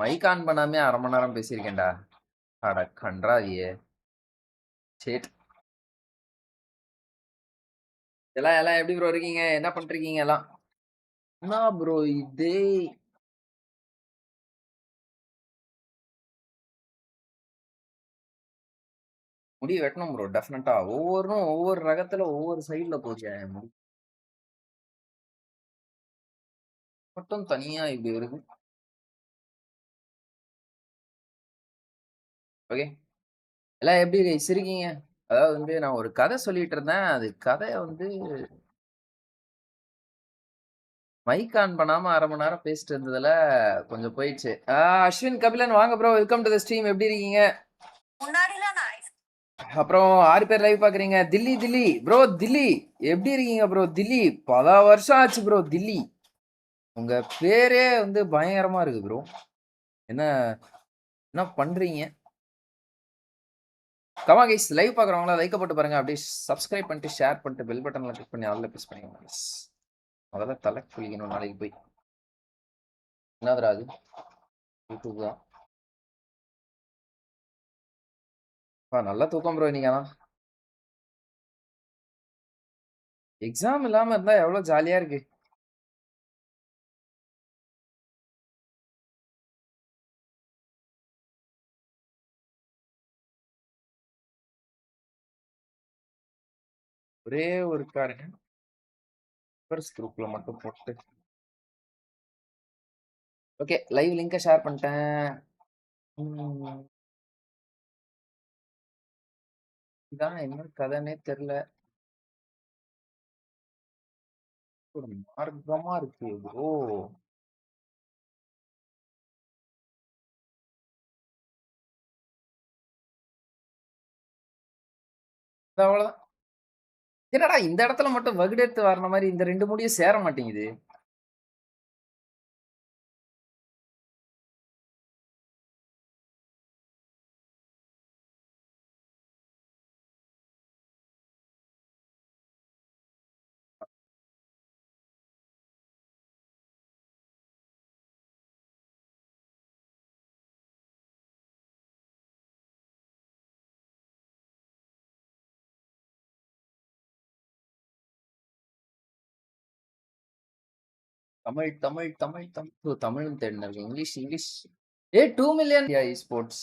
Mic on பண்ணாமே 1/2 மணி நேரம் பேசியிருக்கேன்டா. அட கன்றாவியே. சேட். எல்லாம் எப்படி ப்ரோ இருக்கீங்க? என்ன பண்றீங்க எல்லாம்? என்ன ப்ரோ இது? முடி வெட்டணும் ப்ரோ டெஃபினட்டா. ஒவ்வொன்னும் ஒவ்வொரு ரகத்துல ஒவ்வொரு சைடுல போச்சு என் முடி. மட்டும் தனியா இப்படி இருக்கு. ஓகே. எல்லாம் எப்படி இருக்கீங்க? அதாவது வந்து நான் ஒரு கதை சொல்லிட்டு இருந்தேன். அது கதைய வந்து மைக் ஆன் பண்ணாம 1/2 மணி நேரம் பேசிட்டு இருந்ததுல கொஞ்சம் போயிடுச்சு. அஸ்வின் கபிலன் வாங்க bro. Welcome to the stream. எப்படி இருக்கீங்க? அப்புறம் 6 பேர் லைவ் பாக்குறீங்க. தில்லி ப்ரோ. தில்லி எப்படி இருக்கீங்க ப்ரோ? தில்லி பல வருஷம் ஆச்சு ப்ரோ. தில்லி உங்க பேரே வந்து பயங்கரமா இருக்கு ப்ரோ. என்ன என்ன பண்றீங்க? கமா கைஸ், லைவ் பாக்குறவங்களா லைக் போட்டு பாருங்க. அப்படியே சப்ஸ்கிரைப் பண்ணிட்டு ஷேர் பண்ணிட்டு பெல் பட்டன்ல கிளிக் பண்ணி ஆல்ல பிரஸ் பண்ணிக்கோங்க guys. முதல்ல தலை குளிக்கணும் நாளைக்கு போய். என்னதுடா அது? யூடியூப் தான். நல்லா தூக்கம் ப்ரோ இன்னைக்கு. ஆனா எக்ஸாம் இல்லாம இருந்தா எவ்வளவு ஜாலியா இருக்கு. ஒரே ஒரு காரணம் குரூப்ல மட்டும் போட்டு. ஓகே, லைவ் லிங்கை ஷேர் பண்ணிட்டேன். இதான் என்ன கதைன்னே தெரியல. ஒரு மார்க்கமா இருக்கு ப்ரோ. அவ்வளவுதான். என்னடா இந்த இடத்துல மட்டும் வகுடெடுத்து வர்ற மாதிரி இந்த ரெண்டு முடியும் சேர மாட்டேங்குது. தமிழ் தமிழ் தமிழ் தமிழ் தமிழ் தேடினது இங்கிலீஷ் இங்கிலீஷ். 2 மில்லியன் ஸ்போர்ட்ஸ்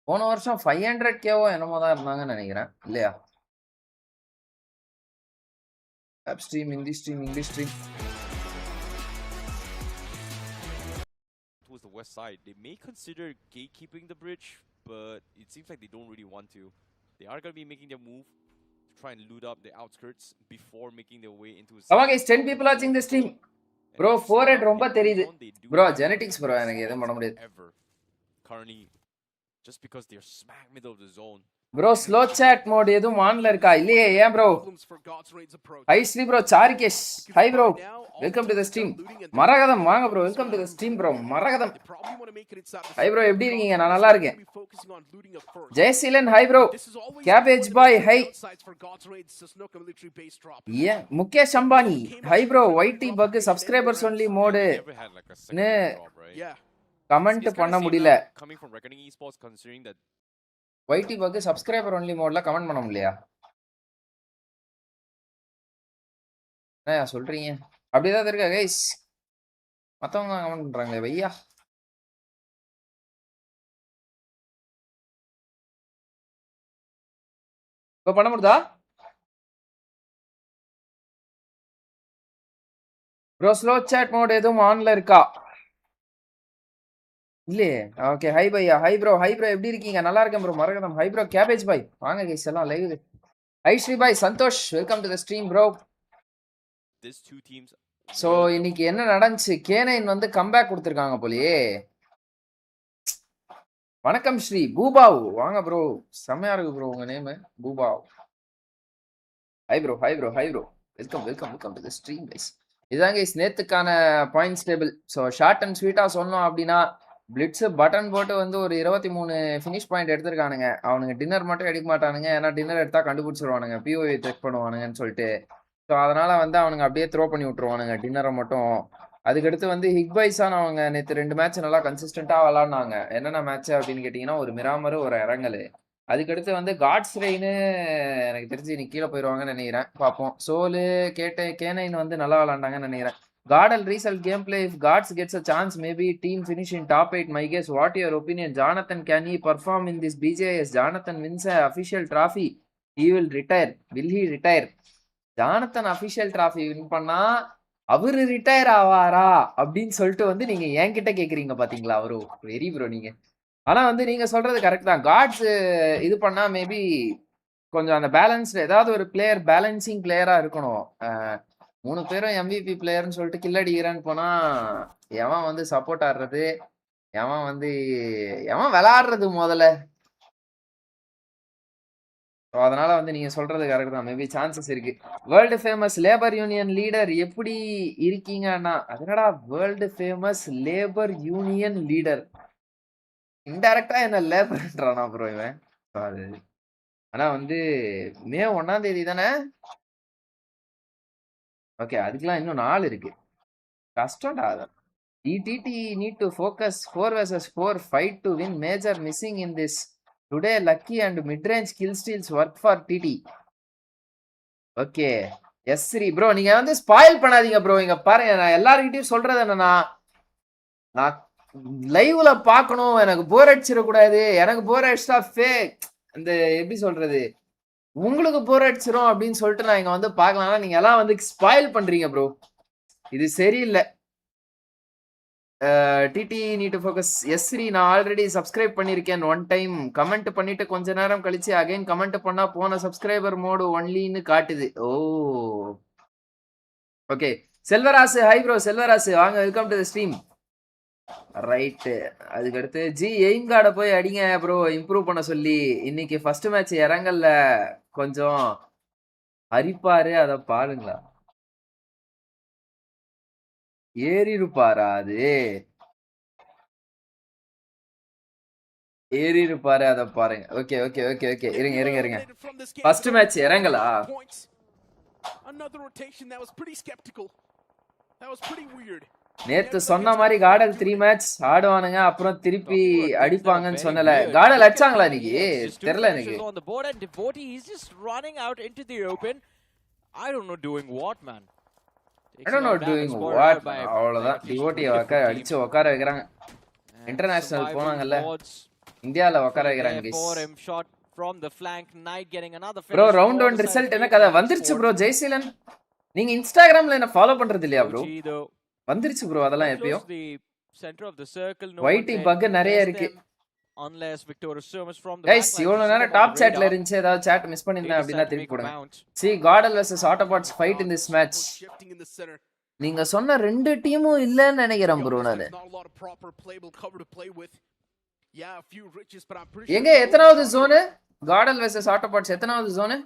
போன வருஷம் 500K என்னமோ தான் இருந்தாங்கன்னு நினைக்கிறேன் இல்லையா? ஆப் stream, English stream, English stream. Towards the west side, they may consider gatekeeping the bridge, but it seems like they don't really want to. They are going to be making their move to try and loot up the outskirts before making their way into. Come on guys, 10 people watching the stream. Bro, 4 ரொம்ப தெரியுது. Bro, genetics bro, எனக்கு எதுவும் பண்ண முடியாது. Currently, just because they're smack middle of the zone. Bro slow chat mode எதுவும் ஆன்ல இருக்கா? இல்லையே. ஏன் bro? Hi Sri bro. Sarikesh hi bro. Welcome to the stream. Maragatham வாங்க bro. Welcome to the stream bro. Maragatham hi bro. எப்படி இருக்கீங்க? நான் நல்லா இருக்கேன். Jayaseelan hi bro. Cabbage boy hi. ஏ Mukesh Ambani hi bro. YT bug subscribers only mode னு கமெண்ட் பண்ண முடியல. ஒய்டி பக் சப்ஸ்கிரைபர் ஒன்லி மோட்ல கமெண்ட் பண்ண முடியலையா? என்ன சொல்றீங்க? அப்படிதான் இருக்கா கைஸ்? மத்தவங்க கமெண்ட் பண்றாங்களே பையா. இப்ப பண்ண முடியுதா ப்ரோ? ஸ்லோ சாட் மோட் எதுவும் ஆன்ல இருக்கா? இல்லையே. ஓகே ஹை பையா. Hi bro. ஹை ப்ரோ எப்படி இருக்கீங்க? நல்லா இருக்கேன் bro. Maragatham hi bro. Cabbage boy வாங்க கைஸ் எல்லாம் லைவ். ஹை ஸ்ரீ பாய் Santhosh welcome to the stream bro. So இன்னைக்கு என்ன நடந்துச்சு? K9 வந்து கம்பேக் கொடுத்திருக்காங்க போலயே. வணக்கம் ஸ்ரீ பூபாவ் வாங்க ப்ரோ. செமையா இருக்கு ப்ரோ உங்க name Boopav. Hi bro. Hi bro. Hi bro. Welcome welcome welcome to the stream guys. இதான் கைஸ் நேத்துக்கான points table. So short and ஸ்வீட்டா சொன்னோம் அப்படின்னா பிளிட்ஸ் பட்டன் போட்டு வந்து ஒரு 23 ஃபினிஷ் பாயிண்ட் எடுத்திருக்கானுங்க. அவனுங்க டின்னர் மட்டும் எடுக்க மாட்டானுங்க. ஏன்னா டின்னர் எடுத்தா கண்டுபிடிச்சிருவானுங்க. பிஓஏ செக் பண்ணுவானுங்கன்னு சொல்லிட்டு. ஸோ அதனால வந்து அவனுங்க அப்படியே த்ரோ பண்ணி விட்டுருவானுங்க டின்னரை மட்டும். அதுக்கடுத்து வந்து ஹிக்பைஸான் அவங்க நேற்று 2 மேட்ச் நல்லா கன்சிஸ்டண்டா விளாட்னாங்க. என்னென்ன மேட்ச் அப்படின்னு கேட்டிங்கன்னா, ஒரு மிராமர், ஒரு இறங்கல். அதுக்கடுத்து வந்து காட்ஸ் ரெயின்னு எனக்கு தெரிஞ்சு இன்னைக்கு கீழே போயிடுவாங்கன்னு நினைக்கிறேன். பார்ப்போம். சோலு, K9 வந்து நல்லா விளாண்டாங்கன்னு நினைக்கிறேன். Gardel recent gameplay, if Gods gets a chance, maybe team finish in top 8. My guess, what your opinion? Jonathan, can he perform in this BGIS? Jonathan wins an official trophy. He will retire. Will he retire? Jonathan official trophy win பண்ணா அவரு retire ஆவாரா அப்படின்னு சொல்லிட்டு வந்து நீங்க என்கிட்ட கேக்குறீங்க பாத்தீங்களா? அவரு வெரி ப்ரோ நீங்க. ஆனா வந்து நீங்க சொல்றது கரெக்ட் தான். காட்ஸ் இது பண்ணா மேபி கொஞ்சம் அந்த பேலன்ஸ்டு ஏதாவது ஒரு பிளேயர் பேலன்சிங் பிளேயரா இருக்கணும். 3 பேரும் MVP பிளேயர்னு சொல்லிட்டு கில்லடிக்கிறான்னு போனா எவன் வந்து சப்போர்ட் ஆடுறது, எவன் விளையாடுறது முதல்ல. அதனால வந்து நீங்க சொல்றது கரெக்ட் தான். மேபி சான்சஸ் இருக்கு. World famous labour union leader எப்படி இருக்கீங்கன்னா, அதனடா world famous labour union leader இன்டைரக்டா என்ன லேபர்ன்றானா ப்ரோ இவன். அது ஆனா வந்து மே 1ஆம் தேதி தானே? ஓகே, அதுக்கெல்லாம் இன்னும் 4 இருக்கு. கஷ்டம்டா அது. TT need to focus 4 versus 4 fight to win major missing in this. Today lucky and mid-range kill steals work for TT. Okay S3 bro நீங்க வந்து ஸ்பாயில் பண்ணாதீங்க ப்ரோ. இங்க பாருங்க, நான் எல்லார்கிட்டயும் சொல்றது என்னன்னா, நான் லைவ்ல பார்க்கணும், எனக்கு போர் அடிச்சிடக்கூடாது. எனக்கு போர் அடிச்சா அந்த எப்படி சொல்றது, உங்களுக்கு போர் அடிச்சிரும் அப்படின்னு சொல்லிட்டு நான் இங்க வந்து பார்க்கலாம். நீங்க எல்லாம் வந்து ஸ்பாயில் பண்றீங்க ப்ரோ, இது சரியில்லை. DD need to focus. S3 நான் ஆல்ரெடி சப்ஸ்கிரைப் பண்ணியிருக்கேன். ஒன் டைம் கமெண்ட் பண்ணிட்டு கொஞ்ச நேரம் கழிச்சு அகைன் கமெண்ட் பண்ணா போன சப்ஸ்கிரைபர் மோடு ஒன்லின்னு காட்டுது. Oh okay. Selvarasu hi bro. Selvarasu வாங்க, welcome to the stream. Right. அதுக்கடுத்து எய்ம் கார்டை போய் அடிங்க ப்ரோ, இம்ப்ரூவ் பண்ண சொல்லி. இன்னைக்கு ஃபர்ஸ்ட் மேட்ச் இறங்கல்ல, கொஞ்சம் அரிப்பாரு, அதை பாருங்களா. ஏறிருப்பாரா? அது ஏறிருப்பாரு, அதை பாருங்க. ஓகே ஓகே ஓகே ஓகே இருங்க. ஃபர்ஸ்ட் மேட்ச் இறங்கலா? நேத்து சொன்ன மாதிரி காடல் 3 மேட்ச் ஆடுவானுங்க, அப்புறம் திருப்பி அடிப்பாங்கன்னு சொன்னல. காடல் அடிச்சாங்களா இன்னைக்கு? தெரியல எனக்கு. I don't know doing what. அவ்வளவுதான். டிவோட்டியை அடிச்சு உட்கார வைக்கிறாங்க. இன்டர்நேஷனல் போனாங்கல்ல, இந்தியால உட்கார வைக்கிறாங்க. ப்ரோ ரவுண்ட் 1 ரிசல்ட் என்ன கதை வந்துருச்சு ப்ரோ. ஜெய்சீலன் நீங்க இன்ஸ்டாகிராம்ல என்ன ஃபாலோ பண்றது இல்லையா ப்ரோ? வந்துருச்சு ப்ரோ, அதெல்லாம் எப்பயோ. வைட்டி பக் நிறைய இருக்கு. கைஸ் இவ்வளவு நேரம் டாப் சாட்ல இருந்துச்சு, ஏதாவது சாட் மிஸ் பண்ணிருந்தேன் அப்படின்னா திருப்பி போடுங்க. See Gardel versus Autobots fight in this match. நீங்க சொன்ன 2 டீமும் இல்லன்னு நினைக்கிறேன் ப்ரோ நானு. எங்க எத்தனாவது ஜோன்? Gardel versus Autobots எத்தனாவது zone?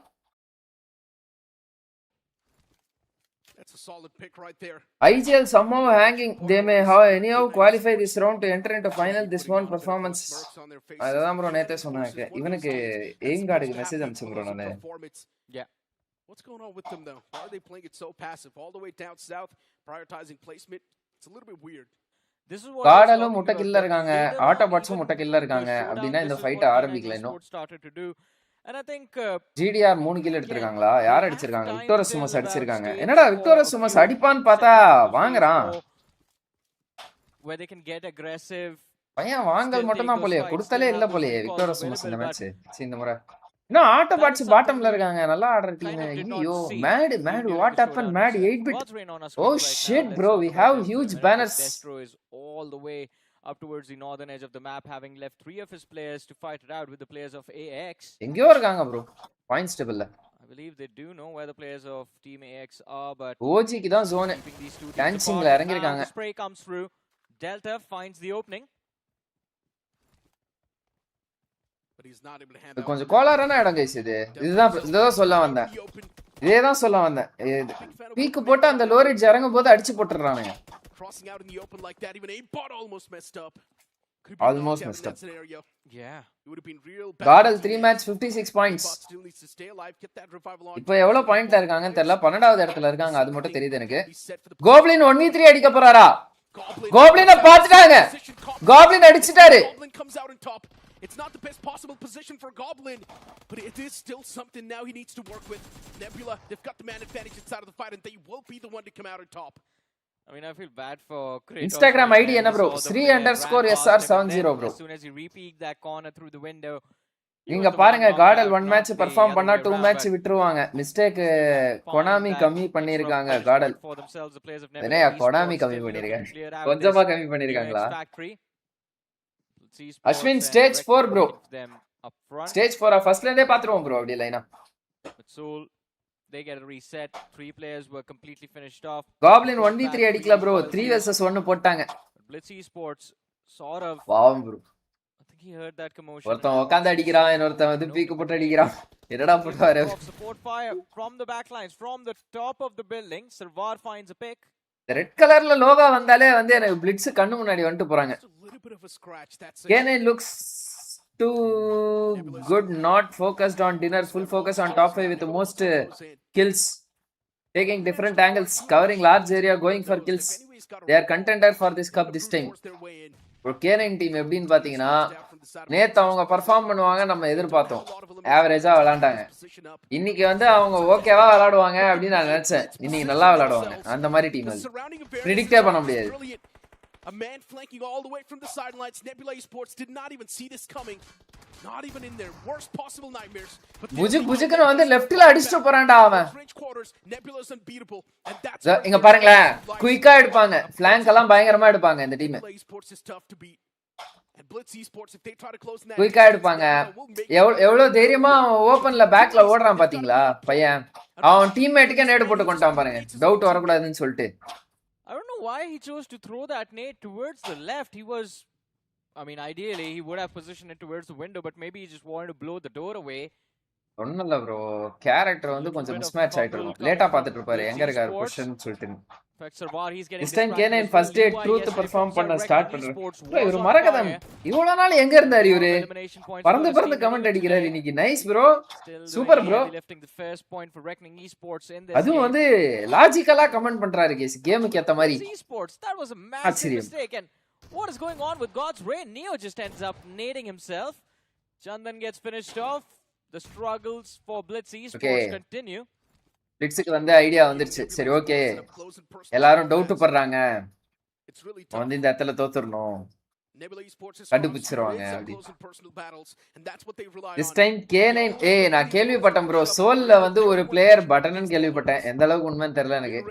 That's a solid pick right there. IGL somehow hanging. They may have anyhow qualify this round to enter into final. This one performance. அதான் ப்ரோ நேத்தே சொன்னாங்க. இவனுக்கு எய்ம் கார்டுக்கு message அனுப்பிச்சேன் bro நானு. Yeah. What's going on with them though? Why are they playing it so passive all the way down south, prioritizing placement? It's a little bit weird. This is what காடலும் முட்டை கில்ல இருக்காங்க, ஆட்டோபாட்ஸும் முட்டை கில்ல இருக்காங்க. அப்படினா இந்த fight ஆரம்பிக்கல இன்னும். And I think GDR 3 kill எடுத்துருக்காங்களா? யார் அடிச்சிருக்காங்க? விக்டோரஸ் சுமஸ் அடிச்சிருக்காங்க. என்னடா விக்டோரஸ் சுமஸ் அடிப்பான்னு பார்த்தா வாங்குறான். Where they can get aggressive. பையன் வாங்கல் மட்டும் தான் போலயே, கொடுத்தலே இல்ல போலயே விக்டோரஸ் சுமஸ் இந்த மேட்ச். இந்த முறை இன்னும் ஆட்டோபாட்ஸ் பாட்டம்ல இருக்காங்க, நல்லா ஆடுற டீம். ஐயோ மேட் வாட் ஹேப்பன்? மேட் 8 பிட். Oh shit bro, we have huge banners all the way up towards the northern edge of the map, having left 3 of his players to fight it out with the players of AX. எங்கயோ இருக்காங்க bro points டேபிள்ல. I believe they do know where the players of team AX are, but OG க்கு தான் zone டான்சிங்ல இறங்கி இருக்காங்க. Spray comes through. Delta finds the opening, but he's not able to handle. கொஞ்சம் கோலாரான இடம் guys இது. இதுதான் சொல்ல வந்தேன். இதேதான் சொல்ல வந்தேன். பீக் போட்டு அந்த லோரிட்ஜ் இறங்கும் போது அடிச்சு போட்டுறானுங்க. Crossing out in the open like that, even aimbot almost messed up. Could be Almost knocked out messed in up. that scenario. Yeah. It would have been real bad Gardel for 3 team. match 56 points. But still needs to stay alive, get that revival on. இப்போ எவ்வளவு பாயிண்ட்ல இருக்காங்கன்னு தெரியல. 12வது இடத்துல இருக்காங்க. அது மட்டும் தெரியுது எனக்கு. Be set for the goblin 1v3 அடிக்க போறாரா? Goblin. கோப்ளினை பார்த்துட்டாங்க. கோப்ளின் அடிச்சிட்டாரு. Goblin comes out on top. It's not the best possible position for Goblin, but it is still something now he needs to work with. Nebula, they've got the man advantage inside of the fight, and they will be the one to come out on top. I mean, I feel bad for Kratos. Instagram right ID there. என்ன He bro? saw the Sri player underscore ran past SR70 him, and then bro. As soon as he re-peeked that corner through the window, he இங்க was the பாருங்க one knocked கார்டல் out, 1 not match the perform other பண்ணா way 2 around, match but விட்டுருவாங்க. Mistake find Konami that கம்மி extra பண்ணிருக்காங்க punishment கார்டல். for themselves, the players of Nebula என்னையா Esports Konami கம்மி still looking பண்ணிருக்காங்க. to clear out கொஞ்சமா this கம்மி பண்ணிருக்காங்களா? UX factory. Let's see Ashwin, Sports and stage 4 Reckoning bro. hit them up front. Stage 4 ஃபர்ஸ்ட்ல இருந்தே பாத்துருவோம் bro அப்படியே லைனா. But Soul, they get a reset. 3 players were completely finished off. Goblin 1v3 அடிக்கல bro. 3 vs 1 போட்டாங்க. Blitz Esports sort of. பாவம் bro. I think he heard that commotion. ஒருத்தன் உட்கார்ந்து அடிக்கிறான், இன்னொருத்தன் வந்து பீக்கு போட்டு அடிக்கிறான். என்னடா போட்டாரு? Support fire from the back lines, from the top of the building. Sarvar finds a pick. Red கலர்ல லோகோ வந்தாலே வந்து எனக்கு பிளிட்ஸ் கண்ணு முன்னாடி வந்துட்டு போறாங்க. Kenny looks too good, not focused on dinner, full focus on top 5 with the most kills, taking different angles, covering large area, going for kills. They are contender for this cup this time. ஒரு Canning team எப்படின்னு பாத்தீங்கன்னா நேத்து அவங்க perform பண்ணுவாங்க நம்ம எதிர்பார்த்தோம். ஆவரேஜா விளையாண்டாங்க. இன்னைக்கு வந்து அவங்க ஓகேவா விளையாடுவாங்க அப்படின்னு நான் நினைச்சேன். இன்னைக்கு நல்லா விளையாடுவாங்க. அந்த மாதிரி டீம் அது. பிரெடிக்டே பண்ண முடியாது. A man flanking all the way from the sidelines. Nebula Esports did not even see this coming. Not even in their worst possible nightmares. புஜுக்குன்னு வந்து லெஃப்ட்ல அடிச்சிட்டு போறான்டா அவன். Nebula's unbeatable, and that's இங்க பாருங்களேன், குயிக்கா எடுப்பாங்க. ஃப்ளாங்க் எல்லாம் பயங்கரமா எடுப்பாங்க இந்த team. Esports is tough to beat. And Blitz Esports, if they try to close that, குயிக்கா எடுப்பாங்க. எவ்வளவு தைரியமா ஓபன்ல பேக்ல ஓடுறான் பாத்தீங்களா பையன். அவன் டீம்மேட்டுக்கே நேடு போட்டு கொண்டான் பாருங்க. டவுட் வரக்கூடாதுன்னு சொல்லிட்டு. I don't know why he chose to throw that nade towards the left. He was, I mean, ideally he would have positioned it towards the window, but maybe he just wanted to blow the door away. ஒண்ணுல்ல bro, character வந்து கொஞ்சம் mismatch ஆயிட்டு இருக்கும். லேட்டா பாத்துட்டு இருப்பாரு எங்க இருக்காரு பொசிஷன் சொல்லிட்டு. This time K9 first day truth perform பண்ண ஸ்டார்ட் பண்றாரு. இவரு மரகதம் இவ்வளவு நாள் எங்க இருந்தாரு இவரு? பறந்து கமெண்ட் அடிக்கிறாரு இன்னைக்கு. Nice bro, super bro. அதுவும் வந்து லாஜிக்கலா கமெண்ட் பண்றாரு கேமுக்கு ஏத்த மாதிரி. ஆச்சரியம். What is going on with God's Rain? Neo just ends up nading himself. Chandan gets finished off. The struggles for Blitz Esports continue. பிளிட்ஸுக்கு வந்து ஐடியா வந்துருச்சு. சரி ஓகே, எல்லாரும் டவுட் பண்றாங்க, வந்து இந்த இடத்துல தோத்துறணும், கண்டுபிடிச்சிருவாங்க அப்படி. This time K9 நான் கேள்விப்பட்டேன் ப்ரோ, சோல்ல வந்து ஒரு பிளேயர் பட்டன்னு கேள்விப்பட்டேன். எந்த அளவுக்கு உண்மைன்னு தெரியல எனக்கு.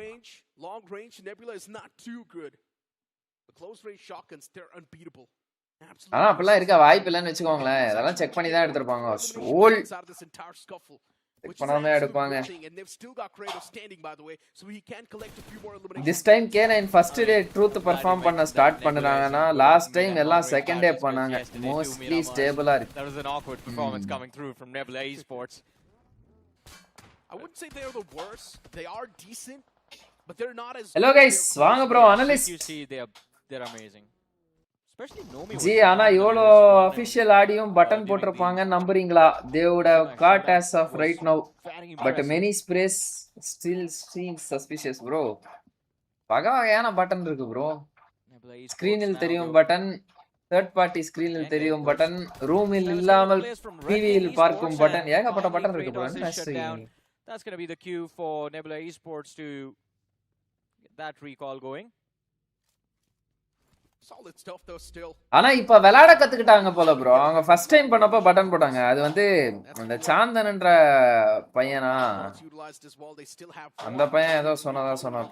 ஆனா அப்படிலாம் இருக்க வாய்ப்பு இல்லைன்னு வச்சுக்கோங்களேன். அதெல்லாம் செக் பண்ணி தான் எடுத்திருப்பாங்க. சோல் பண்ணாம எடுப்பாங்க. This time K9 first day truth perform பண்ண ஸ்டார்ட் பண்ணறாங்கன்னா லாஸ்ட் டைம் எல்லாம் செகண்ட் டே பண்ணாங்க. மோஸ்ட்லி ஸ்டேபிளா இருக்கு. That was an awkward performance coming through from Nebula Esports. I wouldn't say they're the worst. They are decent, but they're not as. Hello guys, வாங்க bro analyst. You see they're amazing. Especially Nomi. G ஆனா இவ்வளோ official ஆடியும் button போட்டிருப்பாங்க நம்புறீங்களா? They would have caught as of right now, but many sprays still seems suspicious bro. வகையான button இருக்கு bro. ஸ்கிரீனில் தெரியும் button, third party ஸ்கிரீனில் தெரியும் button, ரூமில் இல்லாமல் டிவியில் பார்க்கும் பட்டன், ஏகப்பட்ட பட்டன் இருக்கு bro. That's going to be the cue for Nebula Esports to get that recall going. Solid stuff though still. ஆனா இப்ப விளையாட கத்துக்கிட்டாங்க போல ப்ரோ. அவங்க ஃபர்ஸ்ட் டைம் பண்ணப்ப பட்டன் போட்டாங்க. அது வந்து அந்த சாந்தன்ன்ற பையனா, அந்த பையன் ஏதோ சொன்னான்.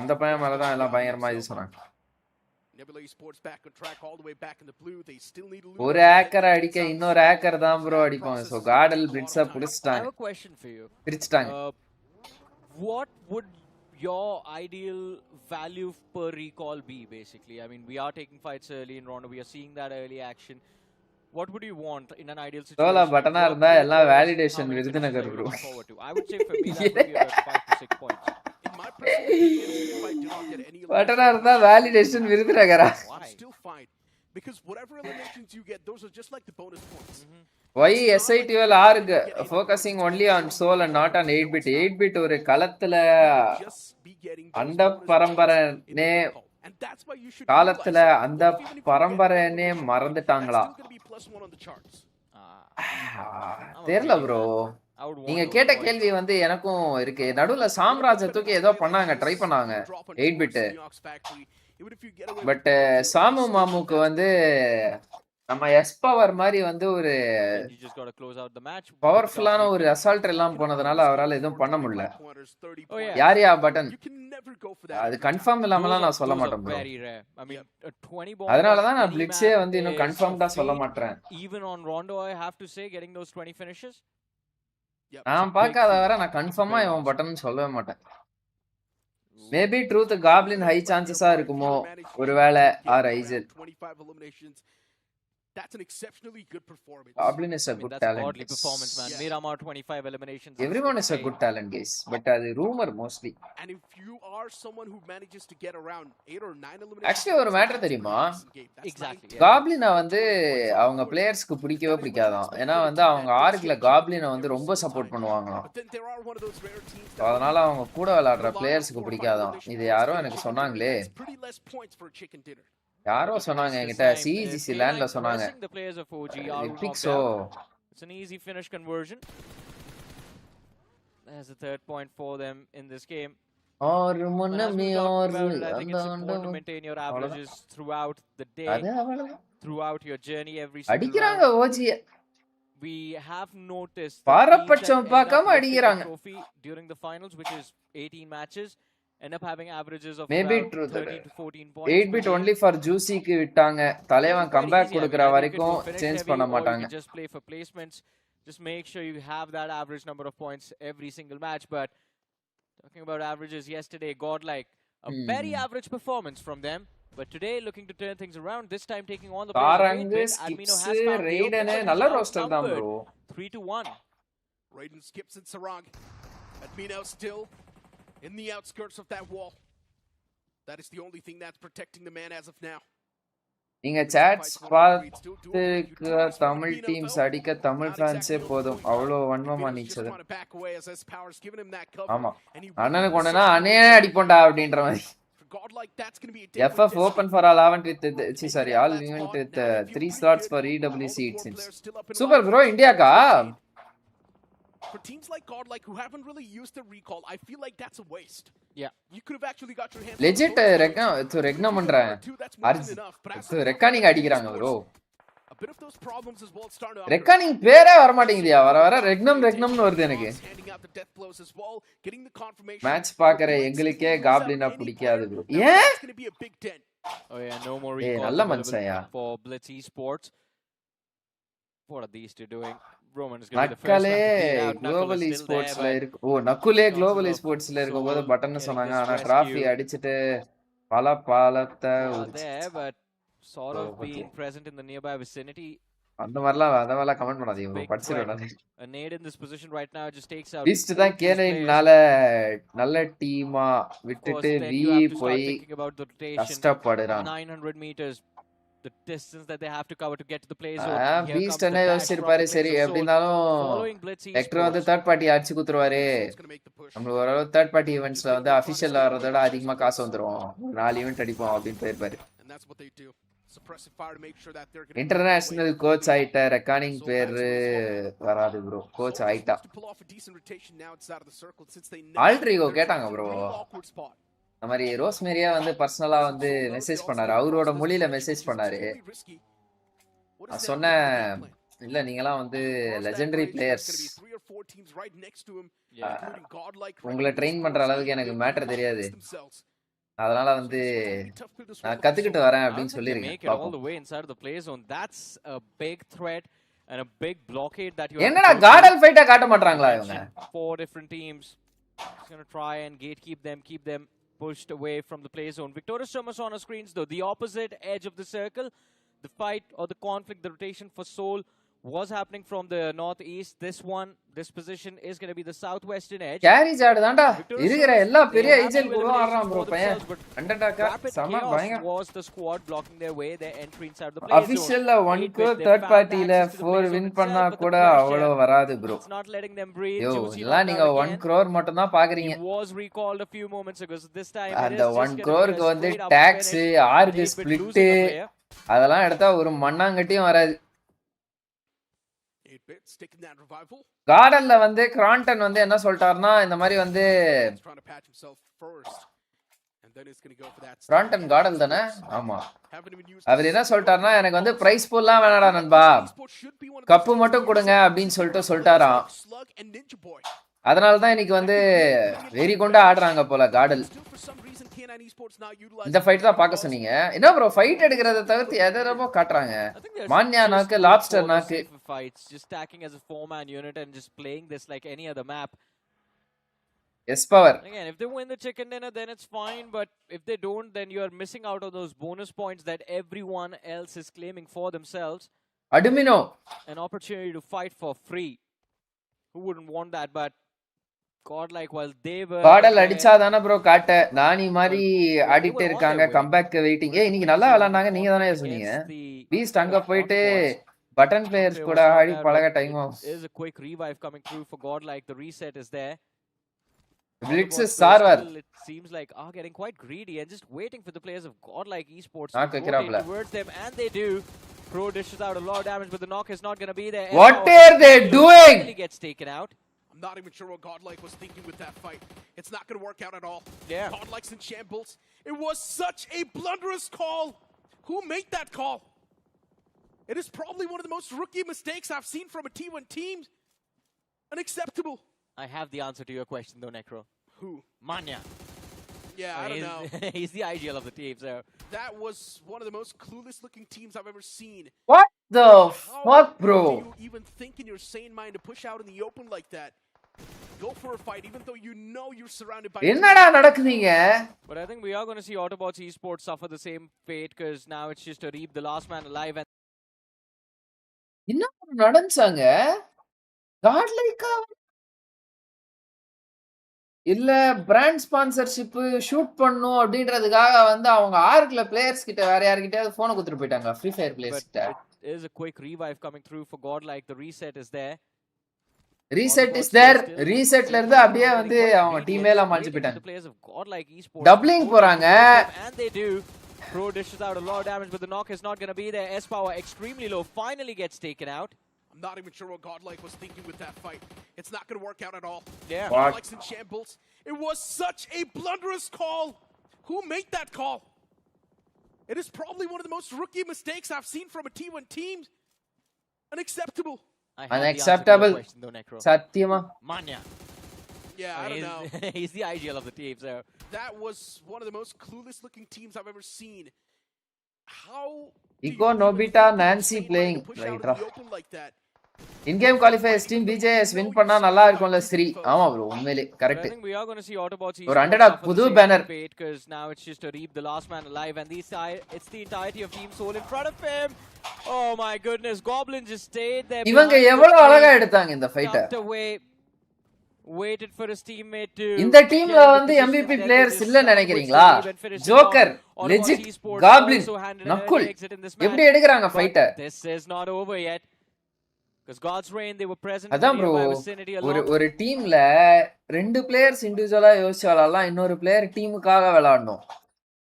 அந்த பையன் மேலதான் எல்லாம் பயங்கரமா இது சொன்னாங்க. ஒரு ஹேக்கர் அடிக்க இன்னொரு ஹேக்கர் தான் ப்ரோ அடிப்பாங்க. So கார்டல் பிளிட்ஸா புடிச்சிட்டாங்க, பிரிச்சிட்டாங்க. What would your ideal value per recall be basically? I mean, we are taking fights early in round, we are seeing that early action. What would you want in an ideal situation? சோலா பட்டனா இருந்தா எல்லாம் validation Virudhunagar bro. I would say for me that would be about 5 to 6 points. In my personal opinion, if I do not get any பட்டனா இருந்தா validation விருதுநகரா? still fine. Because whatever eliminations you get, those are just like the bonus points. Why SITL are focusing only on soul and not on 8-bit? 8-bit ஒரு களத்துல Just be getting those அந்த bonus points in பரம்பரைனே the recall. And that's why you should காலத்துல utilize it. அந்த What if even if you get பரம்பரைனே elimination, மறந்துட்டாங்களா? that's still gonna be +1 on the charts. தெரியல bro. I would want நீங்க those கேட்ட points. கேள்வி வந்து எனக்கும் இருக்கு. நடுவுல சாம்ராஜ்ய தூக்கி ஏதோ பண்ணாங்க, ட்ரை பண்ணாங்க 8-bit. பட் சாமு மாமுக்கு வந்து நம்ம எஸ் பவர் மாதிரி வந்து ஒரு And you just got to close out the match. பவர்ஃபுல்லான ஒரு அசால்ட் எல்லாம் போனதுனால அவரால் எதுவும் பண்ண முடியல. Oh yeah. யாரியா button You can never go for that. அது கன்ஃபார்ம் இல்லாமலாம் நான் சொல்ல Those are மாட்டேன் ப்ரோ. very rare. I mean, a 20 bomb. அதனால தான் நான் any பிளிட்ஸே map வந்து இன்னும் is கன்ஃபார்ம்டா a சொல்ல feat. மாட்டேன். Even on Rondo, I have to say, getting those 20 finishes. Yep. நான் பார்க்காத வரை நான் கன்ஃபார்மா இவன் பட்டன் சொல்லவே மாட்டேன். மேபி ட்ரூத் காப்ளின் ஹை சான்சஸா இருக்குமோ ஒருவேளை R Aizawl. 25 eliminations. That's an exceptionally good performance. Goblin is a I mean, good that's talent. godly performance, man. Yeah. Miramar 25 eliminations. Everyone is a insane. good talent, guys. But அது rumor mostly. And if you are someone who manages to get around 8 or 9 eliminations, Actually ஒரு matter தெரியுமா? Exactly. Yeah. காப்ளினை வந்து அவங்க பிளேயர்ஸ்க்கு பிடிக்கவே பிடிக்காதான். ஏன்னா வந்து அவங்க ஆர்க்ல காப்ளினை வந்து ரொம்ப சப்போர்ட் பண்ணுவாங்களாம். But then there are one of those rare teams So அதனால அவங்க கூட விளையாடுற பிளேயர்ஸ்க்கு பிடிக்காதான். இது யாரோ எனக்கு சொன்னாங்களே. That's pretty less points for a chicken dinner. யாரோ சொன்னாங்க என்கிட்ட சிஜிசி லேண்ட்ல சொன்னாங்க. The players of OG are Epic knocked so. out. It's an easy finish conversion. There's the third point for them in this game. और And as मुन्नमी we talked और about it, I think it's அந்த important to maintain your averages throughout the day, அது அவ்வளவுதான். throughout your journey, every single அடிக்கிறாங்க round. ஓஜிய. We have noticed பாரபட்சம் பார்க்காம அடிக்கிறாங்க. trophy during the finals, which is 18 matches, end up having averages of Maybe around true that. 13 to 14 points. 8-bit only for ஜூசிக்கு விட்டாங்க. தலைவன் comeback கொடுக்கற வரைக்கும் change பண்ண மாட்டாங்க. Just play for placements. Just make sure you have that average number of points every single match. But talking about averages, yesterday godlike, a very average performance from them. But today looking to turn things around. This time taking on the காரங்கு skips Raiden நல்ல roster தான் ப்ரோ. 3-1. Raiden skips and Sarang. Admino still in the outskirts of that wall. That is the only thing that's protecting the man as of now. நீங்க சாட்ஸ் பார்த்துக்க Tamil teams அடிக்க தமிழ் ஃபேன்ஸே போதும். அவ்வளோ வன்மமா நீச்சது. ஆமா அண்ணனுக்கு ஒண்ணுனா அண்ணே அடிப்போண்டா அப்படின்ற மாதிரி. FF open for all event with sorry all event with 3 slots for EWC it seems. Super bro Indiaக்கா? For teams like Godlike who haven't really used the recall, I feel like that's a waste. Yeah. You could have actually got your hands legit ரெக்னா பண்றேன். ரெக்கானிங் அடிக்குறாங்க bro. A bit of those problems as well starting to ரெக்கானிங் பேரே வர மாட்டேங்குதியா. வர வர ரெக்னம்னு வருது எனக்கு. Match பார்க்கற எங்களுக்கே காப்ளினா பிடிக்காது bro. ஏன்? Oh yeah, no more ஏய் recall நல்ல மனுஷன்யா. for Blitz Esports. What are these two doing? Roman is going to be the first one நக்கலே to clear out. Knuckle global is still there, ஸ்போர்ட்ஸ்ல but இருக்கு. ஓ நக்குலே global ஸ்போர்ட்ஸ்ல இருக்கும்போது பட்டன்னு சொன்னாங்க. ஆனா trophy அடிச்சிட்டு பலத்தை there, but sort of being present in the nearby vicinity. அந்த மாதிரிலாம் அதெல்லாம் கமெண்ட் பண்ணாதீங்க bro. படிச்சிடுறேன். A nade in this position right now just takes out. Beast தான் கேனைனால நல்ல டீமா விட்டுட்டு வி போய் கஷ்டப்படுறான். 900 meters the distance that they have to cover to get to the play zone. Beast என்ன யோசிச்சிருப்பாரு. சரி எப்படினாலும் வெக்டர் வந்து தேர்ட் பார்ட்டி அடிச்சு குத்துருவாரு. நம்ம ஓரளவு தேர்ட் பார்ட்டி ஈவெண்ட்ஸ்ல வந்து அபிஷியல் வர்றதோட அதிகமா காசு வந்துரும். 4 ஈவெண்ட் அடிப்போம் அப்படின்னு போயிருப்பாரு. இன்டர்நேஷனல் கோச் ஆயிட்ட ரெக்கார்டிங் பேரு வராது ப்ரோ. கோச் ஆயிட்டா. ஆல்ட்ரிகோ கேட்டாங்க ப்ரோ. இந்த மாதிரி ரோஸ்மேரியா வந்து பர்சனலா வந்து மெசேஜ் பண்ணாரு. அவரோட மொழியில மெசேஜ் பண்ணாரு. நான் சொன்னேன் இல்ல நீங்கலாம் வந்து லெஜெண்டரி பிளேயர்ஸ். உங்களை ட்ரெயின் பண்ற அளவுக்கு எனக்கு மேட்டர் தெரியாது. அதனால வந்து நான் கத்துக்கிட்டு வரேன் அப்படின்னு சொல்லிருக்கேன். என்னடா கார்டல் ஃபைட்டா காட்ட மாட்டாங்களா இவங்க? Four different teams. He's going to try and keep them pushed away from the play zone. Victorious Thomas on our screens though. The opposite edge of the circle. The fight or the conflict, the rotation for Soul was happening from the northeast. This position is going to be the southwestern edge. கேரிஜ் ஆடுதான்டா இருக்கிற எல்லா பெரிய They have agent two கூட eliminations ஆடுறான் bro for பையன் themselves, but அண்டர்டாக்கா Rapid சம Chaos பயங்கர was the squad blocking their way, their entry inside the play zone. அபிஷியல்ல 1 8-bit, crore they third found பார்ட்டில access to the 4 play zone win itself, பண்ணா but the கூட pressure, அவ்வளவு வராது bro it's not letting them breathe. Yo Juicy எல்லாம் knocked நீங்க out 1 again. crore மட்டும் தான் பாக்குறீங்க He was recalled a few moments ago, so this time it அந்த is just 1 going to be crore-க்கு a வந்து straight up டாக்ஸ் finish. ஆர்க் 8-bit split losing a player. அதெல்லாம் எடுத்தா ஒரு மண்ணாங்கட்டியும் வராது 8-bit sticking that revival. கார்டன்ல வந்து கிராண்டன் வந்து என்ன சொல்லிட்டாருன்னா இந்த மாதிரி வந்து He's trying to patch himself first. And then he's going to go for that. கிராண்டன் கார்டன் தானே ஆமா Haven't even used அவர் என்ன சொல்லிட்டாருன்னா எனக்கு வந்து பிரைஸ் பூல்லாம் வேணாடா நண்பா Esports should be one of cup மட்டும் கொடுங்க அப்படின்னு சொல்லிட்டாராம் Slug and Ninja Boy. அதனாலதான் இன்னைக்கு வந்து வெறி கொண்டு ஆடுறாங்க போல garden Still for some reason K9 Esports not utilizing இந்த ஃபைட் தான் பார்க்க சொன்னீங்க என்ன ப்ரோ ஃபைட் எடுக்கிறத தவிர்த்து எதோ காட்டுறாங்க I think they're மான்யா just நாக்கு going லாப்ஸ்டர் for the நாக்கு safer fights, just stacking as a 4-man unit and just playing this like any other map. S power Again, if they win the chicken dinner, then it's fine. But if they don't, then you're missing out on those bonus points that everyone else is claiming for themselves. அடுமினோ An opportunity to fight for free. Who wouldn't want that? But godlike, while they were பாடல் there, அடிச்சாதானே bro காட்ட நானி மாதிரி ஆடிட்டே இருக்காங்க comeback waiting இன்னைக்கு நல்லா விளையாண்டாங்க நீங்க தானே சொன்னீங்க against the பீஸ்ட் அங்க போயிட்டு பட்டன் பிளேயர்ஸ் கூட ஆடி பழக டைம் ஆகும் There's a quick revive coming through for godlike. The reset is there. Blitz Autobots, server still, it seems like are getting quite greedy and just waiting for the players of godlike esports Knock to வைக்கிறாப்ல. rotate towards them, and they do. Pro dishes out a lot of damage, but the knock is not going to be there. What Empower are they doing? finally gets taken out. I'm not even sure what Godlike was thinking with that fight. It's not going to work out at all. Yeah. Godlike's in shambles. It was such a blunderous call. Who made that call? It is probably one of the most rookie mistakes I've seen from a T1 team. Unacceptable. I have the answer to your question though, Necro. Who? Manya. Yeah, I don't know. He's the ideal of the team, so. That was one of the most clueless looking teams I've ever seen. What the How fuck bro do you even think in your sane mind to push out in the open like that? Go for a fight even though you know you're surrounded by என்னடா நடக்குதுங்க But I think we are going to see Autobots esports suffer the same fate, because now it's just to reap the last man alive. And என்ன நடந்துச்சாங்க காட்லைக்கா இல்ல brand sponsorship shoot பண்ணும் அப்படின்றதுக்காக வந்து அவங்க ஆர்க்ல players கிட்ட வேற யார்கிட்டயாவது போனை கொடுத்துட்டு போயிட்டாங்க ஃப்ரீ ஃபயர் பிளேயர்ஸ் but கிட்ட it is a quick revive coming through for godlike. The reset is there. Reset is there ரீசெட்ல இருந்து அப்படியே வந்து அவங்க டீமே எல்லாம் மாஞ்சி போயிட்டாங்க டப்ளிங் போறாங்க and they do. Pro dishes out a lot of damage, but the knock is not going to be there. S power extremely low, finally gets taken out. I'm not even sure what Godlike was thinking with that fight. It's not going to work out at all. Yeah. Godlike's in shambles. It was such a blunderous call. Who made that call? It is probably one of the most rookie mistakes I've seen from a T1 team. Unacceptable. I have Unacceptable. the answer to your question though, Necro. சத்தியமா Manya. Yeah, I don't know. He's the ideal of the team, so. That was one of the most clueless looking teams I've ever seen. How do Iko, you even Nobita, think in your Nancy sane mind playing. to push Right, out in rough. the open like that? In game qualifiers team BGIS win பண்ணா நல்லா இருக்கும்ல ஸ்ரீ ஆமா bro உண்மையிலே But I correct think we are going to see Autobots ஒரு underdog புது banner. because now it's just to reap the last man alive, and it's the entirety of Team Soul in front of him. Oh my goodness, Goblin just stayed there. இவங்க behind the எவ்வளவு அழகா tree, எடுத்தாங்க இந்த ஃபைட்ட tucked away, waited for his teammate to இந்த டீம்ல get into வந்து position, MVP and then players they இல்ல just நினைக்கிறீங்களா switched the lead and finished it joker off. Autobots legit esports goblin also handed an Nakul early exit in this எப்படி match. எடுக்கறாங்க But ஃபைட்ட this is not over yet, because God's reign, they were present in அதான் the bro nearby vicinity ஒரு along. ஒரு டீம்ல ரெண்டு players இண்டிவிஜுவலா யோசிச்சாலாம் இன்னொரு player டீமுக்காக விளையாடணும்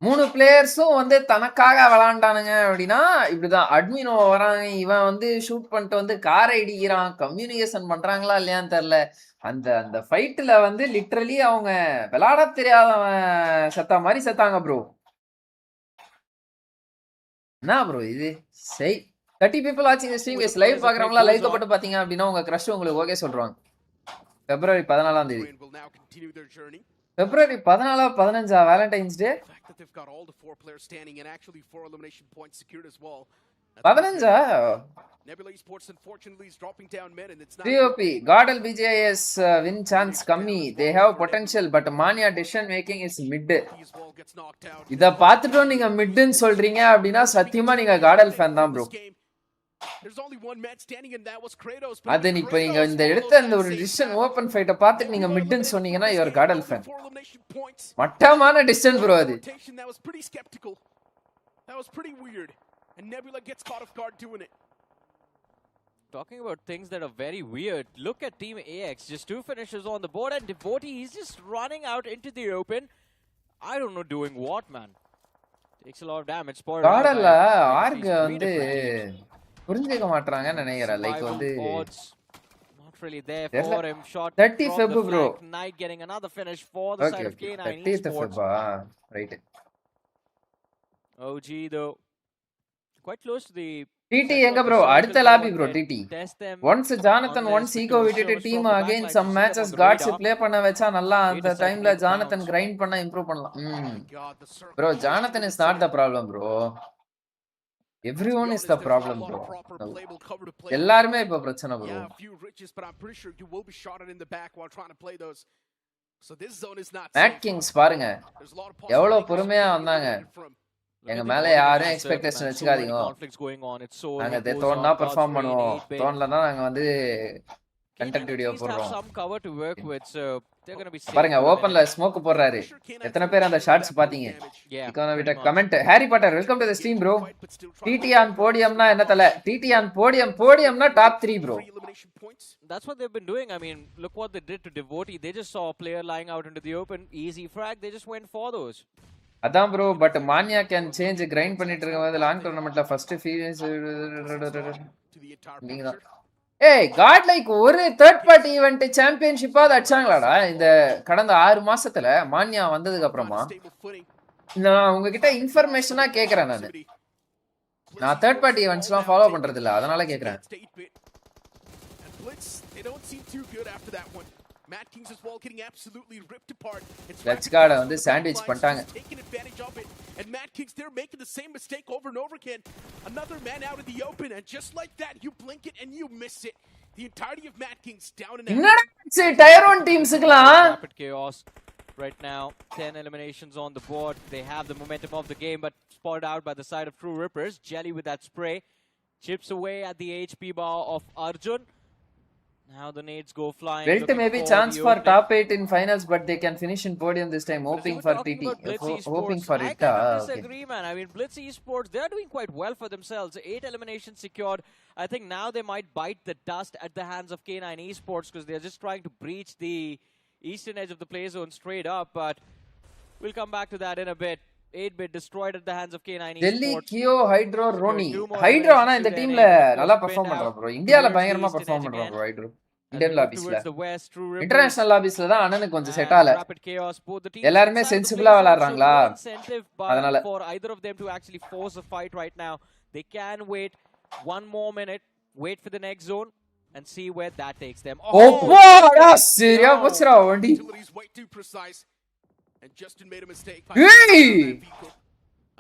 மூணு பிளேயர்ஸும் வந்து தனக்காக விளையாண்டானுங்க அப்படின்னா இப்படிதான் அட்மினோ வராங்க இவன் வந்து ஷூட் பண்ணிட்டு வந்து காரை இடிக்கிறான் கம்யூனிகேஷன் பண்றாங்களா இல்லையான்னு தெரியல அந்த அந்த ஃபைட்ல வந்து லிட்டரலி அவங்க விளையாட தெரியாதவன் செத்தா மாதிரி செத்தாங்க ப்ரோ என்ன ப்ரோ இது செய் 30 people watching the stream guys live பாக்குறவங்களா லைக் போட்டு பாத்தீங்க அப்படின்னா உங்க கிரஷ் உங்களுக்கு ஓகே சொல்றாங்க February 14ஆம் தேதி Will now continue their journey. February 14 15 Valentine's day The fact that they've got all the 4 players standing and actually 4 elimination points secured as well. 15 Nebula Esports unfortunately is dropping down mid, and it's not. TOP Godel BGIS win chance கம்மி they have potential but Mania decision making is mid He as well gets knocked out. இத பார்த்துட்டோம் நீங்க மிட்னு சொல்றீங்க அப்படினா சத்தியமா நீங்க caudal fan தான் bro There's only one man standing and that was Kratos. அது இப்ப நீங்க இந்த எடுத்த அந்த ஒரு டிஸ்டன் ஓபன் ஃபைட்ட பார்த்துட்டு நீங்க மிட்ன்னு சொன்னீங்கன்னா யுவர் காடல் ஃபேன். மட்டமான டிஸ்டன் ப்ரோ அது. That was pretty skeptical. That was pretty weird. And Nebula gets caught off guard doing it. Talking about things that are very weird, look at Team AX, just 2 finishes on the board and Devotee, he's just running out into the open. I don't know doing what, man. Takes a lot of damage. காடல்ல ஆர்க் வந்து புரிஞ்சிக்க மாட்டறாங்கன்னு நினைக்கிறேன். Like வந்து not really there for him. Shot 30 Feb bro. Knight getting another finish for the side of K9 Esports. Right. OG though quite close to the TT எங்க bro அடுத்த lobby bro TT once Jonathan once ego விட்டுட்டு team again some matches guards play பண்ண வெச்சா நல்லா அந்த டைம்ல Jonathan grind பண்ணா improve பண்ணலாம் bro Jonathan is not the problem bro everyone is the problem bro எல்லாரும் இப்ப பிரச்சனை bro Mad Kings பாருங்க எவ்வளவு பொறுமையா வந்தாங்க எங்க மேல யாரும் எக்ஸ்பெக்டேஷன் வச்சுக்காதீங்க நாங்க தோணுனா பெர்ஃபார்ம் பண்ணுவோம் தோணலனா நாங்க வந்து கண்டென்ட் வீடியோ போடுறோம் பாருங்க ஓபன்ல ஸ்மோக் போடுறாரு எத்தனை பேர் அந்த ஷாட்ஸ் பாத்தீங்க இக்கோனோவிட்ட comment Harry Potter welcome to the stream bro TT on podiumனா என்ன தல TT on podiumனா top 3 bro That's what they've been doing. I mean, look what they did to Devotee. They just saw a player lying out into the open, easy frag, they just went for those. அதான் bro but mania can change grind பண்ணிட்டு இருக்கும்போது long டூர்னமெண்ட்ல first feelings நீங்க ஏய் God like ஒரு third party event சாம்பியன்ஷிப்பா அடிச்சாங்களாடா இந்த கடந்த 6 மாசத்துல mania வந்ததுக்கு அப்புறமா நான் உங்ககிட்ட இன்ஃபர்மேஷனா கேக்குறேன் நான் தேர்ட் பார்ட்டி ஈவென்ட்ஸ்லாம் ஃபாலோ பண்றது இல்ல அதனால கேக்குறேன் Mad Kings as well getting absolutely ripped apart. Let's go வந்து சாண்ட்விச் பண்ணிட்டாங்க. And Mad Kings they're making the same mistake over and over again. Another man out in the open and just like that you blink it and you miss it. The entirety of Mad Kings down and out. என்னடா tier 1 டீம்ஸ்க்குலாம் rapid chaos right now 10 eliminations on the board. They have the momentum of the game but spotted out by the side of True Rippers. Jelly with that spray chips away at the HP bar of Arjun. Now the nades go flying. Belt maybe chance for top 8 in finals, but they can finish in podium this time. Hoping for TT. Hoping for it. I disagree, man. I mean, Blitz Esports, they're doing quite well for themselves. 8 eliminations secured. I think now they might bite the dust at the hands of K9 Esports because they're just trying to breach the eastern edge of the play zone straight up. But we'll come back to that in a bit. 8-bit destroyed at the hands of K9 Esports. Delhi Kyo Hydro Roni. Hydro ஆனா இந்த டீம்ல நல்லா perform பண்றா bro. இந்தியால பயங்கரமா perform பண்றா bro Hydro. Indian லாபிஸ்ல. International லாபிஸ்ல தான் அண்ணனுக்கு கொஞ்சம் செட் ஆல. எல்லாரும் சென்சிபிளா விளையாடுறாங்களா? அதனால for either of them to actually force a fight right now. They can wait one more minute, wait for the next zone and see where that takes them. Oh, wow, seriya pochra vandi. And Justin made a mistake. Hey!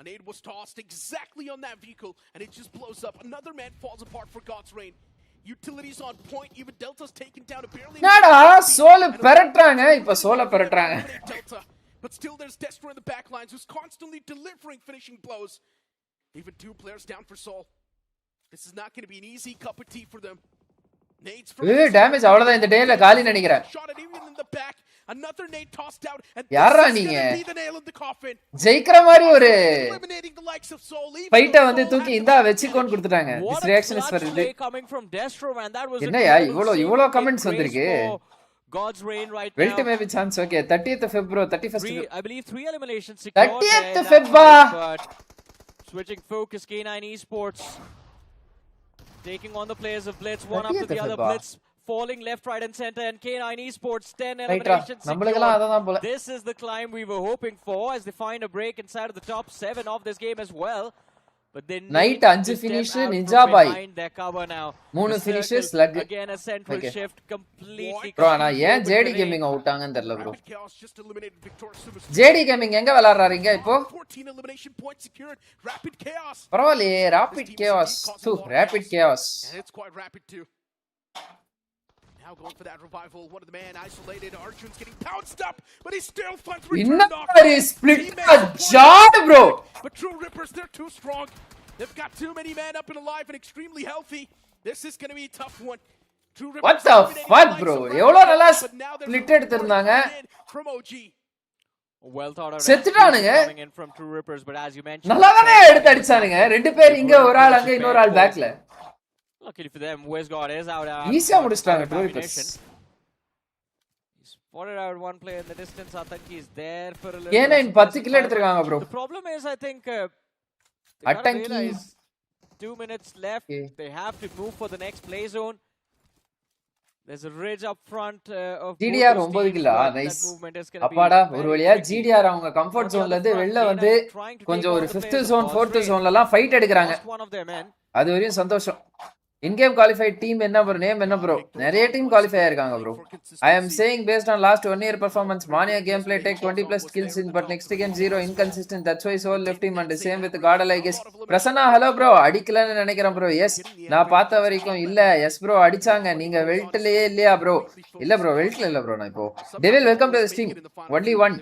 An aid was tossed exactly on that vehicle, and it just blows up. Another man falls apart for God's reign. Utilities on point. Even Delta's taken down a barely. Nada, solo peretranga. Ipa solo peretranga. Delta, but still there's Destro in the back lines, who's constantly delivering finishing blows. Even 2 players down for Soul. This is not going to be an easy cup of tea for them. Nades for damage avladha indha dayla gaali nenikiren. Shot at even in the back. Another nade tossed out and யாரா நீங்க ஜெயிக்கிற மாதிரி ஒரு ஃபைட்ட வந்து தூக்கி இந்தா வெச்சிக்கோன்னு கொடுத்துட்டாங்க this reaction is for the என்னயா இவ்வளோ கமெண்ட்ஸ் வந்திருக்கு God's reign right now. Welt maybe chance okay 30th February 31st I believe 3 eliminations secured 30th February but switching focus K9 Esports taking on the players of Blitz one after the other Blitz falling left, right and center and K9 Esports 10 eliminations secured. This is the climb we were hoping for as they find a break inside of the top 7 of this game as well. But they Night 5 finish Ninja Boy. Their cover now. 3 finishes lag. Again a central shift completely. Bro ana yen JD Gaming outanga therla bro. JD Gaming enga velararringa ipo? 14 elimination points secured. Rapid chaos. Paravale rapid chaos. Rapid chaos. And it's quite rapid too. Now going for that revival. One of the man isolated. Arjun's getting pounced up, but he still finds return off. Split jab, bro. But True Rippers, they're too strong. They've got too many men up and alive and extremely healthy. This is going to be a tough one. What the fuck bro, எவ்வளவு நல்லா split எடுத்திருந்தாங்க. From OG. Well thought out செத்துட்டானுங்க. coming in from True Rippers, but as you mentioned, நல்லா தானே எடுத்து அடிச்சானுங்க. ரெண்டு பேர் இங்க, ஒரு ஆள் அங்க, இன்னொரு ஆள் பேக்ல. luckily for them, Westgard is out. ஈஸியா முடிச்சிட்டாங்க True Rippers. He's spotted out one player in the distance. I think he's there for a little. K9 10 kill எடுத்துட்டாங்க bro. The problem is, I think Attanki 2 minutes left. Okay. They have to move for the next play zone. There's a ridge up front of GDR 9 Killa. Nice. அப்பாடா, ஒரு வழியா GDR அவங்க comfort ஜோன்ல இருந்து வெளில வந்து கொஞ்சம் ஒரு 5th ஜோன் 4th ஜோன்லலாம் ஃபைட் எடுக்கறாங்க. அது வரையும் சந்தோஷம். In-game qualified team என்ன bro, நேம் என்ன bro? நிறைய டீம் குவாலிஃபை ஆயிருக்காங்க bro. I am saying based on last 1 year performance, Mania gameplay take 20 plus kills in, but next game 0 inconsistent. That's why Soul left him, and the same with Godal I guess. Prasanna, hello bro. அடிக்கலன்னு நினைக்கிறேன் bro. Yes, நான் பார்த்த வரைக்கும் இல்ல. Yes bro, அடிச்சாங்க. நீங்க வெல்ட்லயே இல்லையா bro? இல்ல bro, வெல்ட்ல இல்ல bro. நான் இப்போ Devil, welcome to the stream. Only one.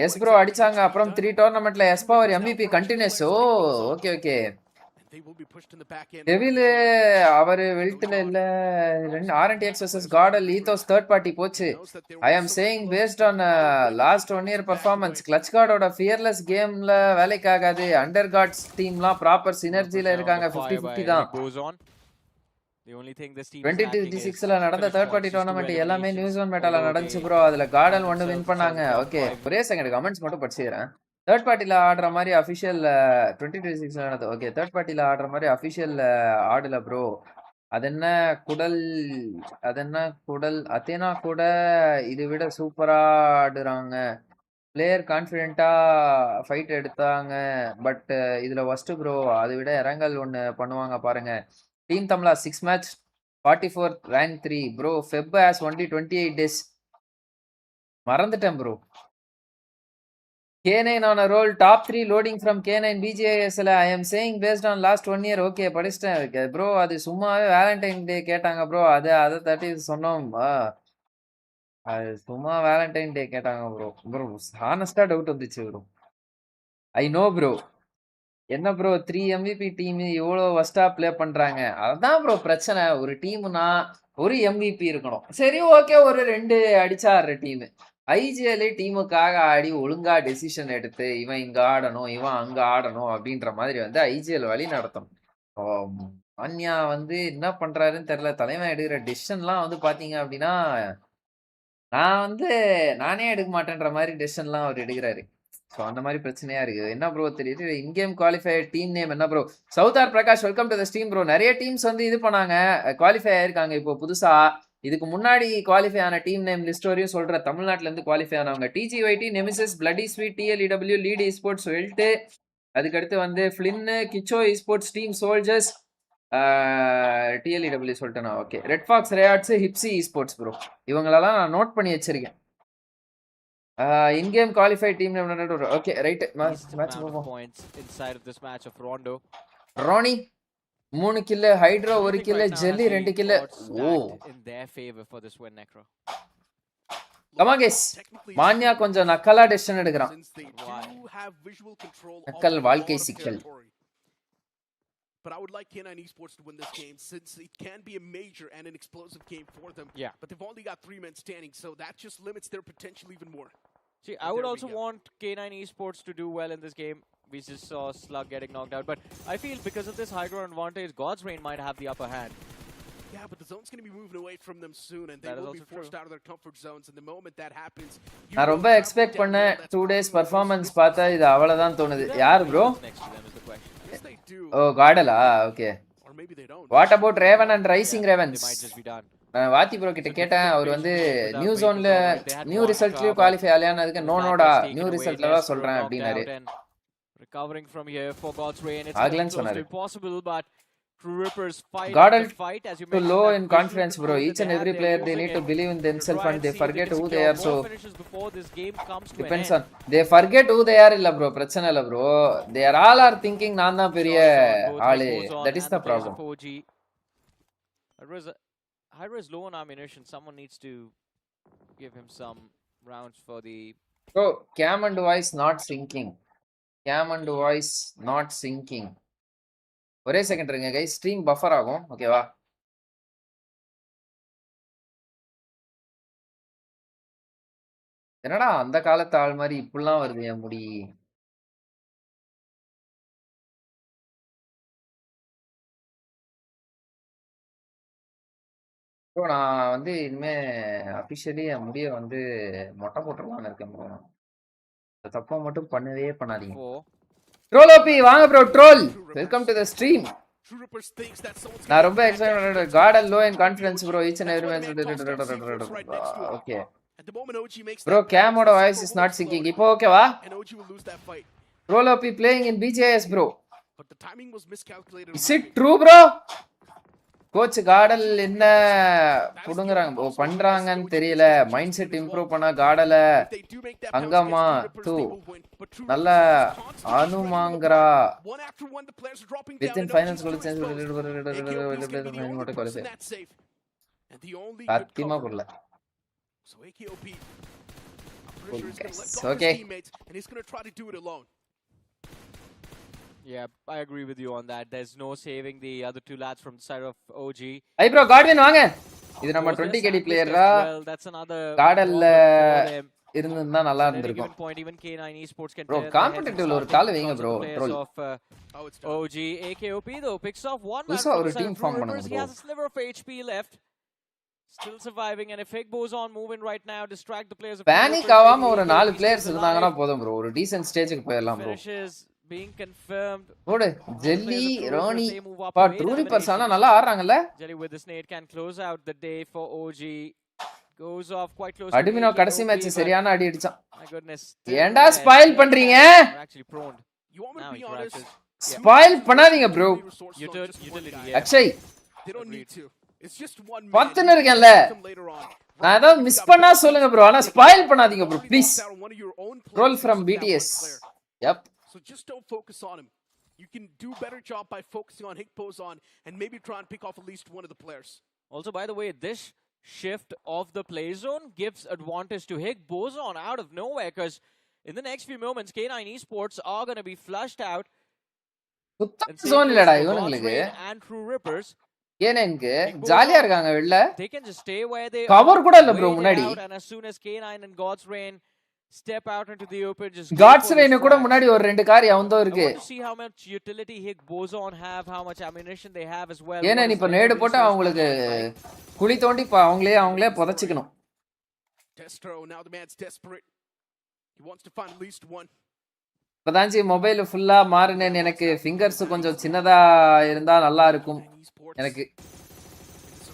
Yes bro, அடிச்சாங்க. அப்புறம் 3 டோர்னமெண்ட்ல S power MVP continuous. Oh, okay okay. Devil அவரு வெல்ட்ல இல்ல. RNTX vs Godal ethos third party போச்சு. I am saying based on last 1 year performance, Clutch God ஓட fearless gameல வேலைக்கு ஆகாது. Under Gods teamலாம் proper சினர்ஜில இருக்காங்க. 50-50 தான். 2026ல நடந்த தேர்ட் பார்ட்டி டோர்னமெண்ட் எல்லாமே நியூ ஜோன் மெட்டால நடந்துச்சு ப்ரோ. அதுல Godal 1 வின் பண்ணாங்க. ஓகே, ஒரே செகண்ட் கமெண்ட்ஸ் மட்டும் படிச்சுக்கிறேன். தேர்ட் பார்ட்டில ஆடுற மாதிரி அஃபிஷியல் 2026 நடந்தது. ஓகே, தேர்ட் பார்ட்டில ஆடுற மாதிரி அஃபிஷியல் ஆடல ப்ரோ. அதென்ன குடல் அத்தேனா கூட இதை விட சூப்பரா ஆடுறாங்க. பிளேயர் கான்ஃபிடென்ட்டா ஃபைட் எடுத்தாங்க. பட் இதுல ஃபர்ஸ்ட் ப்ரோ அதை விட இறங்கல் ஒன்று பண்ணுவாங்க பாருங்க. Team Tamizha 6 match 44 rank 3 bro. Feb has only 28 days. மறந்துட்டேன் bro. K9 on a roll, top 3 loading from K9 BGIS. I am saying based on last 1 year. Okay, படிச்சிட்டேன் ப்ரோ. அது சும்மாவே வேலண்டைன் டே கேட்டாங்க ப்ரோ. அதை தட்டி சொன்னோம். அது சும்மா வேலண்டைன் டே கேட்டாங்க ப்ரோ. ப்ரோ ஹானஸ்டா டவுட் வந்துச்சு ப்ரோ. I know bro. என்ன ப்ரோ 3 MVP டீம் இவ்வளோ வஸ்டா ப்ளே பண்றாங்க. அதுதான் ப்ரோ பிரச்சனை. ஒரு டீம்னா ஒரு MVP இருக்கணும். சரி ஓகே, ஒரு 2 அடிச்சா ஆடுற டீம். ஐஜிஎல் டீமுக்காக ஆடி ஒழுங்கா டெசிஷன் எடுத்து இவன் இங்க ஆடணும் இவன் அங்க ஆடணும் அப்படின்ற மாதிரி வந்து ஐஜிஎல் வழி நடத்தணும். மான்யா வந்து என்ன பண்றாருன்னு தெரியல. தலைமை எடுக்கிற டெசிஷன்லாம் வந்து பாத்தீங்க அப்படின்னா நானே எடுக்க மாட்டேன்ற மாதிரி டெசிஷன்லாம் அவர் எடுக்கிறாரு. ஸோ அந்த மாதிரி பிரச்சனையா இருக்கு. என்ன ப்ரோ தெரியுது இன்கேம் குவாலிஃபையர் டீம் நேம் என்ன bro? Saudhar Prakash, welcome to the stream bro. நிறைய டீம்ஸ் வந்து இது பண்ணாங்க, குவாலிஃபை ஆயிருக்காங்க இப்போ புதுசா. இதுக்கு முன்னாடி குவாலிஃபை ஆன டீம் நேம் லிஸ்ட் வரையும் சொல்ற. தமிழ்நாட்டுல இருந்து குவாலிஃபை ஆனவங்க TGYT, nemesis, bloody sweet, TLEW, lead esports, வெல்ட், அதுக்கடுத்து வந்து ஃபிளின்னு, கிச்சோ esports, டீம் சோல்ஜர்ஸ், TLEW சொல்லிட்டேனா? ஓகே, ரெட் ஃபாக்ஸ், ரேயாட்ஸ், ஹிப்சி esports ப்ரோ. இவங்களெல்லாம் நான் நோட் பண்ணி வச்சிருக்கேன். in-game qualified team name. Okay, right. Match points inside of this match of Rondo. Ronnie 3 kill, Hydra 1 kill, Jelly 2 kill. Oh, in their favor for this win, Necro. Come on guys, Manya konja nakala decision edukran. Nakkal வாழ்க்கை சிக்கல். But I would like K9 Esports to win this game since it can be a major and an explosive game for them. Yeah. But they've only got 3 men standing, so that just limits their potential even more. See, I would also want K9 Esports to do well in this game. We just saw Slug getting knocked out. But I feel because of this high ground advantage, God's Reign might have the upper hand. Yeah, but the zone's going to be moving away from them soon, and they will be forced out of their comfort zones. And the moment that happens, நான் ரொம்ப expect பண்ண 2 days performance பார்த்தா இது அவ்வளவுதான் தோணுது. யார் bro? Yes, they do. Oh, Godala. Okay. Or maybe they don't. What about Raven and Rising Ravens? They might just be done. Vaathi bro கிட்ட கேட்டேன். அவர் வந்து நியூ ஜோன்ல நியூ ரிசல்ட்லயும் குவாலிஃபை ஆகலையான்னு. அதுக்கு நோடா நியூ ரிசல்ட்ல தான் சொல்றேன் அப்படின்னாரு. Recovering from here for God's Reign, it's impossible, but True Rippers fight as you mentioned. Too low in confidence bro. Each and every player they need to believe in themselves and they forget who they are. So depends on they forget who they are. illa bro, பிரச்சனை இல்ல bro. They are all are thinking நான் தான் பெரிய ஆளு. That is the problem. Hydra is low on ammunition. Someone needs to give him some rounds for the... Bro, cam and voice not syncing. Cam and voice not syncing. ஒரே second இருங்க guys, stream buffer ஆகும். ஓகேவா? என்னடா அந்த காலத்து ஆள் மாதிரி இப்படிலாம் வருது என் முடி? ப்ரோ நான் வந்து இனிமே அபிஷியலி என் முடிய வந்து மொட்டை போட்டுடலாம்னு இருக்கேன் ப்ரோ. இந்த தப்பா மட்டும் பண்ணவே பண்ணாதீங்க. ட்ரோல் ஓபி வாங்க bro. Troll welcome to the stream. நான் ரொம்ப excited. Got and low in confidence bro. Each and every match. Okay bro, கேமோட வாய்ஸ் இஸ் நாட் சிங்கிங். இப்போ ஓகேவா? Troll OP playing in BGIS bro. Is it true bro? Coach காடல் என்ன புடுங்குறாங்க பண்றாங்கன்னு தெரியல. மைண்ட் செட் இம்ப்ரூவ் பண்ணா காடல Angamma two நல்ல அனுமாங்கரா வித்தின் ஃபைனல்ஸ் சத்தியமா புரியல. Okay Yeah, I agree with you on that. There's no saving the other two lads from the side of OG. Hey bro, Guardian வாங்க. இது நம்ம 20 KD பிளேயரா? Well, that's another காடல்ல இருந்திருந்தா நல்லா இருந்திருக்கும். Even K9 Esports can bro காம்படிட்டிவ்ல ஒரு கால் வைங்க bro. Troll OG AKOP though picks off one man from the team form பண்ணுங்க bro. He has a sliver of HP left. Still surviving, and if Higbo's on moving right now, distract the players of panic ஆகாம ஒரு 4 players இருந்தாங்கன்னா போதும் bro. ஒரு descent ஸ்டேஜ்க்கு போயிடலாம் bro. Being confirmed. ஓடு jelly Ronnie பா ட்ரூலி பர்சனா நல்லா ஆடுறாங்கல. Jelly with the snake can close out the day for OG. Goes off quite close. அடிமினோ கடைசி மேட்ச் சரியான அடி அடிச்சான். My goodness. ஏன்டா ஸ்பாயில் பண்றீங்க? Actually prone. You want me to be honest? Spoil பண்ணாதீங்க bro. Akshay They don't need to. It's just one man. பத்துன்னு இருக்கேன்ல. நான் ஏதாவது மிஸ் பண்ணா சொல்லுங்க bro. ஆனா ஸ்பாயில் பண்ணாதீங்க bro please. Roll from BTS. Yep. So just don't focus on him. You can do better job by focusing on Higbo's and maybe try and pick off at least one of the players. Also, by the way, this shift of the play zone gives advantage to Higbo's out of nowhere, because in the next few moments, K9 Esports are going to be flushed out. zone இல்லடா இவங்களுக்கு. And True Rippers. K9க்கு ஜாலியா இருக்காங்க வெளில. They can just stay where they cover கூட இல்ல bro முன்னாடி. And as soon as K9 and God's Rain step out into the open, just God's Rain கூட முன்னாடி ஒரு ரெண்டு கார் அவந்தோ இருக்கு. I want to see how much utility Higbo's have, how much ammunition they have as well. ஏன்னா இப்ப நேடு போட்டு அவங்களுக்கு குழி தோண்டி அவங்களே புதைச்சிக்கணும். Destro, now the man's desperate. He wants to find at least one. இப்பதான்ஜி மொபைல் ஃபுல்லா மாறினேன். எனக்கு ஃபிங்கர்ஸ் கொஞ்சம் சின்னதா இருந்தா நல்லா இருக்கும். எனக்கு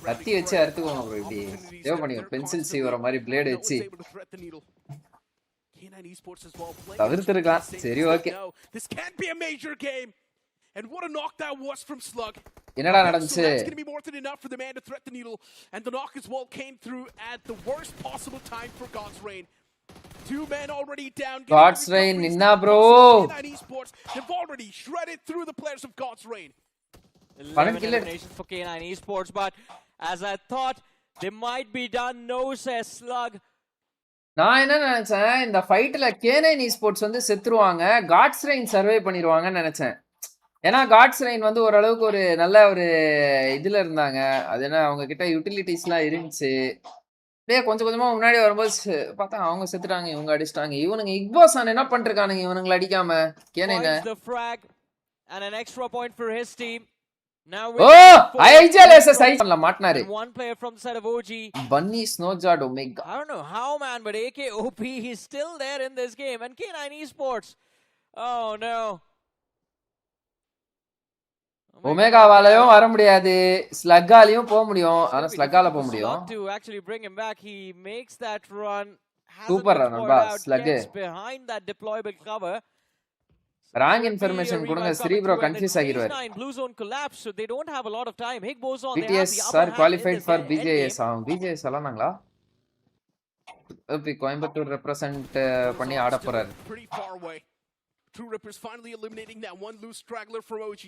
கத்தி வச்சு அறுத்துக்கோங்க bro. இப்படி சேவ் பண்ணிங்க பென்சில் சீவற மாதிரி பிளேட் வச்சு தவிர்த்திருக்கலாம். சரி okay. This can't be a major game. And what a knock that was from Slug. என்னடா நடந்துச்சு? That's going to be more than enough for the man to threat the needle, and the knock as well came through at the worst possible time for God's Rain. Two men already down. God's Rain ninna bro. Esports have already shredded through the players of God's Rain. 11 eliminations for K9 Esports, but as I thought they might be done, no says Slug. நான் என்ன நினைச்சேன், இந்த ஃபைட்ல K9 Esports வந்து செத்துருவாங்க, God's Rain survey பண்ணிடுவாங்கன்னு நினைச்சேன். ஏன்னா God's Rain வந்து ஓரளவுக்கு ஒரு நல்ல ஒரு இதுல இருந்தாங்க. அது என்ன அவங்க கிட்ட யூட்டிலிட்டிஸ்லாம் இருந்துச்சு. அப்படியே கொஞ்சம் கொஞ்சமா முன்னாடி வரும்போது பார்த்தா அவங்க செத்துட்டாங்க, இவங்க அடிச்சிட்டாங்க. இவனுங்க இக்பாசான் என்ன பண்ணிருக்கானுங்க இவனுங்களை அடிக்காம K9. And an extra point for his team. Now IJLSS பண்ணல மாட்னாரு. One player from the side of OG. Bunny Snowjard Omega. I don't know how man, but AKOP he's still there in this game, and K9 Esports. Oh no. ஒமேகாவாலயும் வர முடியாது, ஸ்லக்காலயும் போக முடியும். ஆனா ஸ்லக்கால போக முடியும். To actually bring him back, he makes that run. Super நண்பா ஸ்லக். Behind that deployable cover. Wrong information கொடுங்க, ஸ்ரீ ப்ரோ கன்ஃபியூஸ் ஆகிடுவார். Blue zone collapse, so they don't have a lot of time. Higbo's on. BTS are qualified for BGIS. BGIS சொன்னாங்களா? Coimbatore represent பண்ணி ஆட போறாரு. True Rippers finally eliminating that one loose straggler from OG.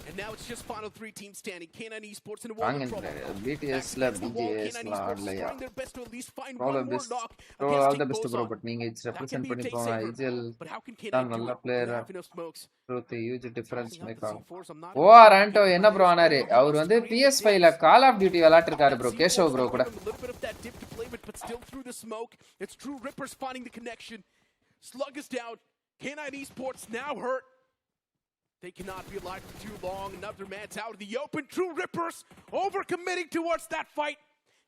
And now it's just final 3 teams standing. K9 Esports in a வாங்க world of trouble. BTS ல BGIS ல ஆடலையா trying their best to at least find all the one more best knock bro against all the King best bro Bozon. but நீங்க it's That can represent be a பண்ணி take போங்க saver. IGL But how can K9 தான் do நல்ல it? They player have enough smokes. Truth huge difference make ஆகும் C4s, I'm not ஓஆர் even ஆண்டோ sure என்ன bro if ஆனாரு he அவர் was வந்து extremely PS5 ல dense. கால் ஆஃப் டியூட்டி விளையாட்டிருக்காரு bro That Keshav C4 bro கூட giving him a little bit of that dip to play with, but still through the smoke. It's True Rippers finding the connection. Slug is down. K9 Esports now hurt. They cannot be alive for too long. Another man's out in the open. True Rippers overcommitting towards that fight.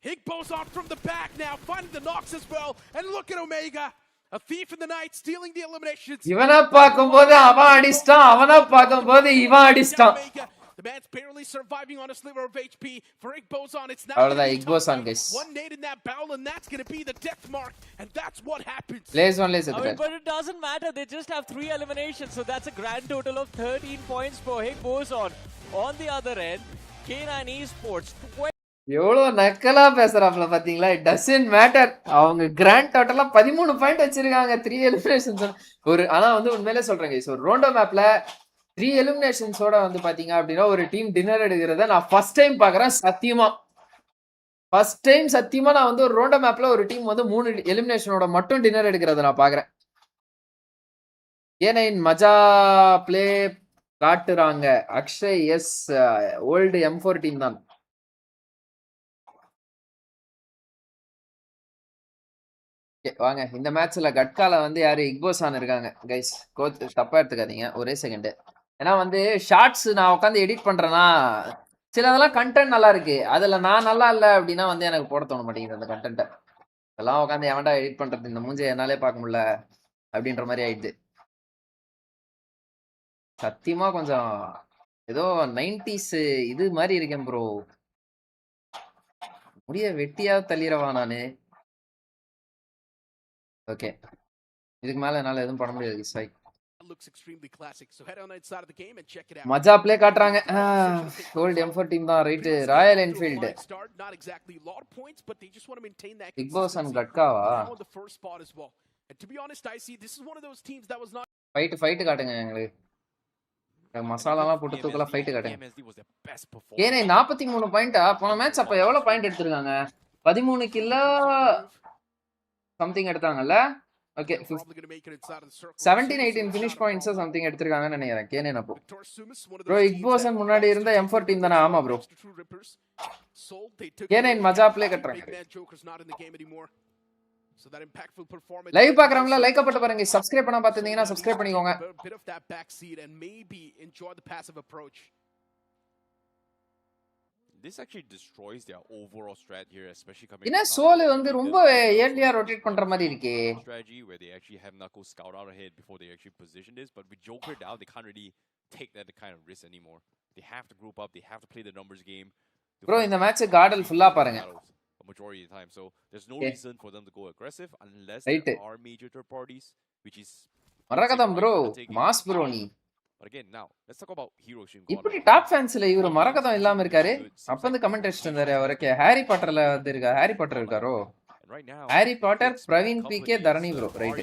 Higbozon from the back now, finding the knocks as well. And look at Omega, a thief in the night, stealing the eliminations. இவனை பார்க்கும்போது அவன் அடிச்சிட்டான் அவனை பார்க்கும்போது இவன் அடிச்சிட்டான் Omega, the man's barely surviving on a sliver of HP. For Higbozon, it's not அவ்வளவுதான் gonna be tough Higbozon fight. guys One nade in that barrel, and that's going to be the death mark. And that's what happens. லேஸ் ஒன் லேஸ் I mean, எடுத்துட்டாரு but it doesn't matter. They just have 3 eliminations, so that's a grand total of 13 points for Higbozon. On the other end, K9 Esports, எவ்வளவு நக்கலா பேசுறாப்ல பாத்தீங்களா it doesn't matter அவங்க grand டோட்டலா 13 point வச்சிருக்காங்க 3 எலிமினேஷன்ஸ் ஒரு ஆனா வந்து உண்மையிலே சொல்றேன் guys ஒரு ரோண்டோ மேப்ல 3 எலிமினேஷன்ஸோட வந்து பாத்தீங்க அப்படின்னா ஒரு டீம் டின்னர் எடுக்கிறத நான் ஃபர்ஸ்ட் டைம் பாக்குறேன் சத்தியமா நான் வந்து ஒரு ரோண்டோ மேப்ல ஒரு டீம் வந்து 3 எலிமினேஷனோட மட்டும் டின்னர் எடுக்கிறத நான் பாக்குறேன் ஏன்னா மஜா பிளே காட்டுறாங்க Akshay S old M4 team தான் வாங்க இந்த மேட்ச்ல கட்கால வந்து யாரு இக்போசான் இருக்காங்க கைஸ் கோச் தப்பா எடுத்துக்காதீங்க ஒரே செகண்ட் ஏன்னா வந்து ஷார்ட்ஸ் நான் உட்காந்து எடிட் பண்றேன்னா சிலதெல்லாம் கண்டென்ட் நல்லா இருக்கு அதுல நான் நல்லா இல்ல அப்படின்னா வந்து எனக்கு போட தோண மாட்டேங்குது அந்த கண்டென்ட்டை இதெல்லாம் உட்காந்து எவன்டா எடிட் பண்றது இந்த மூஞ்சை என்னாலே பார்க்க முடியல அப்படின்ற மாதிரி ஆயிடுது சத்தியமா கொஞ்சம் ஏதோ 90s இது மாதிரி இருக்கேன் ப்ரோ முடிய வெட்டியா தள்ளிடவா நானு ஓகே இதுக்கு மேல என்னால எதுவும் பண்ண முடியாது சை Looks extremely classic. So head on inside of the game and check it out. மஜா ப்ளே காட்றாங்க கோல்ட் M4 டீம் தான் right Royal Enfield Not exactly a lot of points, but they just want to maintain that big boss and consistency. கட்காவா Now in the first spot as well. And to be honest, I see this is one of those teams that was not fight காட்டுங்க எங்களுக்கு மசாலாலாம் போட்டு தூக்கல fight காட்டுங்க ஏனே 43 பாயிண்டா போன match அப்ப எவ்வளவு பாயிண்ட் எடுத்துருக்காங்க 13 கில்ல சம்திங் எடுத்தாங்கல்ல ஓகே 17-18 ஃபினிஷ் பாயிண்ட்ஸ் சம்திங் எடுத்துருக்காங்கன்னு நினைக்கிறேன் கேனே அப்போ ப்ரோ இக்போசன் முன்னாடி இருந்த M4 டீம் தானே ஆமா ப்ரோ கேனே மஜா ப்ளே கட்றாங்க லைவ் பாக்குறவங்கள லைக் போட்டு பாருங்க சப்ஸ்கிரைப் பண்ணா பாத்தீங்கன்னா சப்ஸ்கிரைப் பண்ணிக்கோங்க This actually destroys their overall strat here, especially coming. என்ன சோல் வந்து ரொம்ப ஏர்லியா ரொட்டேட் பண்ற மாதிரி இருக்கே strategy where they actually have Knuckles scout out ahead before they actually position this, but with Joker down, they can't really take that kind of risk anymore. They have to group up, they have to play the numbers game. Bro இந்த match கார்டல் ஃபுல்லா பாருங்க A majority of the time, so there's no reason for them to go aggressive unless Right. there are major third parties, which is Maragatham bro mass bro நீ But again, now let's talk about hero stream. இப்படி top ஃபேன்ஸ்ல இவரு மரகதம் இல்லாம இருக்காரு அப்ப வந்து comment அடிச்சிட்டு இருந்தாரு அவருக்கு ஹாரி பாட்டர்ல வந்து இருக்கா ஹாரி பாட்டர் இருக்காரோ Harry Potter Praveen PK Dharani bro right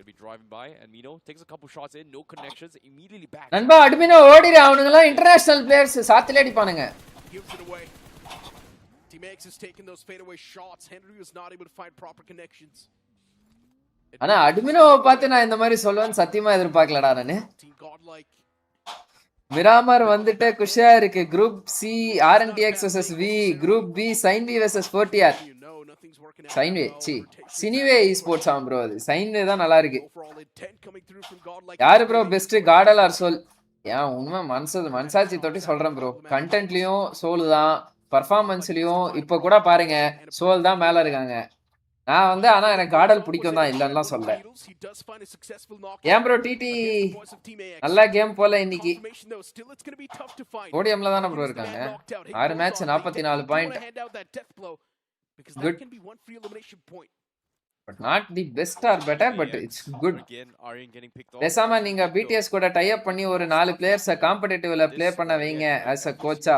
be driving by and Mino takes a couple shots in, no connections, immediately back. நண்பா அட்மினோ ஓடிரு அவனுங்க எல்லாம் இன்டர்நேஷனல் பிளேயர்ஸ் சாத்திலே அடிப்பானுங்க T-Max is taking those fadeaway shots. Henry was not able to find proper connections. ஆனா அட்மினோவை பார்த்து நான் இந்த மாதிரி சொல்லுவேன்னு சத்தியமா எதிர்பார்க்கலடா நானு மிராமர் வந்துட்டு குஷியா இருக்கு group C RNTX vs V group B சைன்வே vs 4TR சைன்வே சினிவே esports ஆம் ப்ரோ அது சைன்வே தான் நல்லா இருக்கு யாரு bro best Cartel or Soul ஏன் உண்மை மனசாட்சி தொட்டி சொல்றேன் ப்ரோ கண்டென்ட்லயும் சோல் தான் பர்ஃபார்மன்ஸ்லயும் இப்ப கூட பாருங்க சோல் தான் மேல இருக்காங்க நான் வந்து ஆனா எனக்கு காடல் பிடிக்கும் தான் இல்லன்னா சொல்ல ஏன் ப்ரோ டிடி நல்ல கேம் போல இன்னைக்கு போடியம்ல தானே ப்ரோ இருக்காங்க 6 match 44 point good but not the best are better but it's good பேசாம நீங்க BTS கூட டை அப் பண்ணி ஒரு 4 பிளேயர்ஸ் காம்படிட்டிவ்ல ப்ளே பண்ண வைங்க as a கோச்சா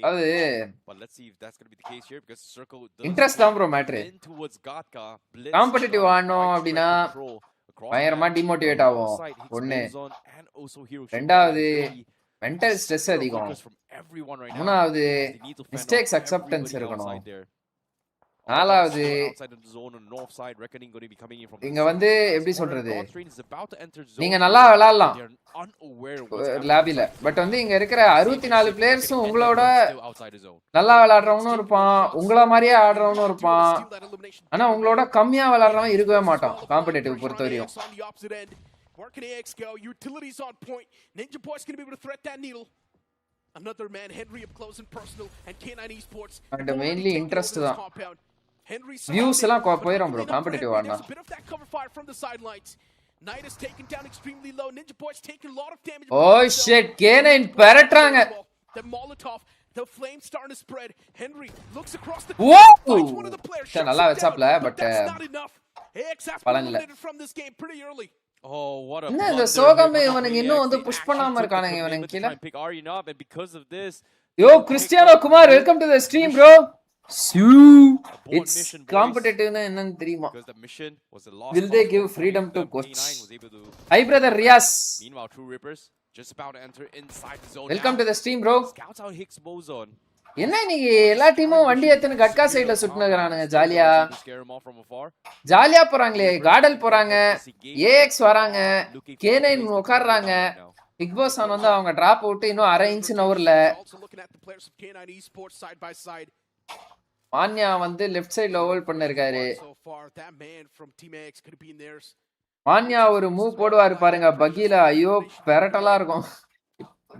அது இன்ட்ரெஸ்ட் தான் ப்ரோ மேட்டர் காம்படிட்டிவ் ஆடணும் அப்படின்னா பயங்கரமா டிமோட்டிவேட் ஆகும் ஒண்ணு ரெண்டாவது மென்டல் ஸ்ட்ரெஸ் அதிகம் மூணாவது மிஸ்டேக்ஸ் அக்செப்டன்ஸ் இருக்கணும் நாலாவது இங்க வந்து எப்படி சொல்றது நீங்க நல்லா விளையாடலாம் லாபில பட் வந்து இங்க இருக்கிற 64 பிளேயர்ஸும் உங்களோட நல்லா விளையாடுறவனும் இருப்பான் உங்கள மாதிரியே ஆடுறவனும் இருப்பான் ஆனா உங்களோட கம்மியா விளையாடுறவன் இருக்கவே மாட்டான் காம்படிட்டிவ் பொறுத்தவரையும் Where can AX go? Utilities on point. Ninja Boy's going to be able to thread that needle. Another man, Henry up close and personal, and K9 Esports. And mainly interest da. Views la போயிரும் bro competitive ஆடுனா. A bit of that cover fire from the sidelines. Knight is taken down extremely low. Ninja Boy's taking a lot of damage. Oh shit, K9 பரட்றாங்க. The Molotov, the flame starting to spread. Henry looks across the one of the players. நல்லா வெச்சாப்ல but that's not enough. AX has been eliminated from this game pretty early. Oh, what a இந்த சோகமே இவனுங்க இன்னும் வந்து push பண்ணாம இருக்கானுங்க இவனுங்க கீழ yo Cristiano Kumar welcome to the stream bro it's காம்படிட்டிவ்னா என்னன்னு தெரியுமா will they give freedom to coach hi brother Riaz welcome to the stream bro என்ன இன்னைக்கு எல்லா டீமும் வண்டி ஏத்துன கட்கா சைடுல சுட்டுனறானுங்க ஜாலியா போறாங்களே காடல் போறாங்க ஏஎக்ஸ் வராங்க K9 உட்கார்றாங்க பிக் பாஸ் ஆன் வந்து அவங்க டிராப் விட்டு இன்னும் அரை இன்ச் நவர்ல மான்யா வந்து லெஃப்ட் சைடுல ஓவல் பண்ணிருக்காரு மான்யா ஒரு மூவ் போடுவாரு பாருங்க பக்கில ஐயோ பெரட்டலா இருக்கும்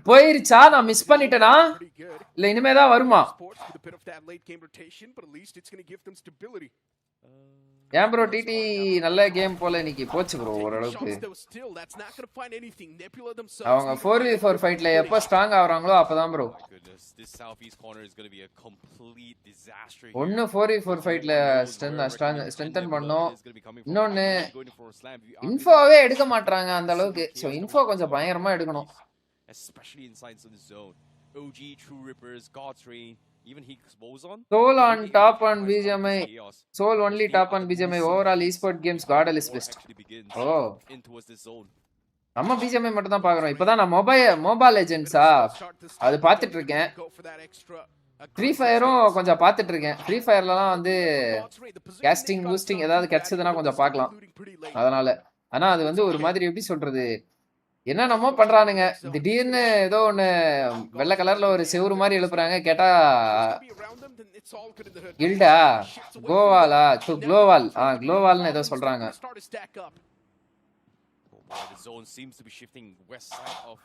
போயிருச்சா நான் மிஸ் பண்ணிட்டேனா இல்ல இனிமே தான் வருமா ஏன் ப்ரோ டிடி நல்ல கேம் போல இன்னைக்கு போச்சு ப்ரோ ஓரளவுக்கு அவங்க 4v4 ஃபைட்ல எப்ப ஸ்ட்ராங் ஆவறாங்களோ அப்பதான் ப்ரோ ஒன்னு 4v4 ஃபைட்ல ஸ்ட்ரெngthen பண்ணோம் இன்னொன்னு இன்ஃபோவே எடுக்க மாட்டாங்க அந்த அளவுக்கு சோ இன்ஃபோ கொஞ்சம் பயங்கரமா எடுக்கணும் especially inside the zone. OG, True Rippers, God's Rain, even he goes on. Soul on top on BGMI. Soul only top on BGMI. Overall eSport games Godel is best. Oh. In towards the zone. நம்ம BGMI மட்டும் தான் பாக்குறோம். இப்போதான் நான் mobile லெஜெண்ட்ஸா அது பார்த்துட்டு இருக்கேன். Free ஃபயரும் கொஞ்சம் பார்த்துட்டு இருக்கேன். ஃப்ரீ ஃபயர்லலாம் வந்து கேஸ்டிங் பூஸ்டிங் ஏதாவது கிடைச்சதுன்னா கொஞ்சம் பார்க்கலாம். அதனால ஆனா அது வந்து ஒரு மாதிரி எப்படி சொல்றது என்னென்னமோ பண்றானுங்க திடீர்னு ஏதோ ஒண்ணு வெள்ளை கலர்ல ஒரு செவுரு மாதிரி எழுப்புறாங்க கேட்டா கில்டா கோவாலா குளோவால் குளோவால்னு ஏதோ சொல்றாங்க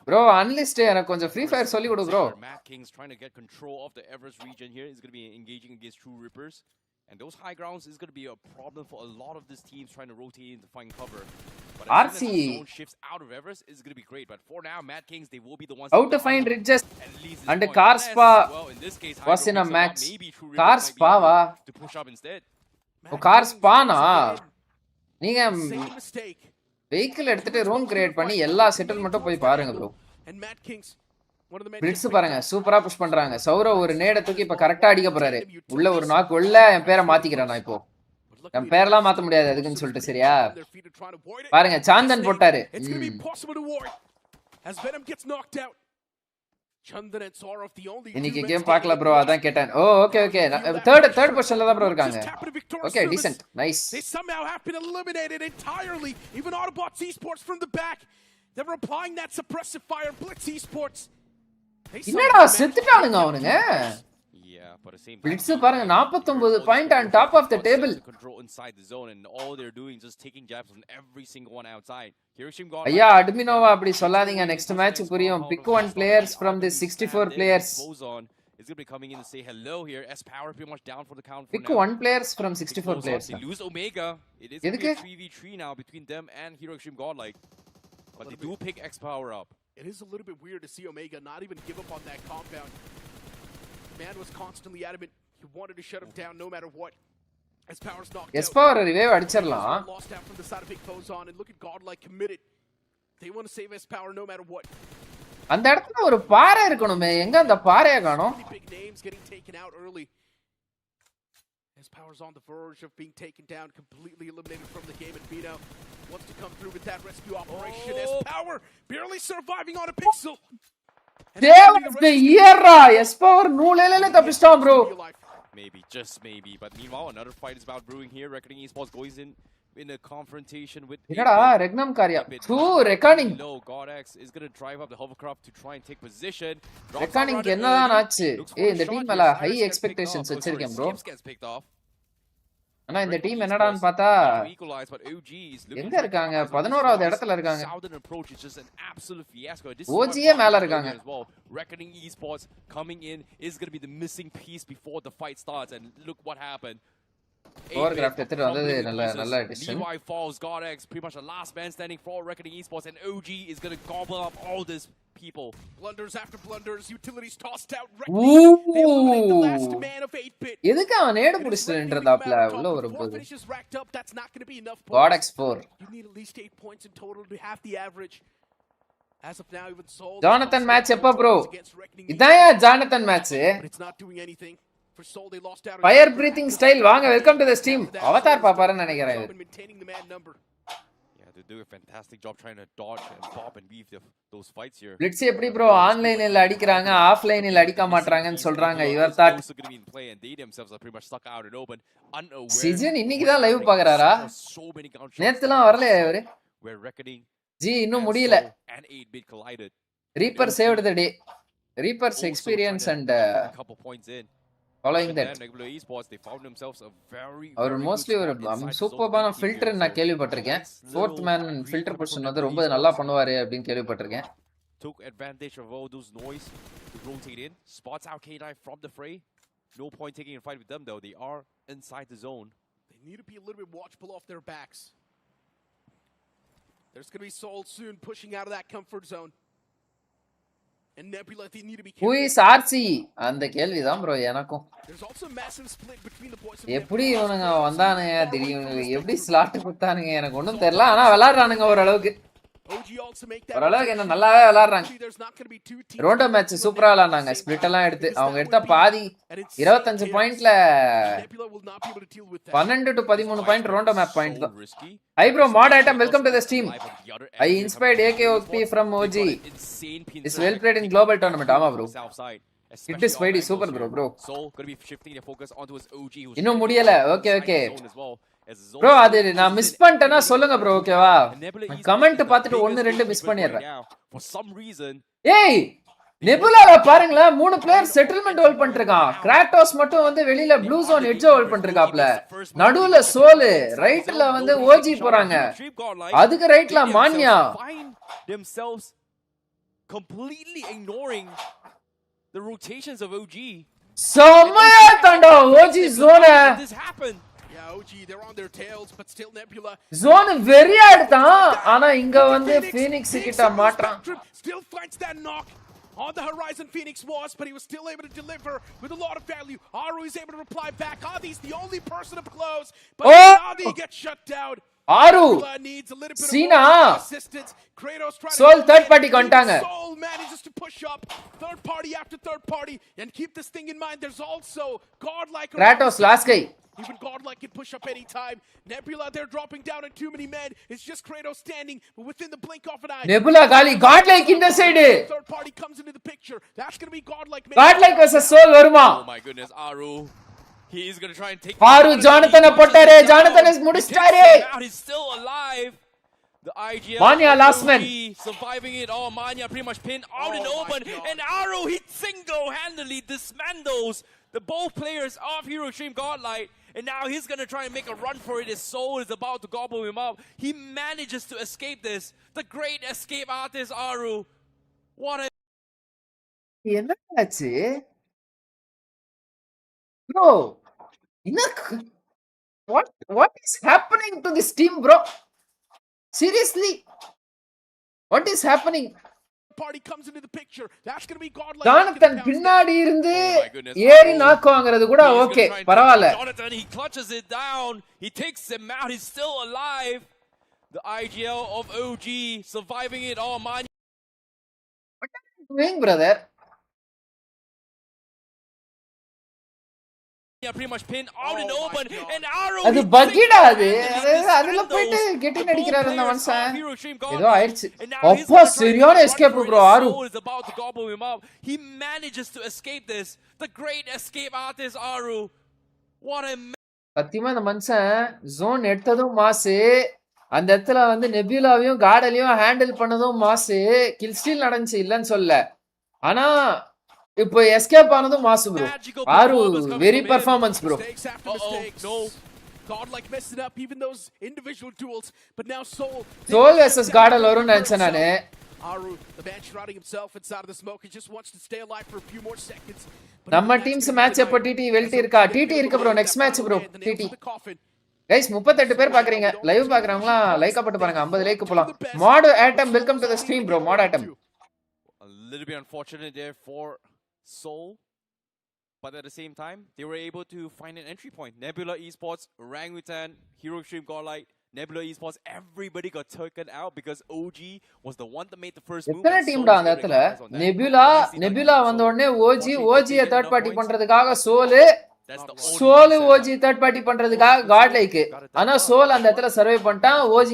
bro unlist எனக்கு கொஞ்சம் ஃப்ரீ ஃபயர் சொல்லி கொடு bro Mad Kings trying to get control of the Everest region here is going to be engaging against True Rippers. And those high grounds is going to be a problem for a lot of these teams trying to rotate in to find cover. But as the zone shifts out of Everest, it's going to be great. But for now, Mad Kings, they will be the ones how to find ridges and car spa was in a match. Car spa va to push up instead. Oh, car spa na நீங்க vehicle எடுத்துட்டு room create பண்ணி எல்லா செட்டில்மெண்ட்டும் போய் பாருங்க bro. Blitz பாருங்க சூப்பரா push பண்றாங்க சௌரவ் ஒரு நேட தூக்கி இப்ப கரெக்ட்டா அடிக்க போறாரு உள்ள ஒரு நாக் உள்ள என் பேரை மாத்திக்கிறேன் நான் இப்போ என் பேர்லாம் மாத்த முடியாது அதுக்குன்னு சொல்லிட்டு சரியா பாருங்க சாந்தன் போட்டாரு இன்னைக்கு கேம் பார்க்கல bro அதான் கேட்டேன் ஓ ஓகே ஓகே தேர்ட் பொசிஷன்ல தான் bro இருக்காங்க okay decent nice They somehow have been eliminated entirely even Autobots esports from the back they're applying that suppressive fire Blitz esports என்னடா செத்துட்டானுங்க அவனுங்க பிளிட்ஸ் பாருங்க 49 point on top of the table control inside the zone and all they're doing is just taking jabs on every single one outside ஐயா அட்மினோவா அப்படி சொல்லாதீங்க next match புரியும் pick one players from the 64 players is going to be coming in to say hello here. S Power pretty much down for the count for pick now. One players from 64 players. They lose Omega. It is going to be a 3v3 now between them and Hero Extreme Godlike. But they do pick X Power up. It is a little bit weird to see Omega not even give up on that compound. Man was constantly adamant. He wanted to shut him down no matter what. S Power's knocked out. S Power revive அடிச்சிரலாம். Lost out from the side of Big Bozon and look at Godlike committed. They want to save S Power no matter what. அந்த இடத்துல ஒரு பாறை இருக்கணுமே எங்க அந்த பாறைய காணோம் His power's on the verge of being taken down, completely eliminated from the game, and Bino wants to come through with that rescue operation. His power barely surviving on a pixel. And Dev the year ESPOR நூலேலே தப்பிச்சிட்டான் bro. Maybe, just maybe. But meanwhile, another fight is about brewing here. Reckoning Esports goes in a confrontation with. என்னடா ரெக்னம் காரியா தூ recording Godex is going to drive up the hovercraft to try and take position. Recording என்னதான் ஆச்சு? ஏய் இந்த team மேல high expectations வச்சிருக்கேன் bro. ஆனா இந்த டீம் என்னடான்னு பார்த்தா எங்க இருக்காங்க? 11வது இடத்துல இருக்காங்க. ஓஜியே மேல இருக்காங்க. Reckoning Esports coming in is going to be the missing piece before the fight starts, and look what happened. Overcraft எடுத்துட்டு வந்தது நல்ல decision. Levi falls, Godex pretty much the last man standing for Reckoning Esports, and OG is going to gobble up all this people. Blunders after blunders, utilities tossed out. They eliminate the last man of 8-bit. எதுக்கு அவன் நேடு புடிச்சிட்டேன்றதாப்ல உள்ள வரும்போது. That's not going to be enough. Godex 4. You need at least 8 points in total to have the average. As of now, even Soul. Jonathan match எப்ப bro? இதாயா Jonathan match? It's not doing anything. For Soul, they lost out. Fire breathing style வாங்க welcome to the stream. அவதார் பாப்பாருன்னு நினைக்கிறேன். Yeah, they do a fantastic job trying to dodge and bob and weave those fights here. Blitz எப்படி bro ஆன்லைன்ல அடிக்கறாங்க ஆஃப்லைன்ல அடிக்க மாட்டறாங்கன்னு சொல்றாங்க. இவர் thought also going to be in play, and they themselves are pretty much stuck out and open, unaware. Season இன்னைக்கு தான் live பார்க்கறாரா? நேத்துலாம் வரலையா இவரு? Where Reckoning G இன்னும் முடியல. and 8-bit collided. Reaper saved the day. Reaper's experience and a couple points in. Following that, Esports, they found themselves a very mostly ஒரு சூப்பரான filter நான் கேள்விப்பட்டிருக்கேன். ஃபோர்த் மேன் ஃபில்டர் பொசிஷன் வந்து ரொம்ப நல்லா பண்ணுவாரு அப்படினு கேள்விப்பட்டிருக்கேன். Took advantage of all those noise to rotate in. Spots out K9 from the fray. No point taking a fight with them though. They are inside the zone. They need to be a little bit watchful off their backs. There's going to be Soul soon pushing out of that comfort zone. And Nebula, they need to be careful. Who is RC? அந்த கேள்வி தான் bro எனக்கும். There's also a massive split between the boys. எப்படி இவனுங்க வந்தானுங்க திடீர்னு எப்படி slot கொடுத்தானுங்க எனக்கு ஒண்ணும் தெரியல ஆனா விளையாடுறானுங்க ஓரளவுக்கு. ஓரளவுக்கு என்ன நல்லாவே விளையாடுறாங்க. ரோண்டோ மேட்ச் சூப்பரா விளையாடுனாங்க. ஸ்பிளிட் எல்லாம் எடுத்து அவங்க எடுத்த பாதி 25 பாயிண்ட்ல 12 to 13 point rondo map point தான். Hi bro, mod item, welcome to the stream. I inspired AKOP from OG. It's well played in global tournament. ஆமா bro. It is Spidey super bro. Soul going to be shifting their focus onto his OG who's இன்னும் முடியல. Okay. bro அது நான் miss பண்ணிட்டேனா சொல்லுங்க bro ஓகேவா? Comment பார்த்துட்டு 1 2 miss பண்ணிறேன். For some reason. ஏய் நெபுலால பாருங்களா 3 பிளேயர் செட்டில்மென்ட் ஹோல்ட் பண்ணிருக்கான். கிராட்டோஸ் மட்டும் வந்து வெளியில ப்ளூ ஜோன் எட்ஜ் ஹோல்ட் பண்ணிருக்காப்ல. நடுவுல சோல், ரைட்ல வந்து ஓஜி போறாங்க. அதுக்கு ரைட்ல மான்யா. Themselves completely ignoring the rotations of OG. சமயா தண்டா OG zone. This happened. Yeah, OG they're on their tails but still Nebula. Zone வெரியா எடுத்தான். ஆனா இங்க வந்து ஃபீனிக்ஸ் கிட்ட மாட்றான். Still finds that knock. On the horizon, Phoenix was, but he was still able to deliver with a lot of value. Aru is able to reply back. Adi's the only person up close, but Adi gets shut down. Aru Sina Soul third party kontaanga. Soul manages to push up third party after third party, and keep this thing in mind. There's also godlike Kratos last guy. Even godlike can push up any time. Nebula, they're dropping down on too many men. It's just Kratos standing, but within the blink of an eye. Nebula gali godlike in the side. Third party comes into the picture. That's going to be godlike. Godlike versus Soul varuma. Oh my goodness, Aru. He is going to try and take Aru Jonathan pottare. Jonathan is mudistare. He's still alive. The IGL Manya last man surviving it all. Manya pretty much pinned out and open, and Aru he single-handedly dismantles the both players of Hero Stream Godlight, and now he's gonna try and make a run for it. His soul is about to gobble him up. He manages to escape this. The great escape artist Aru. What a ennachu bro. What is happening to this team bro? Seriously, what is happening? Party comes into the picture. That's going to be godlike. Jonathan பின்னாடி இருந்து ஏறி knock வாங்குறது கூட okay பரவாயில்லை. Jonathan he clutches it down. He takes him out. He's still alive. The IGL of OG surviving it all. Man, what are you doing brother? Yeah, pretty much pinned out and Oh my open, God. and Aru. அது பக்கிடா அது அதுல போயிட்டு get in அடிக்கிறாரு அந்த மனுஷன் ஏதோ ஆயிடுச்சு அப்பா சரியான எஸ்கேப் ப்ரோ ஆரு is about to gobble him up. He manages to escape this. The great escape artist Aru. What a சத்தியமா இந்த மனுஷன் ஜோன் எடுத்ததும் மாசு அந்த இடத்துல வந்து நெபியூலாவையும் கார்டலையும் ஹேண்டில் பண்ணதும் மாசு கில் ஸ்டீல் நடந்துச்சு இல்லன்னு சொல்ல ஆனா இப்போ எஸ்கேப் ஆனதும் மாசு ப்ரோ ஆரு very performance bro Mistakes after mistakes. no. God like messing up even those individual duels, but now Soul. Soul versus Gardel வரும்னு நினைச்சேன் நானு. Aru, the man shrouding himself inside of the smoke, he just wants to stay alive for a few more seconds. நம்ம teams match எப்ப DD வெல்ட் இருக்கா DD இருக்கு bro next match bro DD guys 38 பேர் பாக்குறீங்க லைவ் பாக்குறவங்களா like போட்டு பாருங்க 50 லைக் போலாம் மாட் ஆட்டம் welcome to the stream bro மாட் ஆட்டம் A little bit unfortunate there for Soul, but at the same time they were able to find an entry point. Nebula Esports, Orangutan, Hero Extreme Godlight, Nebula Esports, everybody got taken out because OG was the one that made the first move. எத்தனை team டா அந்த இடத்துல nebula வந்த உடனே OG third party பண்றதுக்காக soul OG third party பண்றதுக்காக காட்லைக் ஆனா soul அந்த இடத்துல சர்வே பண்ணிட்டான் OG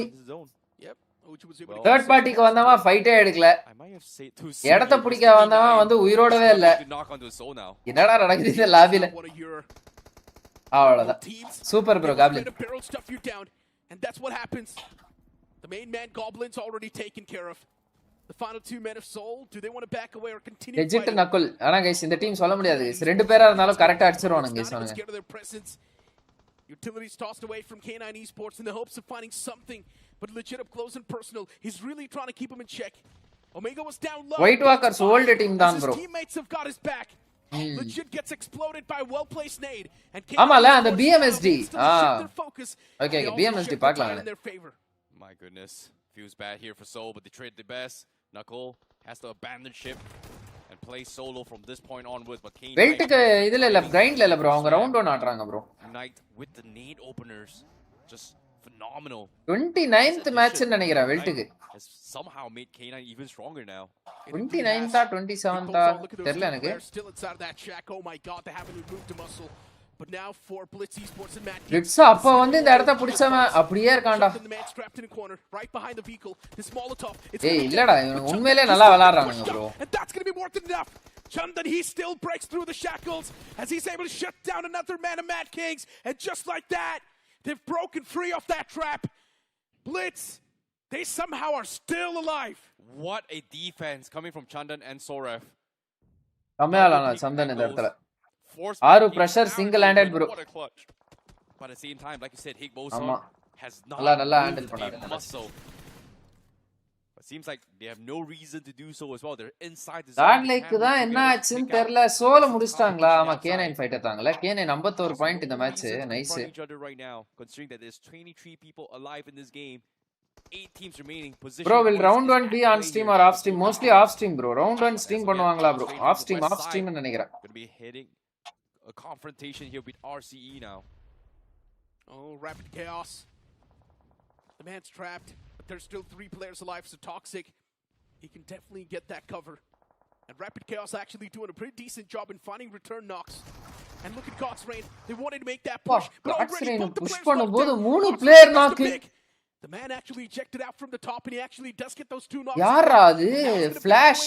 தேர்ட் பார்ட்டிக்கு வந்தவன் ஃபைட்டே எடுக்கல இடத்த பிடிக்க வந்தவன் வந்து உயிரோடவே இல்ல என்னடா நடக்குது இந்த லாபில அவ்வளவுதான் super bro goblin and that's what happens. The main man Goblin's already taken care of. The final two men of Soul, do they want to back away or continue fighting? Legit Nakul ஆனா guys இந்த team சொல்ல முடியாது guys ரெண்டு பேரா இருந்தாலும் கரெக்ட்டா அடிச்சிருவானுங்க guys அவனுங்க Utilities tossed away from K9 Esports in the hopes of finding something, but legit up close and personal. He's really trying to keep him in check. Omega was down low. White Walkers old team தான் bro. His teammates have got his back. Legit gets exploded by a well-placed nade. And ஆமால அந்த BMSD okay BMSD பார்க்கலாம். My goodness, feels bad here for Soul, but they trade the best. Knuckle has to abandon ship and play solo from this point onwards, but Kane வெயிட்க்கு இதுல இல்ல கிரைண்ட்ல இல்ல bro அவங்க round 1 ஆடுறாங்க bro Knight with the nade openers just phenomenal 29th match நினைக்கிறேன் வெயிட்க்கு has somehow made K9 even stronger now 29th 27th தெரியல எனக்கு still inside that shack. Oh my god, they haven't moved to muscle. But now for Blitz Esports and Matt. Blitz அப்ப வந்து இந்த இடத்தை பிடிச்சவன் அப்படியே இருக்கான்டா. Right behind the vehicle. This Molotov. ஏய் இல்லடா இவன் உண்மையிலே நல்லா விளையாடுறானுங்க bro. And that's going to be more than enough. Chandan, he still breaks through the shackles as he's able to shut down another man of Mad Kings. And just like that, they've broken free off that trap. Blitz, they somehow are still alive. What a defense coming from Chandan and Soref. கம்மியாலானா சந்தன் இந்த இடத்துல ஆறு pressure single handed bro but at the same time like you said Higbo has not நல்லா handle பண்ணாரு but seems like they have no reason to do so as well. They're inside the zone like தான் என்ன ஆச்சுன்னு தெரியல சோல முடிச்சிட்டாங்களா ஆமா K9 fight எடுத்தாங்கல K9 51 point இந்த match nice right now considering that there's 23 people alive in this game. 8 teams remaining position. Bro, will round 1 be on stream or off stream? Mostly off stream bro. Round 1 stream பண்ணுவாங்களா bro? Off stream ன்னு நினைக்கிறேன். Going to be heading a confrontation here with RCE now. Oh, rapid chaos. The man's trapped, but there's still 3 players alive, so Toxic, he can definitely get that cover. And Rapid Chaos actually doing a pretty decent job in finding return knocks. And look at God's Rain. They wanted to make that push, but already both the players பண்ணும்போது 3 player knock. The man actually ejected out from the top, and he actually does get those 2 knocks. யாரா அது Flash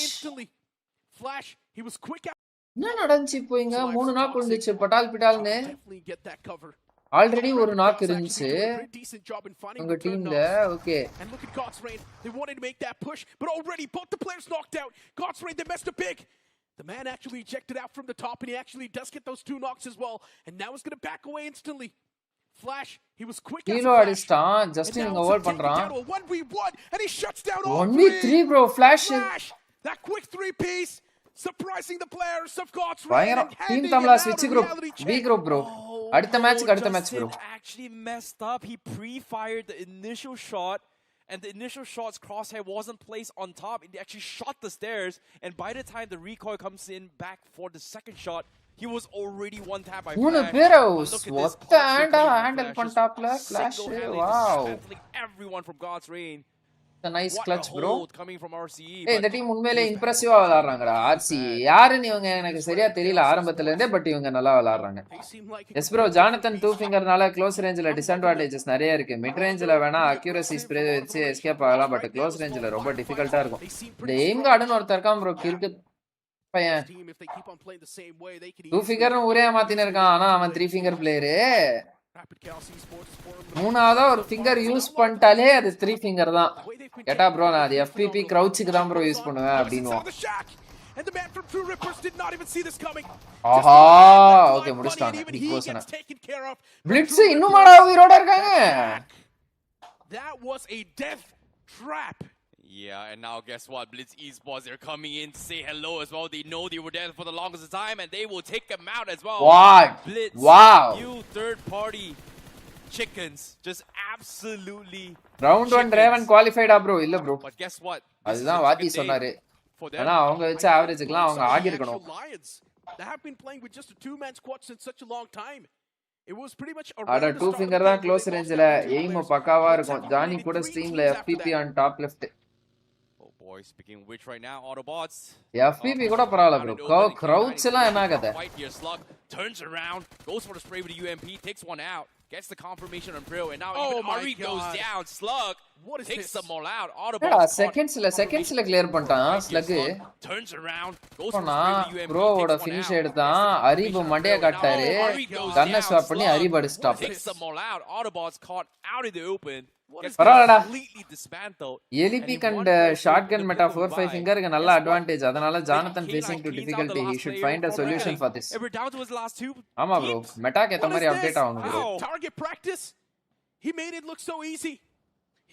Flash, he was quick out. என்ன நடந்துச்சு இப்போ இங்க 3 knock இருந்துச்சு பட்டால் பிட்டால்னு Definitely get that cover. Already ஒரு knock இருந்துச்சு உங்க டீம்ல okay And look at God's Rain. They wanted to make that push, but already both the players knocked out. God's Rain, they messed up big. The man actually ejected out from the top, and he actually does get those 2 knocks as well. And now he's going to back away instantly. Flash, he was quick as Hero அடிச்சான் Justin இங்க hold பண்றான் 1v1 and he shuts down all 1v3 bro Flash that quick 3 piece surprising the players of God's Rain team tamla switch group B group bro அடுத்த match bro actually messed up. He pre-fired the initial shot and the initial shot's crosshair wasn't placed on top. It actually shot the stairs, and by the time the recoil comes in back for the second shot, he was already one tap by Flash. What the handle pantapla Flash wow everyone from God's Rain. Nice What a clutch bro. hold coming from RCE. இந்த But team உண்மையிலே feels bad. இம்ப்ரெசிவா விளையாடுறாங்கடா. Feels RC bad. யாருன்னு இவங்க எனக்கு சரியா தெரியல ஆரம்பத்துல இருந்தே, but இவங்க நல்லா விளையாடுறாங்க. They seem like a yes bro, completely Jonathan different 2 beast. ஃபிங்கர்னால க்ளோஸ் ரேஞ்சில் டிஸ்அட்வான்டேஜஸ் நிறைய இருக்கு. மிட் ரேஞ்சில் வேணா அக்யூரசி ஸ்ப்ரே வச்சு எஸ்கேப் ஆகலாம், பட் க்ளோஸ் ரேஞ்சில் ரொம்ப டிஃபிகல்ட்டா இருக்கும். They seem இந்த pretty எய்ம் strong. கார்டுன்னு ஒருத்தர் இருக்கான் ப்ரோ, கிறுக்கு பையன். This team, if they keep on playing the same way, they could 2 easily ஃபிங்கர்னு ஒரே மாத்தின இருக்கான், ஆனா அவன் 3 finger player. Rapid Chaos Esports is for a little மூணாவதா ஒரு ஃபிங்கர் யூஸ் பண்ணிட்டாலே அது 3 ஃபிங்கர் தான். the way they've been கேட்டா taking ப்ரோ, நான் அது players is FPP phenomenal. க்ரௌச்சுக்கு தான் ப்ரோ யூஸ் பண்ணுவேன் Notice அப்படின்னுவான். inside the shack, and the man from True Rippers did not even see this coming. ஆஹா, Just okay like முடிச்சிட்டாங்க. Bunny, and even big he boss gets taken care of. Blitz இன்னுமாடா உயிரோட இருக்காங்க. That was a death trap. Yeah, and now guess what? Blitz Esports, they're coming in to say hello as well. They know they were there for the longest time, and they will take them out as well. What? Blitz, Wow. you third-party chickens, just absolutely. Round 1 Raven குவாலிஃபைடா bro? இல்ல bro, But guess what? அதுதான் வாத்தி சொன்னாரு. For them. ஆனா அவங்க வச்ச ஆவரேஜ்க்குலாம் அவங்க ஆகி இருக்கணும். Actual Lions that have been playing with just a two-man squad since such a long time. It was pretty much அட around the 2 start of finger the தான் game close where they ரேஞ்சில lost out to aim players. பக்காவா Lions இருக்கும். have Johnny dominated கூட 3 ஸ்ட்ரீம்ல teams after FPP that. On top left. Oh boy, speaking of which, right now, Autobots. FPP கூட பரவாயில்ல bro. Crowds எல்லாம் என்ன ஆகுது? Fight here, Slug turns around, goes for the spray with the UMP, takes one out, gets the confirmation on Brill, and now Oh even my RIE goes God. down. Slug What is takes this? them all out. என்னடா Autobots செகண்ட்ஸ்ல clear பண்ணிட்டான் slug. turns around, goes for the போனா spray with the UMP, ப்ரோவோட takes one finish out. எடுத்தான். அரிபு மண்டைய காட்டாரு. கன்ன swap பண்ணி அரிபு அடிச்சிட்டாப்ல. Takes them all out. Autobots caught out in the open. Gets பரவாயில்லடா. completely dismantled. எலிபிக் and shotgun meta 4-5 ஃபிங்கருக்கு நல்ல advantage. அதனால Jonathan facing to difficulty. He should find a solution for this. We're down to his last 2 ஆமா bro, மெட்டாக்கு ஏத்த What மாதிரி is update this? ஆகணும் bro. Ow. Target practice. He made it look so easy.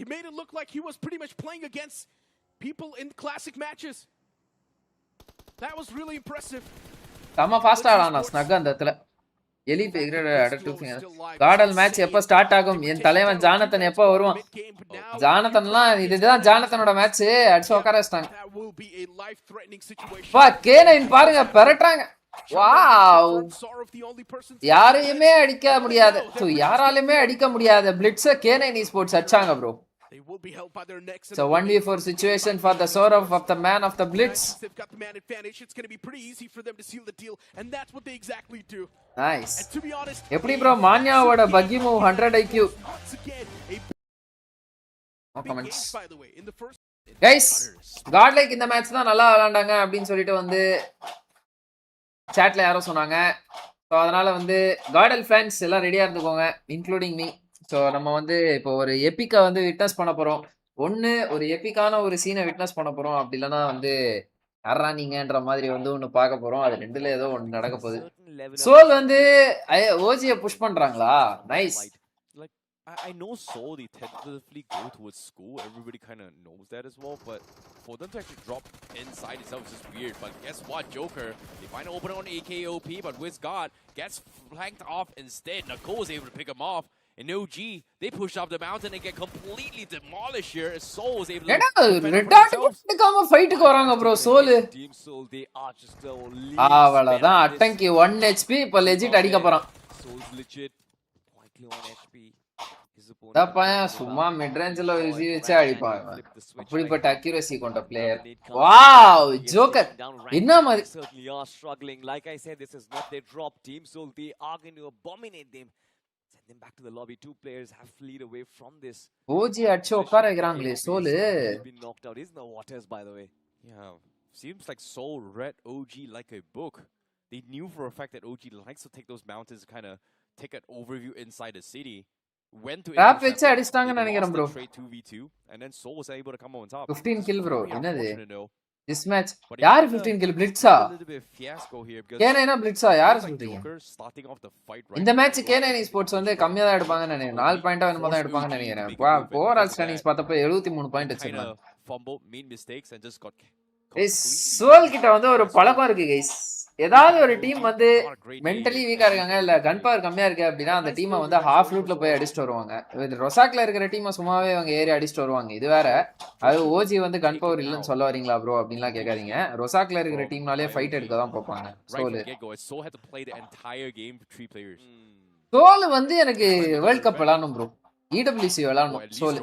He made it look like he was pretty much playing against people in classic matches. That was really impressive. செம்ம ஃபாஸ்டா ஆடானா snug அந்த இடத்துல. எலி பிக்ரேட் at 2 finger. கார்டல் match எப்போ start ஆகும்? என் தலைவன் Jonathan எப்போ வருவான்? ஜானத்தன்லாம் இதுதான் ஜானத்தனோட மேட்ச். அடிச்சு உட்கார வச்சிட்டாங்க. That will be a life-threatening situation. பா K9 பாருங்க பெரட்றாங்க. வாவ், யாரையுமே அடிக்க முடியாத யாராலுமே அடிக்க முடியாத பிளிட்ஸ K9 Esports அடிச்சாங்க bro. They will be held by their necks. So 1v4 situation for the Sorov of the man of the Blitz. They've got the man advantage. It's going to be pretty easy for them to seal the deal, and that's what they exactly do. Nice. And to be honest, எப்படி bro மான்யாவோட பக்கி move 100 IQ? once again, a No big comments. game, by the way. In the first Guys, Godlike இந்த match தான் நல்லா விளையாண்டாங்க அப்படின்னு சொல்லிட்டு வந்து சாட்ல யாரோ சொன்னாங்க. ஸோ அதனால வந்து கார்டல் ஃபேன்ஸ் எல்லாம் ரெடியா இருந்துக்கோங்க, இன்க்ளூடிங் மீ. ஸோ நம்ம வந்து இப்போ ஒரு எப்பிக்கை வந்து விட்னஸ் பண்ண போறோம். ஒரு எப்பிக்கான ஒரு சீனை விட்னஸ் பண்ண போறோம். அப்படி இல்லைன்னா வந்து யாரா நீங்கன்ற மாதிரி வந்து ஒன்று பார்க்க போறோம். அது ரெண்டுல ஏதோ ஒன்று நடக்க போகுது. சோல் வந்து ஓஜியை புஷ் பண்றாங்களா? Nice. I know Seoul, they tentatively go towards school. Everybody kind of knows that as well. But for them to actually drop inside itself is just weird. But guess what, Joker? They find an opening on AKOP, but WizGod gets flanked off instead. Nicole is able to pick him off. And OG, they push up the mountain and get completely demolished here. As Soul was able to red dot எடுக்காம ஃபைட்டுக்கு வராங்க bro soul. Team Soul, they are just the அவ்வளவுதான் அட்டங்கி 1 HP இப்ப legit அடிக்க போறான். Soul's legit quietly on HP. பையன் சும்மா mid ரேஞ்சில் யூசி வச்சு அடிப்பான். அப்படிப்பட்ட அக்யூரசி கொண்ட பிளேயர். வாவ், ஜோக்கர் என்ன மாதிரி certainly are struggling. Like I said, this is not their drop team, so they are going to abominate them. Send them back to the lobby. 2 players have fleed away from this. OG அடிச்சு உட்கார வைக்கிறாங்களே soul. Been knocked out. Is no waters, by the way. Yeah, seems like Soul read OG like a book. They knew for a fact that OG likes to take those mountains, kind of take an overview inside the city. Went to ராப் வச்சு அடிச்சிட்டாங்கன்னு நினைக்கிறேன் bro. 2v2 and then Soul was able to come on top. 15 kill bro. என்னது this match? But யார் 15 kill? பிளிட்ஸா? a little bit fiasco here because K9 பிளிட்ஸா? யார் சொல்றீங்க? Joker starting off the fight right இந்த match K9 Esports வந்து கம்மியா தான் எடுப்பாங்கன்னு நினைக்கிறேன். 4 பாயிண்டா என்னமோ தான் எடுப்பாங்கன்னு நினைக்கிறேன். ஓவரால் ஸ்டாண்டிங்ஸ் பார்த்தப்ப 73 பாயிண்ட் வச்சிருக்காங்க. fumble, made mistakes and just got soul கிட்ட வந்து ஒரு பழக்கம் இருக்கு கைஸ். ஏதாவது ஒரு டீம் வந்து மென்டலி வீக்கா இருக்காங்க இல்ல கன் பவர் கம்மியா இருக்கு அப்படின்னா அந்த டீமை வந்து ஹாஃப் லூட்ல போய் அடிச்சுட்டு வருவாங்க. ரொசாக்ல இருக்கிற டீமை சும்மாவே அவங்க ஏறி அடிச்சுட்டு வருவாங்க. இது வேற. அது ஓஜி வந்து கன் பவர் இல்லைன்னு சொல்ல வரீங்களா ப்ரோ அப்படின்லாம் கேட்காதீங்க. ரொசாக்ல இருக்கிற டீம்னாலே ஃபைட் எடுக்க தான் பார்ப்பாங்க. சோல் வந்து எனக்கு வேர்ல்ட் கப் விளையாடணும் ப்ரோ. இடபிள்யூசி விளையாடணும் soul.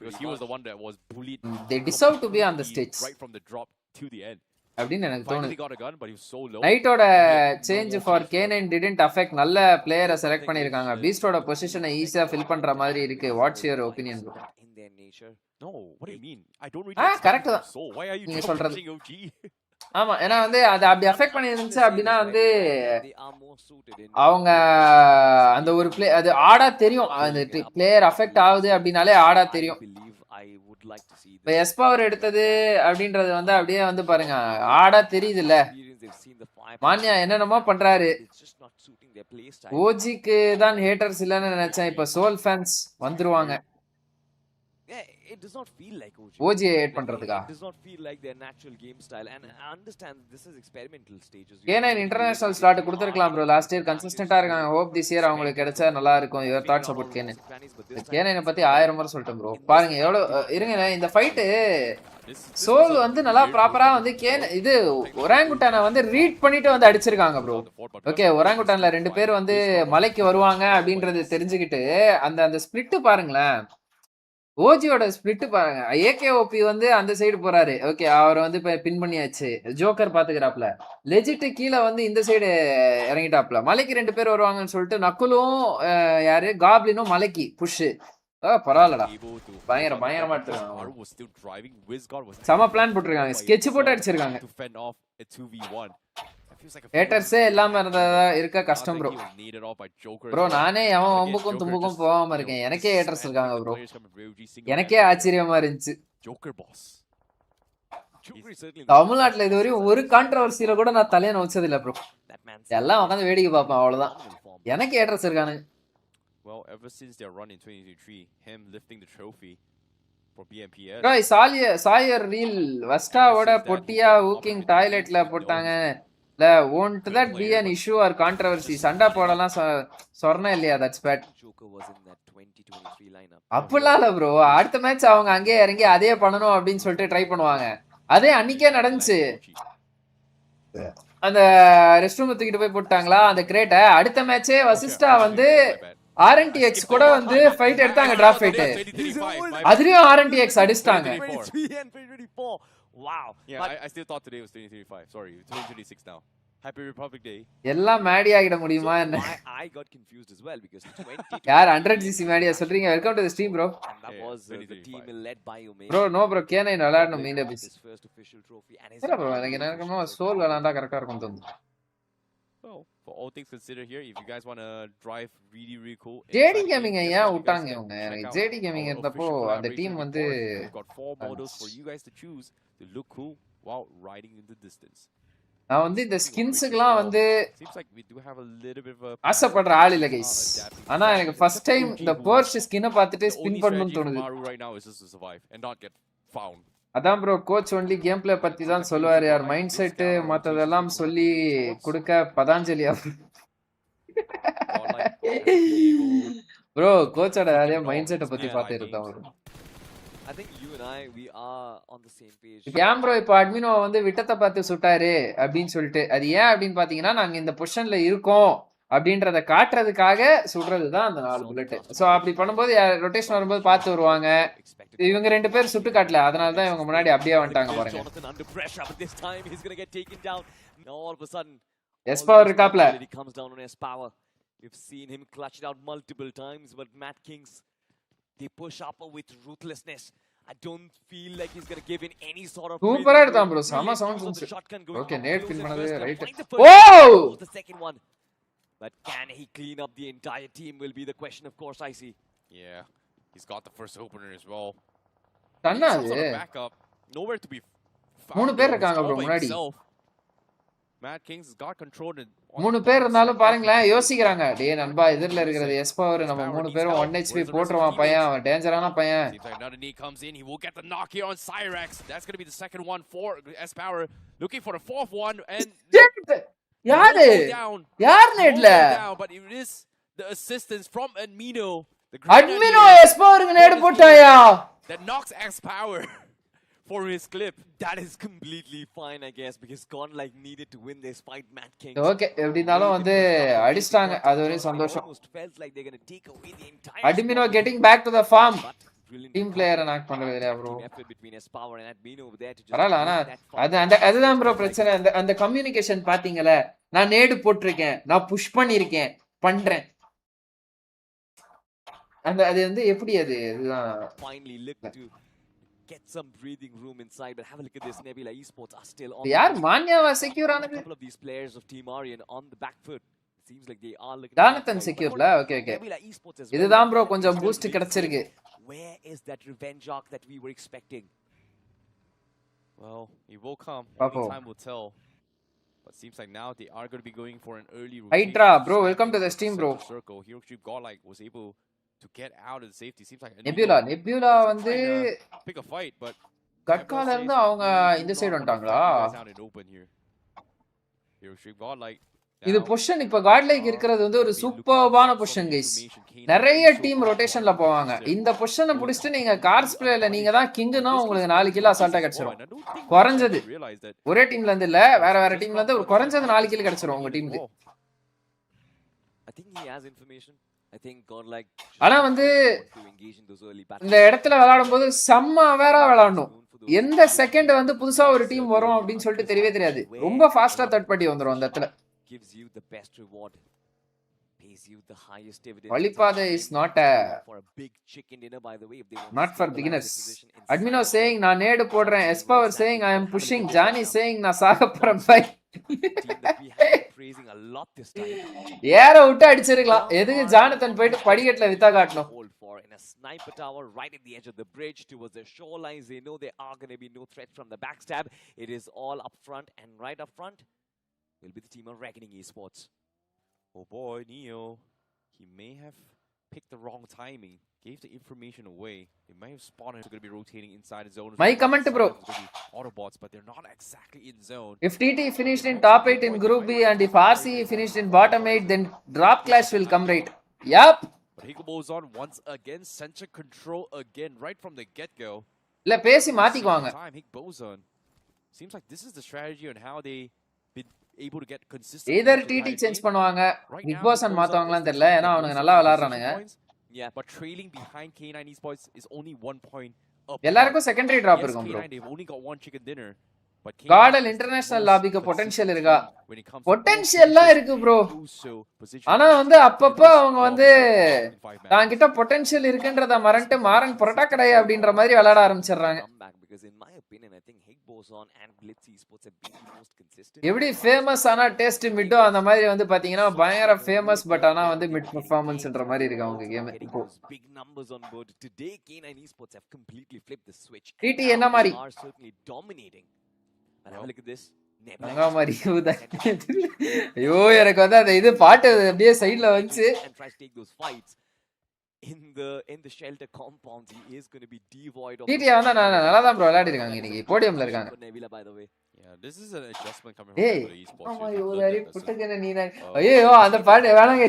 Because he was the one that was bullied. They deserve to be on the completely stage. right from the drop to the end. அப்படின்னு எனக்கு Finally தோணுது. got a gun, but he was so low. நைட்டோட He had no change more for space for K9 didn't affect நல்ல பிளேயரை select பண்ணிருக்காங்க. பீஸ்டோட பொசிஷனை ஈஸியா fill பண்ற மாதிரி இருக்கு. What's your opinion bro? In their nature. No, what do you mean? I don't really expect correct it தான். from Soul. Why are you நீங்க double சொல்றது. pushing OG? ஆமா ஏன்னா வந்து அது அப்படி அஃபெக்ட் பண்ணிருந்துச்சு அப்படின்னா வந்து They are more suited in அவங்க அந்த ஒரு பிளே அது ஆடா தெரியும். அந்த பிளேயர் அஃபெக்ட் ஆகுது அப்படின்னாலே ஆடா தெரியும். believe I would like to see இப்போ எஸ்பவர் எடுத்தது அப்படின்றது வந்து அப்படியே வந்து பாருங்க ஆடா தெரியுதுல்ல. experience. They've seen the fire. மான்யா என்னென்னமோ பண்றாரு. It's just not suiting their play style. ஓஜிக்கு தான் ஹேட்டர்ஸ் இல்லைன்னு நினைச்சேன். இப்போ சோல் ஃபேன்ஸ் வந்துருவாங்க. Yeah, it does not feel like OG. ஓஜியை ஹேட் பண்றதுக்கா? It does not feel like their natural game style, and I understand this is experimental stages. K9 international slot கொடுத்துருக்கலாம் bro. Last year கன்சிஸ்டன்ட்டா இருக்காங்க. Hope this year அவங்களுக்கு கிடைச்சா நல்லா இருக்கும். Your thoughts about K9? K9 பத்தி 1000 முறை சொல்லிட்டேன் ப்ரோ. பாருங்க எவ்வளவு இருங்க இந்த ஃபைட்டு சோல் வந்து நல்லா ப்ராப்பரா வந்து இது ஒராங்குட்டானை வந்து ரீட் பண்ணிட்டு வந்து அடிச்சிருக்காங்க ப்ரோ. ஓகே ஒராங்குட்டான்ல 2 பேர் வந்து மலைக்கு வருவாங்க அப்படின்றது தெரிஞ்சுக்கிட்டு அந்த ஸ்பிளிட் பாருங்களேன். ஓஜியோட ஸ்பிளிட் பாருங்க. ஏகேஓபி வந்து அந்த சைடு போறாரு. ஓகே அவர் வந்து இப்ப பின் பண்ணியாச்சு. ஜோக்கர் பாத்துக்கிறாப்ல. லெஜிட் கீழே வந்து இந்த சைடு இறங்கிட்டாப்ல. மலைக்கு 2 பேர் வருவாங்கன்னு சொல்லிட்டு நக்குலும் யாரு காப்ளினும் மலைக்கு புஷ். பரவாயில்லடா பயங்கரமா எடுத்துருக்காங்க. செம பிளான் போட்டிருக்காங்க. ஸ்கெட்ச் போட்டு அடிச்சிருக்காங்க. ஹேட்டர்ஸே இல்லாம இருக்க கஷ்டம் ப்ரோ. ப்ரோ நானே எவன் வம்புக்கும் தும்புக்கும் போகாம இருக்கேன். எனக்கே ஹேட்டர்ஸ் இருக்காங்க ப்ரோ. எனக்கே ஆச்சரியமா இருந்துச்சு. தமிழ்நாட்டுல இது வரையும் ஒரு கான்ட்ரவர்சியில கூட நான் தலையை நோச்சது இல்ல ப்ரோ. எல்லாம் உட்காந்து வேடிக்கை பார்ப்பேன் அவ்வளவுதான். எனக்கு ஹேட்டர்ஸ் இருக்கானு. Well, ever since their run in 2023, him lifting the trophy for BMPS. Bro, சாயர் ரீல் வஸ்டாவோட பொட்டியா ஊக்கிங் டாய்லெட்ல போட்டாங்க. இல்ல won't that be an issue or controversy? சண்டை போடலாம் சொர்ணா இல்லையா? That's bad. அப்படிலாம் இல்ல ப்ரோ. அடுத்த மேட்ச் அவங்க அங்கேயே இறங்கி அதே பண்ணணும் அப்படின்னு சொல்லிட்டு ட்ரை பண்ணுவாங்க. அதே அன்னைக்கே நடந்துச்சு. அந்த ரெஸ்ட் ரூம் தூக்கிட்டு போய் போட்டாங்களா அந்த கிரேட்டை. அடுத்த மேட்சே வசிஸ்டா வந்து RNTX கூட வந்து ஃபைட் எடுத்தாங்க. டிராப் ஃபைட் அதுலயும் RNTX அடிச்சிட்டாங்க. Wow. Yeah, I still thought today was 2035. Sorry, 2026 now. Happy Republic Day. எல்லாம் மேடி ஆகிட முடியுமா என்ன? I got confused as well because 20 யார் 100cc மேடியா சொல்றீங்க? Welcome to the stream bro. that was the team led by Ume. Bro no bro K9 விளையாடணும் மீண்டும் பிஸ். First official trophy and இல்ல ப்ரோ எனக்கு என்னமோ சோல் விளையாண்டா கரெக்ட்டா இருக்கும் தோணுது. Well, for all things considered here, if you guys want to drive really cool. JD Gaming ஏன் விட்டாங்க இவங்க? எனக்கு JD Gaming இருந்தப்போ அந்த டீம் வந்து got 4 models for you guys to choose to look cool while riding in the distance. நான் வந்து இந்த ஸ்கின்ஸ்க்குலாம் வந்து seems like we do have a little bit of a ஆசைப்படுற ஆள் இல்ல கைஸ். ஆனா எனக்கு ஃபர்ஸ்ட் டைம் இந்த போர்ஷ் ஸ்கின்னை பார்த்துட்டு ஸ்பின் பண்ணனும்னு தோணுது. Right now is just to survive and not get found. அதான் bro coach only game play பத்தி தான் சொல்லுவாரு. யார் மைண்ட் செட் மத்ததெல்லாம் சொல்லி கொடுக்க பதாஞ்சலியா ப்ரோ கோச்சோட அதே மைண்ட் செட்டை பத்தி பார்த்து இருந்தான் bro. I think you and I we are on the same page. ஏன் ப்ரோ இப்போ அட்மினோ வந்து விட்டத்தை பார்த்து சுட்டாரு அப்படின்னு சொல்லிட்டு அது ஏன் அப்படின்னு பாத்தீங்கன்னா நாங்க இந்த பொசிஷன்ல இருக்கோம் அப்படின்றத காட்டுறதுக்காக சுடுறதுதான் அந்த 4 புல்லட். சோ அப்படி பண்ணும்போது ரொட்டேஷன் வரும்போது பார்த்து வருவாங்க. இவங்க 2 பேர் சுட்டு காட்டல. அதனால தான் இவங்க முன்னாடி அப்படியே வந்துட்டாங்க பாருங்க. எஸ்பவர் இருக்காப்ல. We've seen him clutch it out multiple times, but Matt Kings, they push up with ruthlessness. I don't feel like he's going to give in any sort of சூப்பரா எடுத்தான் ப்ரோ. சம சவுண்ட்ஸ். ஓகே நேட் பின் பண்ணது right. Oh the second one. But can he clean up the entire team will be the question, of course. I see. Yeah, he's got the first opener as well. தன்னா அது nowhere to be found. 3 பேர் இருக்காங்க bro முன்னாடி. Matt Kings has got control. 3 பேர் இருந்தாலும் பாருங்களேன் யோசிக்கிறாங்க. டேய் நண்பா எதிரில இருக்கிறது எஸ்பவர் நம்ம 3 பேரும் 1 HP போட்றவான் பையன். அவன் டேஞ்சரான பையன். Another knee comes in. He will get the knock here on Cyrex. That's going to be the second one for S-Power. Looking for the fourth one and யாரு யார் நேட்ல but it is the assistance from Admino. Admino S-Powerக்கு nade போட்டாயா? That knocks S-Power for his clip. That is completely fine, I guess, because Gone like needed to win this fight. Matt King. Okay, எப்படினாலும் வந்து அடிச்சாங்க. அது ஒரு சந்தோஷம். Almost felt like they're going to take away the entire Admino getting back to the farm. But brilliant team பிளேயரை knock பண்றது இல்லையா bro? team effort between Espower and Admin over there to just பரவாயில்ல. ஆனா break that அது fight. அந்த அதுதான் bro பிரச்சனை. அந்த அந்த கம்யூனிகேஷன் பாத்தீங்களே, நான் நேடு போட்டிருக்கேன், நான் புஷ் பண்ணிருக்கேன், பண்றேன். அந்த அது வந்து எப்படி அது இதுதான் Finally look to get some breathing room inside, but have a look at this. Nebula Esports are still on. யார் மான்யாவா செக்யூர் A ஆனது? couple of these players of Team Aryan on the back foot. Seems like they are looking. டானத்தன் செக்யூர்ல. Okay okay. Nebula Esports as well. இதுதான் bro கொஞ்சம் boost கிடைச்சிருக்கு. Where is that revenge arc that we were expecting? Well, it will come. Papo. Only time will tell. But seems like now they are going to be going for an early Hydra, rotation. bro, welcome to the stream, bro. Circle. Here, Godlike was able to get out of the safety. Seems like nebula வந்து pick a fight, but கட்கால இருந்து அவங்க இந்த side வந்துட்டாங்களா? இது position இப்ப காட்லைக் இருக்கிறது வந்து ஒரு சூப்பர்பான பொசிஷன் கைஸ். நிறைய டீம் ரொட்டேஷன்ல போவாங்க. இந்த பொசிஷனை புடிச்சிட்டு நீங்க கார்ஸ் பிளேல நீங்க தான் கிங்னா உங்களுக்கு 4 கிலோ அசால்ட்டா கிடைச்சிரும். குறைஞ்சது ஒரே டீம்ல இருந்து இல்ல, வேற வேற டீம்ல இருந்து ஒரு குறைஞ்சது 4 கிலோ கிடைச்சிரும் உங்க டீமுக்கு. I think he has information. I think Godlike ஆனா வந்து இந்த இடத்துல விளையாடும் போது செம்ம வேற விளையாடணும். எந்த செகண்ட் வந்து புதுசா ஒரு டீம் வரும் அப்படின்னு சொல்லிட்டு தெரியவே தெரியாது. ரொம்ப ஃபாஸ்டா தேர்ட் பார்ட்டி வந்துரும் அந்த இடத்துல. gives you the best reward, pays you the highest dividend. Valipada is not for a big chicken dinner, by the way, if they want not for beginners. Admino saying na nade podren, Espower saying I am pushing, Johnny saying na saga poren bhai. Praising a lot this time. ஏற விட்டு அடிச்சிரலாம். எதுக்கு Jonathan போயிட்டு படிக்கட்ல வித்தா காட்டணும். Hold for in a sniper tower right at the edge of the bridge towards the shorelines. They know there are going to be no threat from the backstab. It is all up front, and right up front will be the team of Reckoning Esports. Oh boy, Neo. He may have picked the wrong timing. Gave the information away. They might have spotted him going to be rotating inside the zone. My comment, bro. Autobots, but they're not exactly in zone. If TT finished in top 8 in Group B and if RC finished in bottom 8, then drop clash will come right. Yup. But he goes on once again. Center control again right from the get-go. இல்ல பேசி மாத்திக்குவாங்க. Seems like this is the strategy on how they been able to get consistent. Either TT change பண்ணுவாங்க. Big Boss and மாத்துவாங்களான்னு தெரியல. ஏனா அவனுங்க நல்லா விளையாடுறானுங்க. Yeah, but trailing behind K9 Esports is only 1 point up. எல்லாருக்கும் secondary drop இருக்கும் bro. They've only got one chicken dinner. But Cartel international லாபிக்கு potential இருக்கா? பொட்டன்ஷியல்லாம் இருக்கு bro. ஆனா வந்து அப்பப்ப அவங்க வந்து தாங்கிட்ட பொட்டன்ஷியல் இருக்குன்றத மறந்து மாறன் புரட்டக்கடை அப்படின்ற மாதிரி விளையாட ஆரம்பிச்சிடுறாங்க. எப்படி ஃபேமஸ் ஆனா டேஸ்ட் மிட்டோ அந்த மாதிரி வந்து பாத்தீங்கன்னா பயங்கர ஃபேமஸ் பட் ஆனா வந்து மிட் பெர்ஃபார்மன்ஸ்ன்ற மாதிரி இருக்கு அவங்க கேம். டிடி என்ன மாதிரி ஐயோ எனக்கு வந்து அந்த இது பாட்டு அப்படியே சைடுல வந்து in the shelter compounds he is going to be devoid of DD வந்து நல்லா தான் ப்ரோ விளையாடி இருக்காங்க இன்னைக்கு போடியம்ல இருக்காங்க. By the way, yeah, this is an adjustment coming from the esports. ஆமா யோரி புட்டகன நீ ஐயோ அந்த பாட்டு வேணாங்க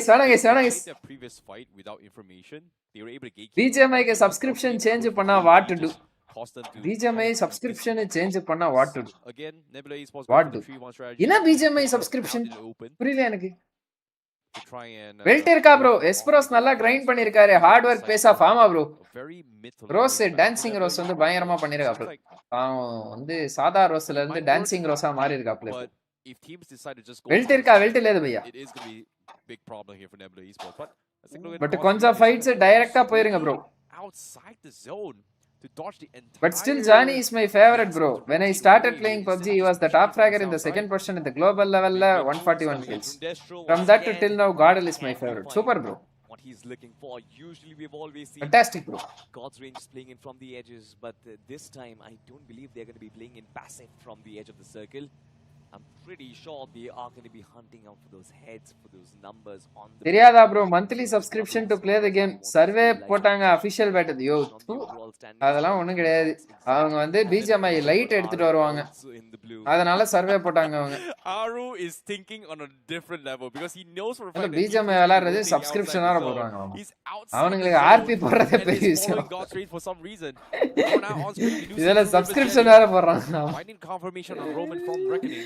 the previous fight without information they were able to get BGMI க்கு சப்ஸ்கிரிப்ஷன் சேஞ்ச் பண்ணா what to do. BGMI subscription change பண்ணா what to do. Again Nebula Esports what do என்ன BGMI சப்ஸ்கிரிப்ஷன் புரியல எனக்கு. வெல்ட் இருக்கா ப்ரோ. எஸ்பரோஸ் நல்லா grind பண்ணிருக்காரு. Hard work base of ஆமா ப்ரோ. ரோஸ் டான்சிங் ரோஸ் வந்து பயங்கரமா பண்ணிருக்கா ப்ரோ. அவன் வந்து சாதா ரோஸ்ல இருந்து டான்சிங் ரோஸா மாறி இருக்கா ப்ளே. வெல்ட் இருக்கா? வெல்ட் இல்ல பையா. பட் கொஞ்சம் ஃபைட்ஸ் டைரக்ட்டா போயிருங்க bro. But still Johnny is my favorite bro. When I started playing PUBG he was the top fragger in the second position in the global level 141 kills. From that to till now Godel is my favorite. Super bro. What he's looking for. Usually we've always seen fantastic bro. God's range is playing in from the edges, but this time I don't believe they're going to be playing in passive from the edge of the circle. I'm pretty sure they are going to be hunting out for those heads, for those numbers on the தெரியாதா bro monthly subscription to play the game survey போட்டாங்க official bet யோ அதெல்லாம் ஒண்ணும் கிடையாது. அவங்க வந்து BGMI light எடுத்துட்டு வருவாங்க. அதனால சர்வே போட்டாங்க அவங்க. Aru is thinking on a different level because he knows for a fact BGMI விளையாடுறது சப்ஸ்கிரிப்ஷன் ஆற போறாங்க. அவங்களுக்கு RP போடுறதே பெரிய விஷயம். for some reason. இதெல்லாம் சப்ஸ்கிரிப்ஷன் வேற போடுறாங்க. Finding confirmation on Roman from Reckoning.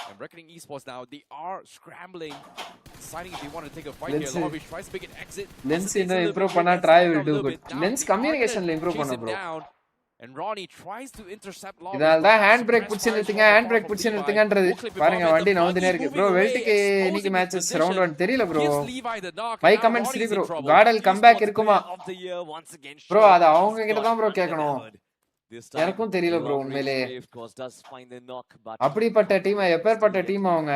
And Reckoning Esports now, they are scrambling, deciding if they want to take a fight here. Lovish tries to make an exit. Lens இன்னும் improve பண்ணா try will do good. Lens communicationல improve பண்ணனும் bro. And Ronnie tries to intercept Lovish. இதனால தான் hand brake பிடிச்சு நிறுத்துங்க hand brake பிடிச்சு நிறுத்துங்கன்றது. பாருங்க வண்டி நவுந்துனே இருக்கு bro. வெல்ட்க்கு இன்னைக்கு மேட்சஸ் ரவுண்ட் 1 தெரியல bro. My comments free bro. Cartel comeback இருக்குமா? bro அது அவங்க கிட்ட தான் bro கேட்கணும். எனக்கும் தெரியல bro உண்மையிலே. அப்படிப்பட்ட டீம் எப்பேர்ப்பட்ட டீம் அவங்க.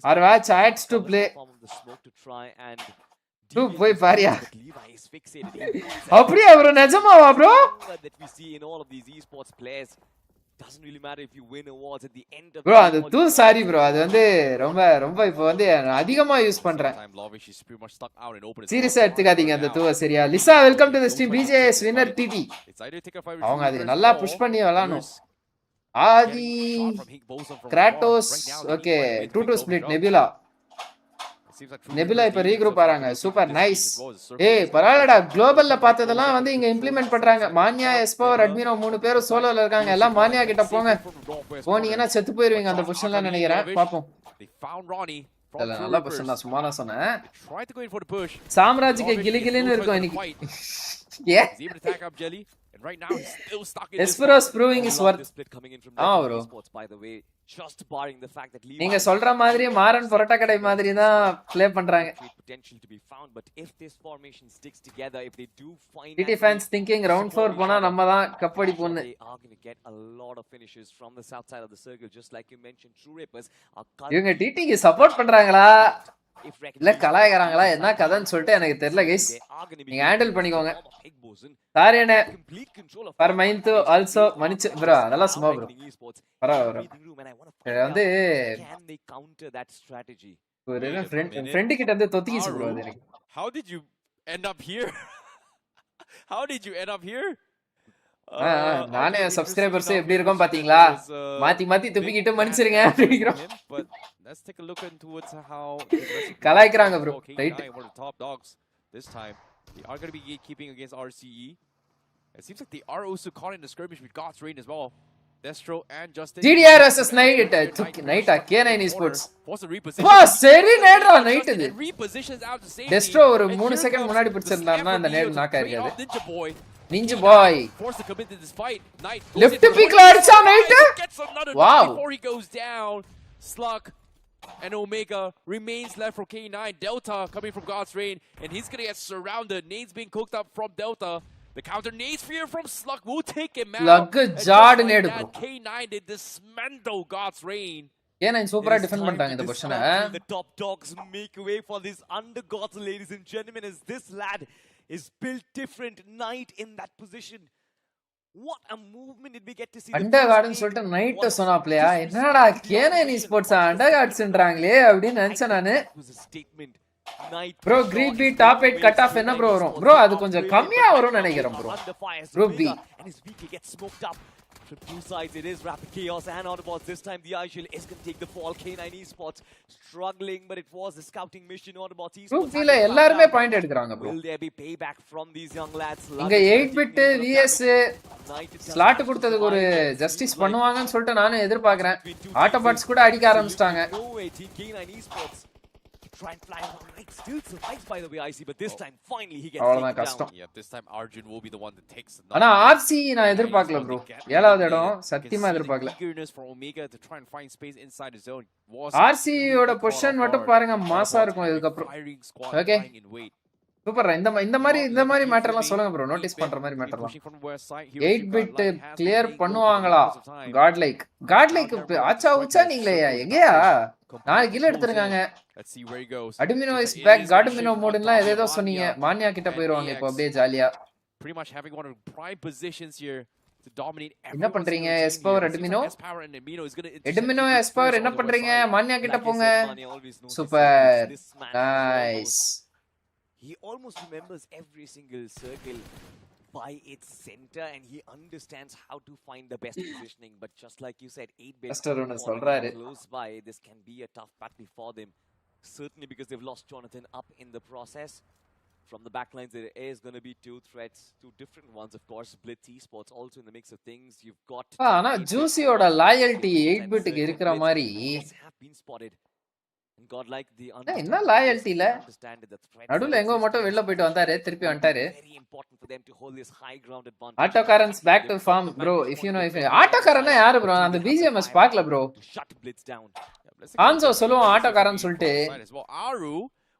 Our match adds to play. Bro போய் பாரியா. அப்படியே bro நிஜமாவா bro? Doesn't really matter if you win awards at the end of bro அது too sorry bro அது வந்து ரொம்ப இப்போ வந்து அதிகமா யூஸ் பண்றேன் சீரியஸா எடுத்துக்காதீங்க அந்த தூவ சரியா Lisa welcome to the stream BGIS winner TT அவங்க அது நல்லா புஷ் பண்ணி விளையாடணும் Aadhi Kratos okay 2-2 split Nebula Nebula இப்ப ரீக்ரூப் ஆறாங்க சூப்பர் நைஸ் ஏய் பரவாயில்லடா குளோபல்ல பார்த்ததெல்லாம் வந்து இங்க இம்ப்ளிமெண்ட் பண்றாங்க மான்யா எஸ்பவர் அட்மினோ 3 பேரும் சோலோல இருக்காங்க எல்லாம் மான்யா கிட்ட போங்க போனீங்கன்னா செத்து போயிருவீங்க அந்த பொசிஷன்ல நினைக்கிறேன் பாப்போம் நல்ல பொசிஷன் தான் சும்மா நான் சொன்னேன் சாம்ராஜ்க்கு கிளிகிளின்னு இருக்கும் இன்னைக்கு ஏ right now he's still stuck in ESPORTS proving his worth bro just barring the fact that நீங்க சொல்ற மாதிரி மாறன் பரோட்டா கடை மாதிரி தான் ப்ளே பண்றாங்க potential to be found but if this formation sticks together if they do find TT fans thinking round 4 போனா நம்ம தான் cup அடிப்போம்னு they are going to get a lot of finishes from the south side of the circle just like you mentioned True Rippers இவங்க TT க்கு support பண்றாங்களா இல்ல கலாயறாங்களா என்ன கதைன்னு சொல்லிட்டு எனக்கு தெரியல गाइस நீங்க ஹேண்டில் பண்ணிக்கோங்க சாரியனே ஃபார் மைண்ட் டு ஆல்சோ மனிச்சு bro அதெல்லாம் சும்மா bro பரவாயில்லை வந்து ஒரு ஃப்ரெண்ட் கிட்ட இருந்து தொத்திக்கிச்சு bro அது எனக்கு how did you end up here நானே சப்ஸ்கிரைபர்ஸ் எப்படி இருக்கும் பாத்தீங்களா மாத்தி துப்பிக்கிட்டு மன்னிச்சிருங்க அப்படிங்கறோம் let's take a look towards how கலாய்க்கறாங்க bro right top dogs this time they are going to be gatekeeping against RCE it seems like they are also caught in the skirmish with God's Reign as well Destro and Justin GDR vs Night Night K9 Esports வா சரி நேடா night இது Destro ஒரு 3 second முன்னாடி பிடிச்சிருந்தாருன்னா அந்த nade knock ஆயிருக்காது Ninja boy forced to commit to this fight Knight left pickல அடிச்சா night wow before he goes down Slug and Omega remains left for K9 Delta coming from God's Reign and he's gonna get surrounded nades being cooked up from Delta the counter nades fear from Slug will take him out Slug ஜாட் நேடு bro K9 did dismantle God's Reign K9 சூப்பரா defend பண்ணிட்டாங்க இந்த பொசிஷனை the top dogs make way for this under gods ladies and gentlemen as this lad is built different Knight in that position what a movement did we get to see under garden சொல்லிட்டு night சொன்னாப்லையா என்னடா K9 Esports under guardsன்றாங்களே அப்படி நினைச்சேன் நானு bro Greek B top 8 cut off என்ன bro வரும் bro அது கொஞ்சம் கம்மியா வரும்னு நினைக்கிறேன் bro Group B and his VK gets smoked up from two sides it is Rapid Chaos and Autobots this time the Ishil is going to take the fall K9 Esports struggling but it was a scouting mission Autobots Esports Group B ல எல்லாரும் point எடுக்கறாங்க bro will there be payback from these young lads இங்க 8 bit VS slot கொடுத்ததுக்கு ஒரு justice பண்ணுவாங்கன்னு சொல்லிட்டு நானும் எதிர்பார்க்கறேன் Autobots கூட அடிக்க ஆரம்பிச்சிட்டாங்க try and fly around right still survives by the way I see but this time finally he gets taken down yeah this time Arjun will be the one that takes the ஆனா RC நான் எதிர்பார்க்கல bro ஏழாவது இடம் சத்தியமா எதிர்பார்க்கல eagerness for Omega to try and find space inside his zone RC யோட position மட்டும் பாருங்க மாசா இருக்கும் இதுக்கு அப்புறம் ஓகே சூப்பர் இந்த மாதிரி மேட்டர்லாம் சொல்லுங்க bro நோட்டீஸ் பண்ற மாதிரி மேட்டர்லாம் 8 பிட் கிளியர் பண்ணுவாங்களா காட் லைக் ஆச்சா உச்சா நீங்களே எங்கயா 4 கில் எடுத்துருக்காங்க அட்மினோ இஸ் பேக் காட்மினோ மோட்னா ஏதோ சொன்னீங்க மான்யா கிட்ட போயிடுவாங்க இப்போ அப்படியே ஜாலியா pretty much having one of the prime positions here to dominate என்ன பண்றீங்க எஸ்பவர் அட்மினோ எஸ்பவர் என்ன பண்றீங்க மான்யா கிட்ட போங்க super nice he almost remembers every single circle by its center and he understands how to find the best positioning but just like you said 8 bits close by this can be a tough battle for them certainly because they've lost Jonathan up in the process From the backlines, there is going to be two threats, two different ones, of course. Blitz Esports also in the mix of things. You've got ஆனா ஜூசியோட loyalty 8 பிட்டுக்கு இருக்கிற மாதிரி have been spotted. And God, like the என்ன லாயல்டில understand the threat. நடுவுல எங்க மட்டும் வெளில போயிட்டு வந்தாரு திருப்பி வந்துட்டாரு. Very important for them to hold this high ground advantage. ஆட்டோகாரன்ஸ் back to form bro if you know if ஆட்டோகாரன்னா யாரு bro அந்த BGMS பார்க்கல bro. Shut Blitz down. ஆன்சோ சொல்லுவான் ஆட்டோகாரன் சொல்லிட்டு Aru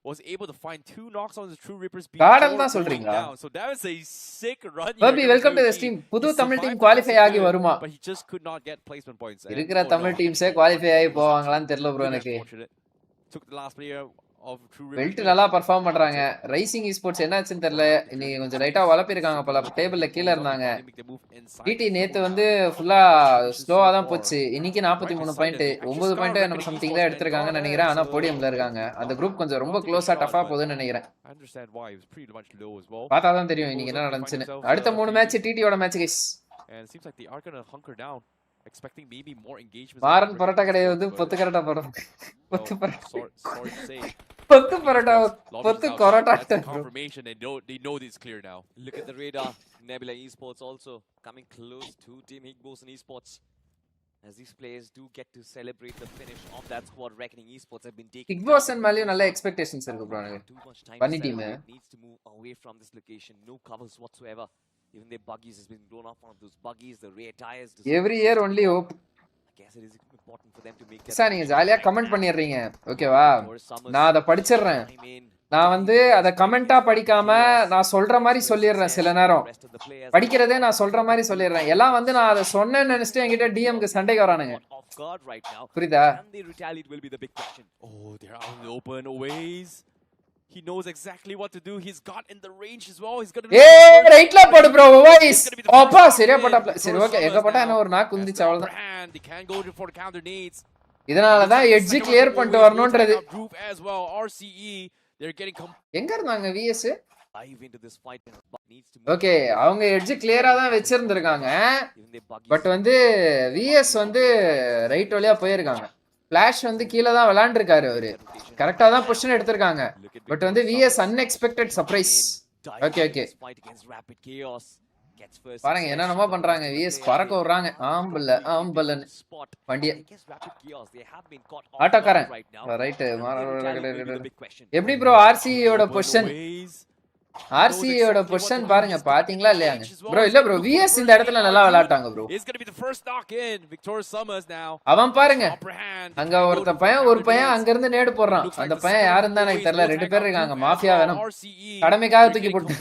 was able to find 2 knocks on the True Rippers garden தான் சொல்றீங்களா? So that was a sick run. Baby welcome to the stream. புது Tamil team qualify ஆகி வருமா? But he just could not get placement points. இருக்கிற Tamil டீம்ஸே qualify ஆகி போவாங்களான்னு தெரியல bro எனக்கு. Took the last player of True Rippers. Belt நல்லா perform பண்றாங்க. Rising esports என்னாச்சுன்னு தெரியல. இன்னைக்கு கொஞ்சம் லைட்டா வளப்பி இருக்காங்க போல. டேபிள்ல கீழ இருந்தாங்க. டிடி நேத்து வந்து ஃபுல்லா ஸ்லோவா தான் போச்சு. இன்னைக்கு 43 பாயிண்ட் 9 பாயிண்ட் நம்ம சம்திங் தான் எடுத்துருக்காங்கன்னு நினைக்கிறேன். ஆனா போடியம்ல இருக்காங்க. அந்த குரூப் கொஞ்சம் ரொம்ப க்ளோஸா டஃபா போகுதுன்னு நினைக்கிறேன். பார்த்தா தான் தெரியும் இன்னைக்கு என்ன நடந்துச்சுன்னு. அடுத்த 3 மேட்ச் டிடியோட match guys. And it seems like they are going to hunker down, expecting maybe more engagement. Maran parotta கடை வந்து பொத்து கரெக்ட்டா போறோம். பொத்து பரோட்டா. Sorry to say. பொத்து பரோட்டா பொத்து கரோட்டா. Confirmation, they know this clear now. Look at the radar. Nebula Esports also coming close to Team Higbos and Esports. As these players do get to celebrate the finish of that squad reckoning, Esports have been taking Higbos and Malio நல்ல expectations இருக்கு bro எனக்கு. Bunny team needs to move away from this location. No covers whatsoever. Even their buggies has been blown off. One of those buggies, the rear tires. Every year only hope. I guess it is important for them to make that. Sir நீங்க ஜாலியா comment பண்ணிடுறீங்க ஓகேவா? நான் அத படிச்சிடுறேன். நான் வந்து அத கமெண்டா படிக்காம நான் சொல்ற மாதிரி சொல்லிடுறேன் சில நேரம். படிக்கிறதே நான் சொல்ற மாதிரி சொல்லிடுறேன். எல்லாம் வந்து நான் அத சொன்னேன்னு நினைச்சிட்டு என்கிட்ட டிஎம்க்கு சண்டைக்கு வரானுங்க. புரியுதா? Oh, they're out in the open always. He knows exactly what to do. He's got in the range as well. He's going to ரைட்ல போடு bro வாய்ஸ். அப்பா சரியா போட்டா. சரி ஓகே எங்க போட்டா என்ன ஒரு நாக்கு குந்திச்சு அவ்வளவுதான். They can go for the counter needs. இதனால தான் எட்ஜ் கிளியர் பண்ணிட்டு வரணும்ன்றது. As well RCE they're getting எங்க இருந்தாங்க VS? Dive into this fight needs to okay அவங்க எட்ஜ் கிளியரா தான் வெச்சிருந்திருக்காங்க. பட் வந்து VS வந்து ரைட் வழியா போயிருக்காங்க. ஃபிளாஷ் வந்து கீழ தான் விளையாண்டு இருக்காரு அவரு. கரெக்ட்டா தான் பொசிஷன் எடுத்துர்க்காங்க. பட் வந்து VS unexpected surprise. Okay okay. பாருங்க என்னென்னமோ பண்றாங்க. VS பறக்க விடுறாங்க. ஆம்பலன்னு வண்டிய. ஆட்டோக்காரன் ரைட் எப்படி ப்ரோ RCE யோட பொசிஷன்? RCE யோட பொசிஷன் பாருங்க பாத்தீங்களா இல்லையாங்க bro? இல்ல bro VS இந்த இடத்துல நல்லா விளையாட்டாங்க bro. அவன் பாருங்க அங்க ஒரு பையன் அங்க இருந்து நேடு போடுறான். அந்த பையன் யாருன்னு தான் எனக்கு தெரியல. 2 பேர் இருக்காங்க மாஃபியா வேணும். கடமைக்காக தூக்கி போட்டு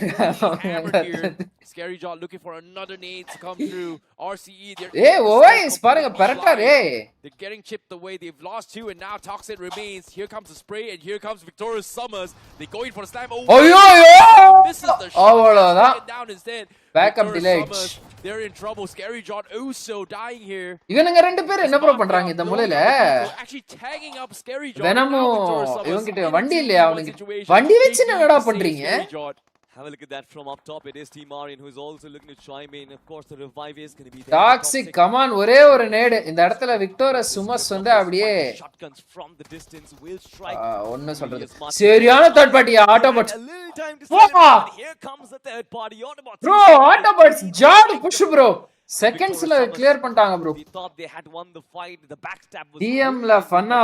Scary Jaw looking for another nade to come through. RCE they're ஓய்ஸ் பாருங்க பரட்டாரே. They're getting chipped away. They've lost 2 and now Toxic remains. Here comes the spray and here comes Victorious Summers. They going for the slam. ஐயோ this is the shot down instead. Backup delayed. They're in trouble. Scary John also dying here. இவனுங்க ரெண்டு பேர் என்ன bro பண்றாங்க இந்த மூலையில? Actually tagging up Scary John. வெனமோ இவங்கிட்ட வண்டி இல்லையா அவனுக்கு? வண்டி வெச்சு என்னடா பண்றீங்க? Have a look at that from up top. It is Team Aryan who is also looking to chime in. Of course, the revive is going to be there. Toxic, come on, ஒரே ஒரு நேடு. இந்த இடத்துல விக்டோரஸ் சுமஸ் வந்து அப்படியே shotguns from the distance will strike. ஒன்னு சொல்றது. சரியான third party Autobots. Here comes the third party Autobots. Bro, Autobots job push bro. செகண்ட்ஸ்ல கிளியர் பண்ணிட்டாங்க bro. We thought they had won the fight. The backstab was டிஎம்ல ஃபன்னா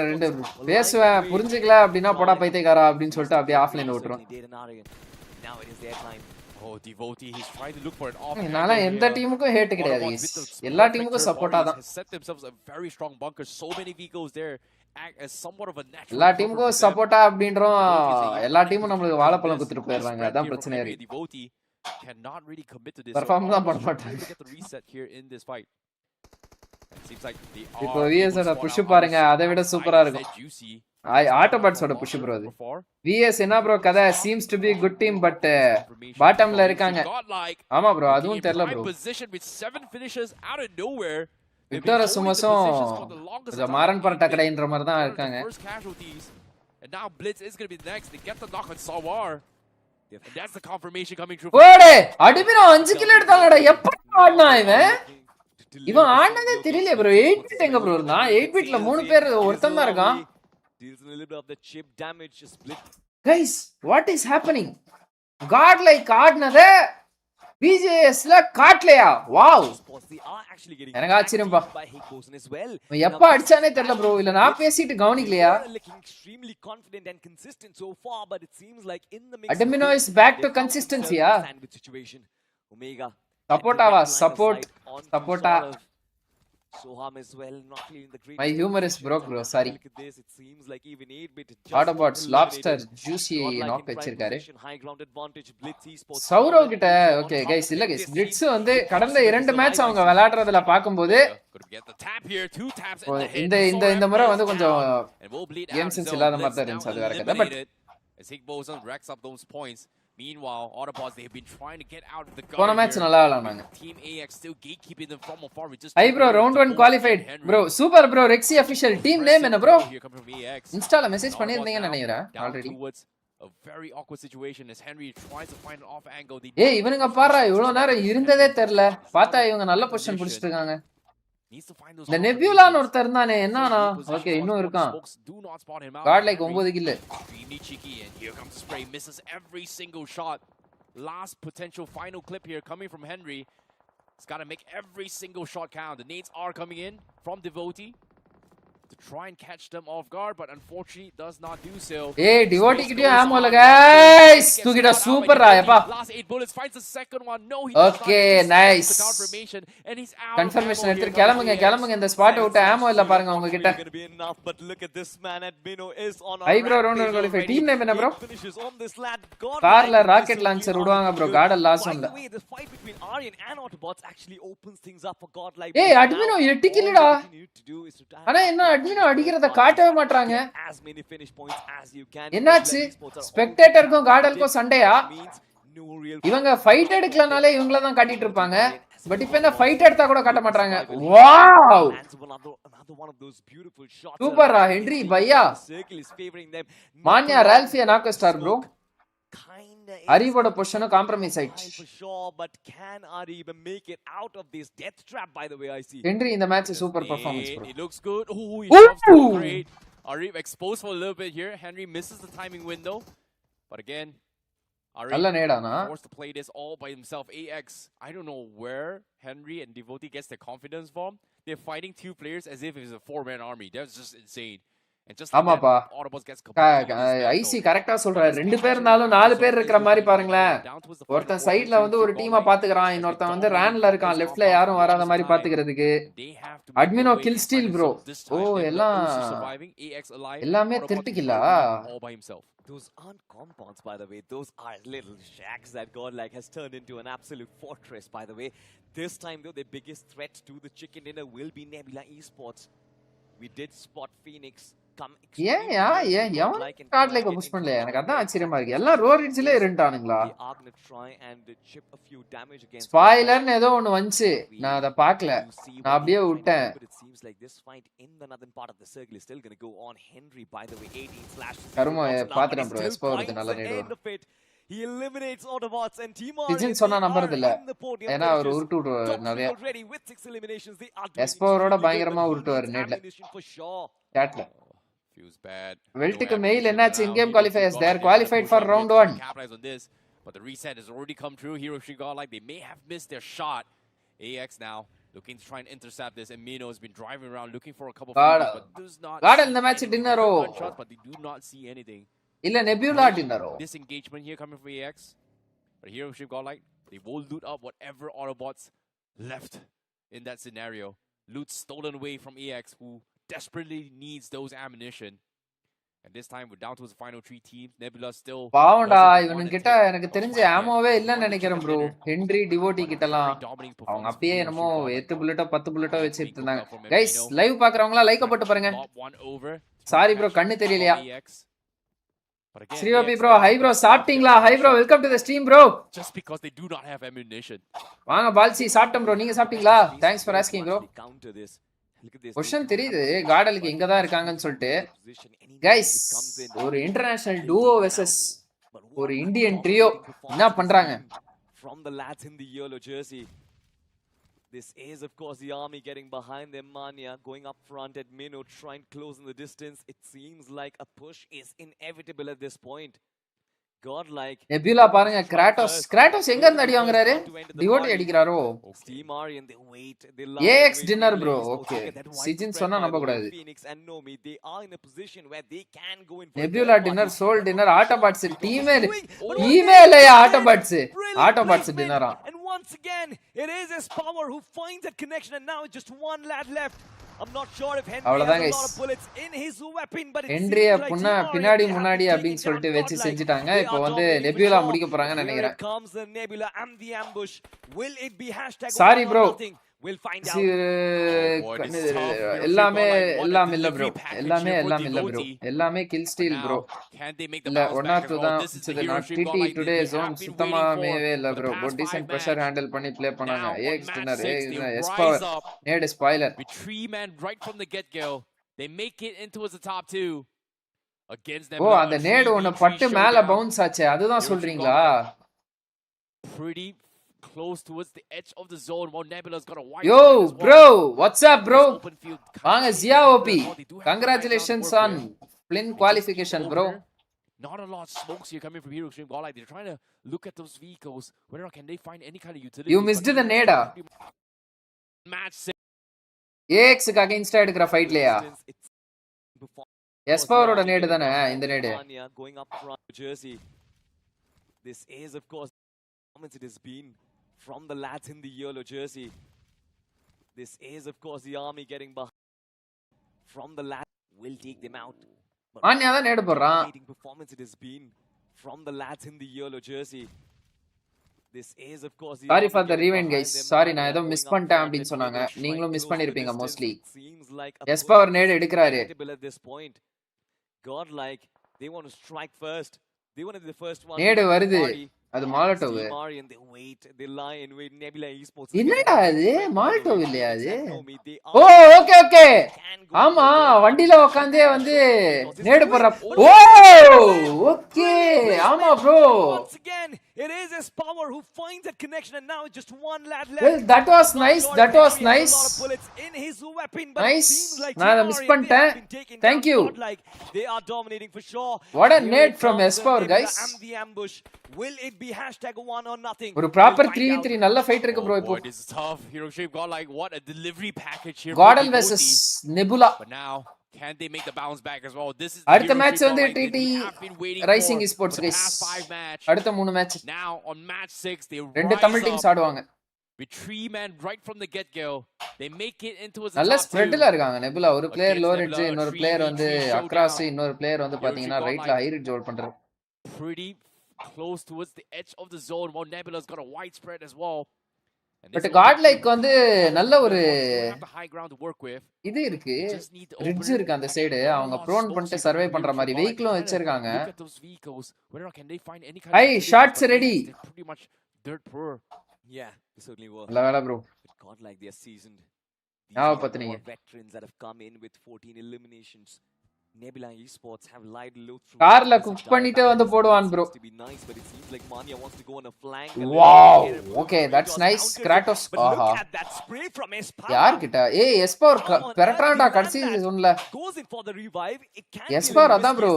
ரெண்டு பேசுவ புரிஞ்சிக்கல அப்படினா போடா பைத்தியக்காரா அப்படினு சொல்லிட்டு அப்படியே ஆஃப்லைன்ல விட்டுறோம். Now it is their time. Oh, Devotee, he's trying to look for an off. நானா எந்த டீமுக்கும் ஹேட் கிடையாது. எல்லா டீமுக்கும் சப்போர்ட்டா தான். Set themselves a very strong bunker. So many vehicles there. Act as somewhat of a natural. எல்லா டீமுக்கும் சப்போர்ட்டா அப்படின்றோம். எல்லா டீமும் நமக்கு வாழைப்பழம் குத்துட்டு போயிடுறாங்க. அதான் பிரச்சனை இருக்கு. Devotee cannot really commit to this. Perform தான் பண்ண மாட்டாங்க. Get the reset here in this fight. It seems like they are. இப்போ VS ஓட புஷ் பாருங்க அதை விட சூப்பரா இருக்கும். Autobots ஓட புஷ் bro அது. VS என்ன bro கதை seems to be good team but பாட்டம்ல இருக்காங்க. ஆமா bro அதுவும் தெரியல bro. Position with 7 finishes out of nowhere. விக்டோரஸ் சுமஸும் கொஞ்சம் மாரன் பரட்டா கடைன்ற மாதிரி தான் இருக்காங்க. And now Blitz is going to be the next. They get the knock on Sawar. And that's the confirmation coming through. ஓடே அடிபிரோ 5 கில் எடுத்தானடா. எப்ப ஆடுனா இவன் ஆடுனதே தெரியல bro. 8 பிட் எங்க bro இருந்தான்? 8 பிட்ல 3 பேர் ஒருத்தன் தான் இருக்கான். Deals a little bit of the chip damage. Split guys what is happening? God like ஆடுனத BGISல காட்டலையா? வாவ், எனக்கு ஆச்சரியம்பா. எப்ப அடிச்சானே தெரியல ப்ரோ. இல்ல நான் பேசிட்டு கவனிக்கலையா? Admino is back to consistency. Sopportava, supporta. Soham as well, not feeling the great. My humor is broke, bro. Sorry. Look at this. It seems like even 8-bit Autobots, lobster, juicy knock வச்சிருக்காரு. High ground advantage, Blitz esports. Saurav கிட்ட okay guys, இல்ல guys, blitz வந்து கடந்த 2 match அவங்க விளையாடுறதுல பாக்கும்போது இந்த முறை வந்து கொஞ்சம் கேம் சென்ஸ் இல்லாத மாதிரி தான் இருந்துச்சு. அது வேற கதை. But Meanwhile, Autobots, they have been trying to get out of the போன மேட்ச் நல்லா விளையாடுனாங்க. Team AX still gatekeeping them from afar. Hey bro, round 1 qualified. Bro, super bro. Rexy official team name என்ன bro? Instaல message பண்ணிருந்தீங்கன்னு நினைக்கிறேன் already. A very awkward situation as Henry tries to find an off angle. ஏய் இவனுங்க பாறா இவ்வளவு நேரம் இருந்ததே தெரியல. பார்த்தா இவங்க நல்ல பொசிஷன் புடிச்சிட்டு இருக்காங்க. இந்த நெபியூலான்னு ஒருத்தர் இருந்தானே என்னன்னா? ஓகே இன்னும் இருக்கான். Got like 9 kill. Last potential final clip here coming from Henry. He's got to make every single shot count. The nades are coming in from Devotee to try and catch them off guard, but unfortunately does not do so. Hey, Devotee கிட்ட ammo இல்ல guys. தூக்கிட்ட super ராயப்பா. Last 8 bullets finds the second one. No, he okay, nice. confirmation and he's out. Confirmation எடுத்து கிளம்புங்க இந்த spot விட்டு ammo இல்ல பாருங்க உங்க கிட்ட. But look at this man. Admino is on Hey bro, round 1 qualify. Team name என்ன bro? கார்ல ராக்கெட் லான்ச்சர் விடுவாங்க bro. கார்ல லாஸ் ஒன்ல. The fight between Aryan and Autobots actually opens things up for God like. Hey, Admino 8 கில்லுடா. ஆனா என்ன அட்மினோ அடிக்கிறத காட்டவே மாட்டாங்க. என்னாச்சு? ஸ்பெக்டேட்டருக்கும் கார்டலுக்கும் சண்டையா? இவங்க ஃபைட் எடுக்கலனாலே இவங்கள தான் காட்டிட்டு இருப்பாங்க. பட் இப்போ என்ன ஃபைட் எடுத்தா கூட காட்ட மாட்டாங்க. வாவ், சூப்பர்ரா ஹென்றி பையா. மான்யா ரால்ஃபியா நாக் ஸ்டார் ப்ரோ. அரிவோட பொசிஷனும் காம்ப்ரமைஸ் ஆயிடுச்சு. But can Ari even make it out of this death trap? By the way, I see. Henry இந்த match super performance bro. It looks good. Oh, he shoves so great. Ari exposed for a little bit here. Henry misses the timing window. But again, Ari நல்ல நேடானா forced to play this all by himself. AX, I don't know where Henry and Devotee gets their confidence from. They're fighting 2 players as if it's a 4-man army. That's just insane. ஆமாப்பா, IC கரெக்டா சொல்றாரு. 2 பேர் இருந்தாலும் 4 பேர் இருக்கிற மாதிரி பாருங்களேன். ஒருத்தன் சைடுல வந்து ஒரு டீமா பாத்துக்கறான், இன்னொருத்தன் வந்து ரேன்ல இருக்கான், லெஃப்ட்ல யாரும் வராத மாதிரி பாத்துக்கிறதுக்கு. அட்மினோ கில் ஸ்டீல் ப்ரோ. ஓ எல்லாமே திருட்டுக்கில்லா. Those aren't compounds, by the way. Those are little shacks that Godlike has turned into an absolute fortress, by the way. This time, though, the biggest threat to the chicken dinner will be Nebula Esports. We did spot Phoenix. ஏன் card like push பண்ணல? எனக்கு அதான் ஆச்சரியமா இருக்கு. எல்லாம் ரோரிட்ஸ்ல இருண்டானுங்களா? ஸ்பாயிலர்னு ஏதோ ஒன்னு வந்துச்சு, நான் அத பார்க்கல, நான் அப்படியே விட்டேன். கருமோ பாத்துட்டேன் ப்ரோ. எஸ்போ வருது, நல்ல நேடு. He eliminates Autobots and Team Aryan சொன்னா நம்பறது இல்ல, ஏனா அவர் உருட்டு நிறைய எஸ்போரோட பயங்கரமா உருட்டுவார் நேட்ல. சாட்ல feels bad. வெல்ட்க்கு மெயில் என்னாச்சு? இன் game qualifiers they are qualified for round 1. Capitalize on this, but the reset has already come true. Hero Shigar like they may have missed their shot. AX now looking to try and intercept this, and Mino has been driving around looking for a couple of shots, but does not. God in the match dinnero, but they do not see anything. இல்ல nebula டின்னரோ. This engagement here coming from AX, but Hero Shigar like they will loot up whatever Autobots left in that scenario. Loot stolen away from AX, who desperately needs those ammunition. And this time we're down to the final 3 teams. Nebula still பாவண்டா, இவனுங்க கிட்ட எனக்கு தெரிஞ்ச ஆமோவே இல்லன்னு நினைக்கிறேன் bro. Henry devotee கிட்டலாம் அவங்க அப்படியே என்னமோ 8 புல்லட்டோ 10 புல்லட்டோ வச்சிட்டு இருந்தாங்க. गाइस லைவ் பார்க்கறவங்களா லைக் போட்டு பாருங்க. சாரி ப்ரோ கண்ணு தெரியலையா. ஸ்ரீவாபி ப்ரோ, ஹை ப்ரோ, சாப்பிட்டீங்களா? High bro, welcome to the stream bro. Just because they do not have ammunition. வாங்க பால்சி, சாப்பிட்டோம் ப்ரோ. நீங்க சாப்பிட்டீங்களா? Thanks for asking bro. Question தெரியுது கார்டலுக்கு எங்க தான் இருக்காங்கன்னு சொல்லிட்டு. गाइस ஒரு இன்டர்நேஷனல் டுவோ வெர்சஸ் ஒரு இந்தியன் ட்ரியோ என்ன பண்றாங்க? From the lads in the yellow jersey. This is, of course, the army getting behind them. Mania going up front at Mino, trying to close in the distance. It seems like a push is inevitable at this point. Godlike. Nebula பாருங்க Kratos எங்க இருந்து அடி வாங்குறாரு devotee அடிக்குறாரோ Steam RIE and they wait. AX dinner bro okay Sijin சொன்னா நம்ப கூடாது Phoenix and Nomi, they are in a position where they can go in for Nebula dinner soul dinner Autobots டீமே இல்லையா Autobots டின்னரா And once again, it is his power who finds that connection, and now it's just one lad left. I'm not sure if Henry has a lot of bullets in his weapon, but it Henry seems like பின்னாடி முன்னாடி அப்படினு சொல்லிட்டு வெச்சு செஞ்சிட்டாங்க இப்போ வந்து nebula முடிக்க போறாங்கன்னு நினைக்கிறேன் comes the Nebula and the ambush. Will it be Sorry, bro. We'll find out. எல்லாமே இல்ல ப்ரோ எல்லாமே கில் ஸ்டீல் ப்ரோ இல்ல 1 or 2 தான் இது நான் டிடி டுடே ஜோன் சுத்தமா மேவே இல்ல bro good decent pressure handle பண்ணி ப்ளே பண்ணாங்க ஏஎக்ஸ் டின்னர் எஸ் பவர் நேட் spoiler with 3 men right from the get go. They make it into the top 2 against them. ஓ அந்த நேட் ஒன்னு பட்டு மேல பவுன்ஸ் ஆச்சு அதுதான் சொல்றீங்களா pretty close towards the edge of the zone while Nebula's got a white. Yo bro what's up bro vaanga Zia OP congratulations on Flynn qualification bro. Not a lot of smokes here coming from Hero Extreme Godlike. They're trying to look at those vehicles. Whether can they find any kind of utility? You missed the nada. Match AX க்கு against எடுக்கிற ஃபைட்லயா S பவரோட நேடு தானே இந்த நேடு going up front Jersey. This is of course it has been from the lads in the yellow jersey. This is of course the army getting behind from the lads will take them out. ஆன்யா தான் நேடு போறான் Performance it has been from the lads in the yellow jersey. This is of course the sorry for the rewind guys sorry நான் ஏதோ miss பண்ணிட்டேன் அப்படினு சொன்னாங்க நீங்களும் miss பண்ணிருப்பீங்க mostly எஸ் பவர் நேடு எடுக்கறாரு at this point. Godlike they want to strike first. They want to be the first one. நேடு வருது அது மால்டோவ் என்னடா அது மால்டோவ் இல்லையா அது ஓ ஓகே ஓகே ஆமா வண்டில உட்கார்ந்தே வந்து நேடு போற ஓ ஓகே ஆமா bro it is his power who finds that connection, and now it's just one lad left. Well that was nice in his weapon, but nice it seems like நான் miss பண்ணிட்டேன் thank you like they are dominating for sure. What a net from S4 guys. And the ambush. Will it be #1 or nothing? ஒரு proper 3v3 நல்ல fight இருக்கு bro இப்போ this is tough. Hero Shape Godlike what a delivery package here. Godel versus Nebula. But now can they make the bounce back as well? This is அடுத்த match வந்து TT Rising Esports guys அடுத்த 3 match now on match 6 they ரெண்டு Tamil teams ஆடுவாங்க with 3 men right from the get go. They make it into a நல்ல ஸ்ப்ரெட்ல இருக்காங்க nebula ஒரு player low ridge இன்னொரு player வந்து அக்ராஸ் இன்னொரு பிளேயர் வந்து பாத்தீங்கன்னா ரைட்ல ஹை ரிட்ஜ் ஹோல்ட் பண்றாரு pretty close towards the edge of the zone while Nebula's got a wide spread as well. But Godlike வந்து நல்ல ஒரு high ground to work with. இது இருக்கு ரிட்ஜ் இருக்கு அந்த சைடு அவங்க ப்ரோன் பண்ணிட்டு சர்வே பண்ற மாதிரி வெஹிக்கிளும் வச்சிருக்காங்க high shots ready pretty much dirt poor. Yeah, certainly were. நல்ல வேளை bro Godlike they are seasoned. யாவ பத்தினீங்க Veterans that have come in with 14 eliminations. Nebula Esports have lied low through கார்ல குக் பண்ணிட்டு வந்து போடுவான் bro to be nice, but it seems like Mania wants to go on a flank. Wow, okay, that's nice. Kratos Look at that spray from Espoir. யார் கிட்ட ஏய் எஸ்பவர் பெரட்ரான்டா கடைசி சீசன்ல goes in for the revive. It can எஸ்பவர் அதான் bro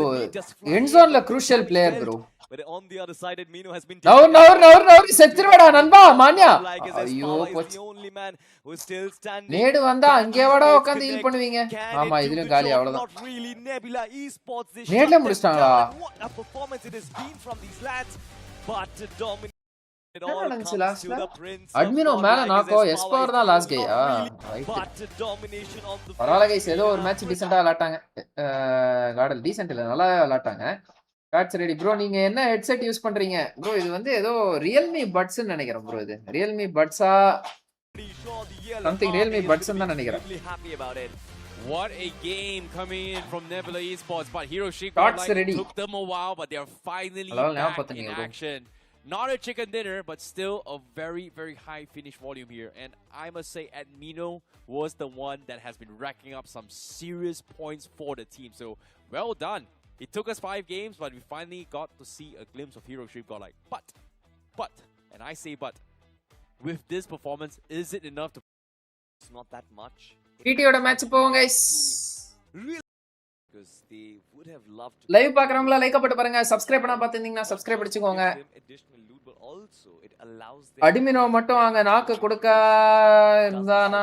end ஜோன்ல crucial player bro but on the other side Mino has been நவர் செத்துறடா நண்பா மான்யா ஐயோ the only man who is still standing. நேடு வந்தா அங்கே வாடா உட்கார்ந்து ஹீல் பண்ணுவீங்க ஆமா இதுலயும் காலி அவ்வளவுதான் Not really Nebula Esports this நேட்ல முடிச்சிட்டாங்களா what a performance it has been from these lads, but dominate it all நடந்துச்சு comes லாஸ்ட்ல to the prince. அட்மினோ மேல நாக்கோ எஸ்பவர் தான் last Keya but domination on the பரவாயில்லை கைஸ் ஏதோ ஒரு மேட்ச் டீசென்ட்டா விளையாட்டாங்க காடல் டீசென்ட் இல்ல நல்லா விளையாட்டாங்க God's ready bro நீங்க என்ன ஹெட்செட் யூஸ் பண்றீங்க ப்ரோ இது வந்து ஏதோ ரியல்மி பட்ஸ் நினைக்கிறேன் ப்ரோ இது ரியல்மி பட்ஸா சம்திங் ரியல்மி பட்ஸ் தான் நினைக்கிறேன் What a game coming in from Nebula Esports, but Hero Shape took them a while, but they are finally back in action. Not a chicken dinner, but still a very, very high finish volume here. And I must say, Admino was the one that has been racking up some serious points for the team. So, well done. It took us 5 games, but we finally got to see a glimpse of Hero Shape Godlike. But, and I say but, with this performance, is it enough to? It's not that much. டிடியோட match போவோம் guys. Really, because they would have loved to live பார்க்கறவங்களா like போட்டு பாருங்க. Subscribe பண்ணா பாத்தீங்கன்னா subscribe அடிச்சுக்கோங்க. additional loot, but also it allows them அட்மினோ மட்டும் அங்க நாக்கு இருந்தானா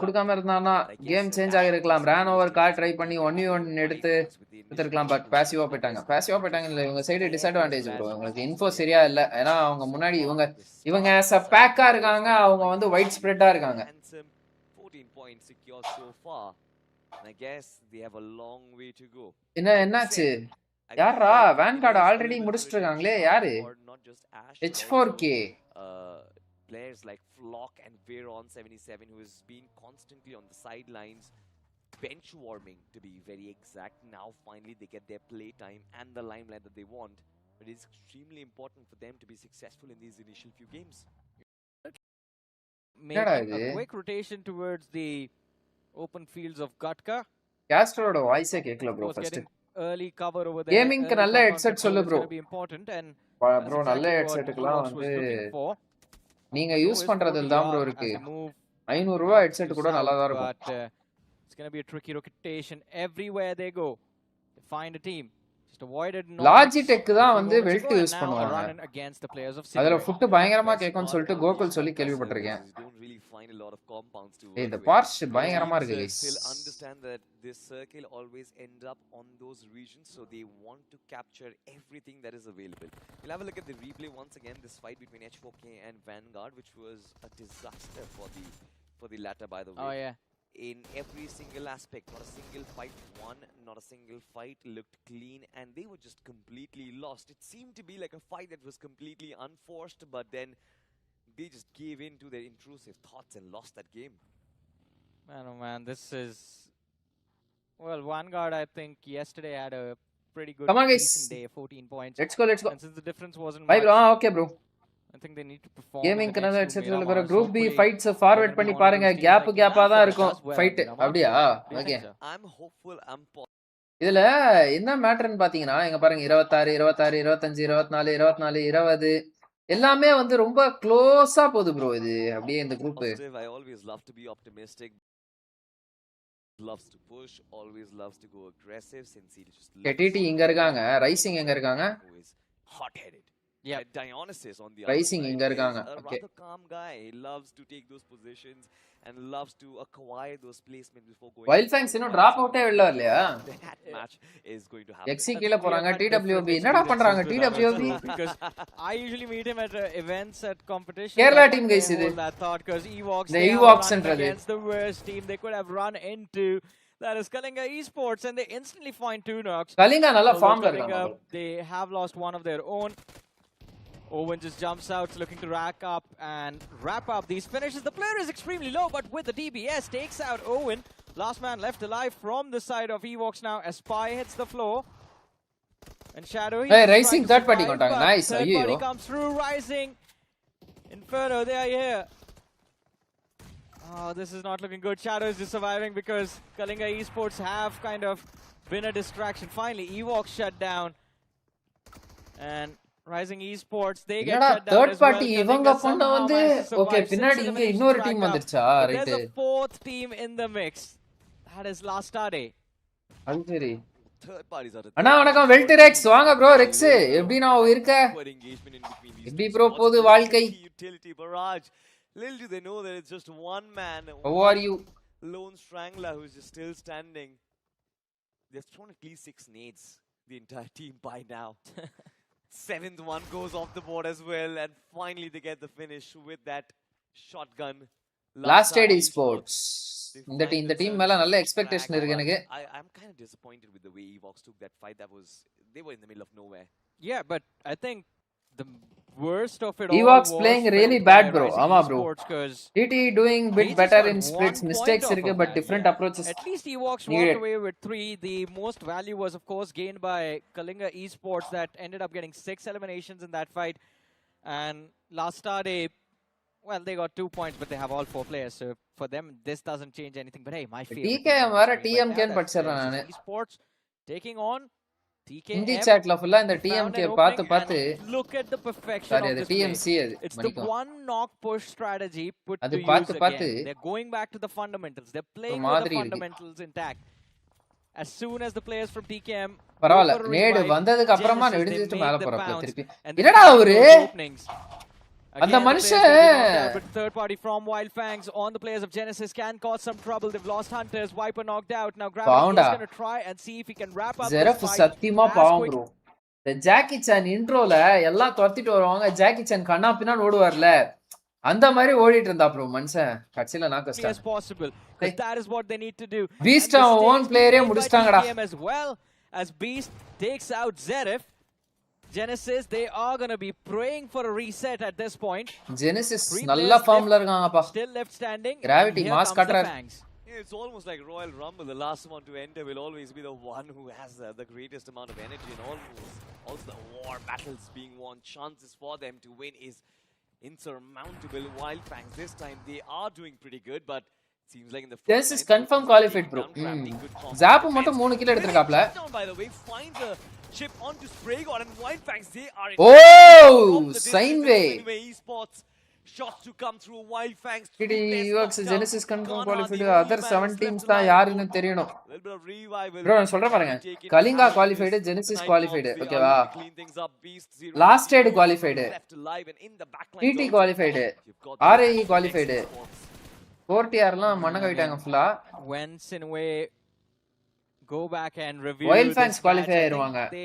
கொடுக்காம இருந்தானா கேம் சேஞ்ச் ஆகிருக்கலாம். ரன் ஓவர் கார் ட்ரை பண்ணி 1v1 எடுத்துக்கலாம். பட் பாசிவா போயிட்டாங்க. இல்ல இவங்க சைடு டிஸ்அட்வான்டேஜ் ப்ரோ. உங்களுக்கு இன்ஃபோ சரியா இல்ல. ஏன்னா அவங்க முன்னாடி இவங்க as a பேக்கா இருக்காங்க. அவங்க வந்து வைட் ஸ்ப்ரெட்டா இருக்காங்க. 14 points secure so far. And I guess they have a long way to go. என்னாச்சு? யாரா வேன்கார்ட் ஆல்ரெடி முடிச்சிட்டு இருக்காங்களே யாரு? H4K players like Flock and Veron 77 who has been constantly on the sidelines bench warming to be very exact. Now finally they get their play time and the limelight that they want, but it's extremely important for them to be successful in these initial few games. Making a quick rotation towards the open fields of Gatka. கேஸ்ட்ரோட வாய்ஸே கேட்கல bro. First early cover over there. கேமிங்க்கு நல்ல headset சொல்லு bro. Bro நல்ல ஹெட்செட்டுக்குலாம் வந்து நீங்க use பண்றதுல தான் bro இருக்கு. 500 ரூபாய் ஹெட்செட் கூட நல்லா தான் இருக்கும். But it's going to be a tricky rotation everywhere they go. They find a team. Just avoided Logitech தான் வந்து வெல்ட் யூஸ் பண்ணுவாங்க. against the players of அதுல ஃபுட் பயங்கரமா கேக்கும்னு சொல்லிட்டு கோகுல் சொல்லி கேள்விப்பட்டிருக்கேன். இந்த பார்ஷ் பயங்கரமா இருக்கு guys. Still understand that this circle always end up on those regions, so they want to capture everything that is available. We'll have a look at the replay once again. This fight between H4K and Vanguard, which was a disaster for the latter, by the way. Oh yeah. In every single aspect, not a single fight won, not a single fight looked clean, and they were just completely lost. It seemed to be like a fight that was completely unforced, but then they just gave in to their intrusive thoughts and lost that game. Man, oh man, this is... Well, Vanguard, I think, yesterday had a pretty good decent day, 14 points. Let's go. And since the difference wasn't Bye much, bro. Okay bro. I think they need to perform. Gaming Canada ஹெட்செட்ல வர group B fights forward பண்ணி பாருங்க. கேப்பா தான் இருக்கும் fight. அப்படியே okay. I'm hopeful. இதுல என்ன மேட்டர்னு பாத்தீங்கன்னா இங்க பாருங்க 26 25 24 20 எல்லாமே வந்து ரொம்ப க்ளோஸா போகுது ப்ரோ. இது அப்படியே இந்த group. I always love to be optimistic. Loves to push, always loves to go aggressive since he just டிடி இங்க இருக்காங்க. ரைசிங் எங்க இருக்காங்க? hot headed. Yeah, Dionysus on the Rising other side inga irukanga. is a Okay. rather calm guy. He loves to take those positions and loves to acquire those placements before going. Wild Fangs இன்னும் drop out இல்ல இல்லையா? That match is going to happen. XC கீழ போறாங்க. TWB என்னடா பண்றாங்க TWB? Because I usually meet him at events at competition. Kerala team guys இது. That thought because Evox The Evox என்றது. Against the worst team they could have run into. That is Kalinga Esports, and they instantly find 2 knocks. Kalinga நல்ல ஃபார்ம்ல இருக்காங்க. They have lost one of their own. Owen just jumps out, looking to rack up and wrap up these finishes. The player is extremely low, but with the DBS, takes out Owen. Last man left alive from the side of Evox now as Spy hits the floor. And Shadow... Hey, Rising third party kontaanga. Nice. Third party comes through, Rising. Inferno, they are here. Oh, this is not looking good. Shadow is just surviving because Kalinga Esports have kind of been a distraction. Finally, Evox shut down. And... Rising Esports, they get shut down third as party well. இவங்க பண்ண வந்து okay பின்னாடி இங்க இன்னொரு team வந்துருச்சா right. There's a fourth team in the mix. That is Lastade. அது சரி. Third parties are அண்ணா வணக்கம் வெல்ட் ரெக்ஸ் வாங்க ப்ரோ. ரெக்ஸ் எப்படி நான் இருக்க? எப்படி ப்ரோ போகுது வாழ்க்கை? Utility barrage. Little do they know that it's just one man. How are you? Lone Strangler who's just still standing. They've thrown at least 6 nades, the entire team by now. 7th one goes off the board as well, and finally they get the finish with that shotgun. Last Aid Esports. இந்த team மேல நல்ல expectation இருக்கு எனக்கு. I'm kind of disappointed with the way Evox took that fight. They were in the middle of nowhere. Yeah, but I think the worst of it all Evox was playing really bad bro. Ama bro. Because TT doing bit better in splits. Mistakes irukku but different approaches. At least Evox walked away with 3. The most value was of course gained by Kalinga Esports that ended up getting 6 eliminations in that fight. And Lastade, well, they got 2 points, but they have all 4 players. So for them, this doesn't change anything. But hey, my favorite. TKM வேற TMK ன்னு படிச்சறேன் நானு. Esports taking on Hindi TKM சாட்ல ஃபுல்லா இந்த found TMK an பார்த்து opening பார்த்து and look at the perfection sorry of அது this play. TMC அது It's the மணிக்கும் one knock push strategy put அது to use பார்த்து again. பார்த்து They're going back to the fundamentals. They're playing with the மாதிரி இருக்கு fundamentals intact. As soon as the players from TKM go பரவாயில்ல for a நேடு revive, வந்ததுக்கு அப்புறமா Genesis, they நெடுஞ்சிட்டு make மேல the போறப்ப bounce திருப்பி and they என்னடா find அவரு those openings. அந்த Again, the players மனுஷன் gonna be knocked out, but third party from Wildfangs on the players of Genesis can cause some trouble. They've lost Hunters, Viper knocked out. Now Gravity பாவுண்டா is going to try and see if he can wrap up this ஜெரஃப் fight சத்தியமா as பாவம் quick. Bro இந்த Jackie Chan இன்ட்ரோல எல்லாம் துரத்திட்டு வருவாங்க Jackie Chan கண்ணா பின்னான்னு ஓடுவார்ல அந்த மாதிரி ஓடிட்டு இருந்தா ப்ரோ மனுஷன் கட்சியில நான் As கஷ்டம் possible, because that is what they need to do. Beast And அவன் mistakes own player-ஏ made by முடிச்சிட்டாங்கடா. TKM as well, as Beast takes out Zerif. Genesis, they are going to be praying for a reset at this point. Genesis Three நல்ல players ஃபார்ம்ல இருக்காங்கப்பா Still left standing. Gravity, and here mask comes the cutter. Fangs. Yeah, it's almost like Royal Rumble. The last one to enter will always be the one who has the greatest amount of energy, and also the war battles being won. Chances for them to win is insurmountable. Wildfangs this time they are doing pretty good, but seems like in the Genesis confirm qualified bro job மட்டும் 3 kill எடுத்துட்டாப்ல By the way, finds a chip onto Spraygod and Wildfangs. They are in Oh, sine way. ESPORTS. Shots to come through Wildfangs. TD UX Genesis confirm qualified other 7 teams தான் யாருன்னு தெரியணும் bro நான் சொல்றேன் பாருங்க Kalinga qualified Genesis qualified ஓகேவா last state qualified TT qualified RIE qualified 4TR லாம் மண்ண கவிட்டாங்க ஃபுல்லா Wentz in a way go back and review Wildfangs this qualify match. I ஆயிருவாங்க think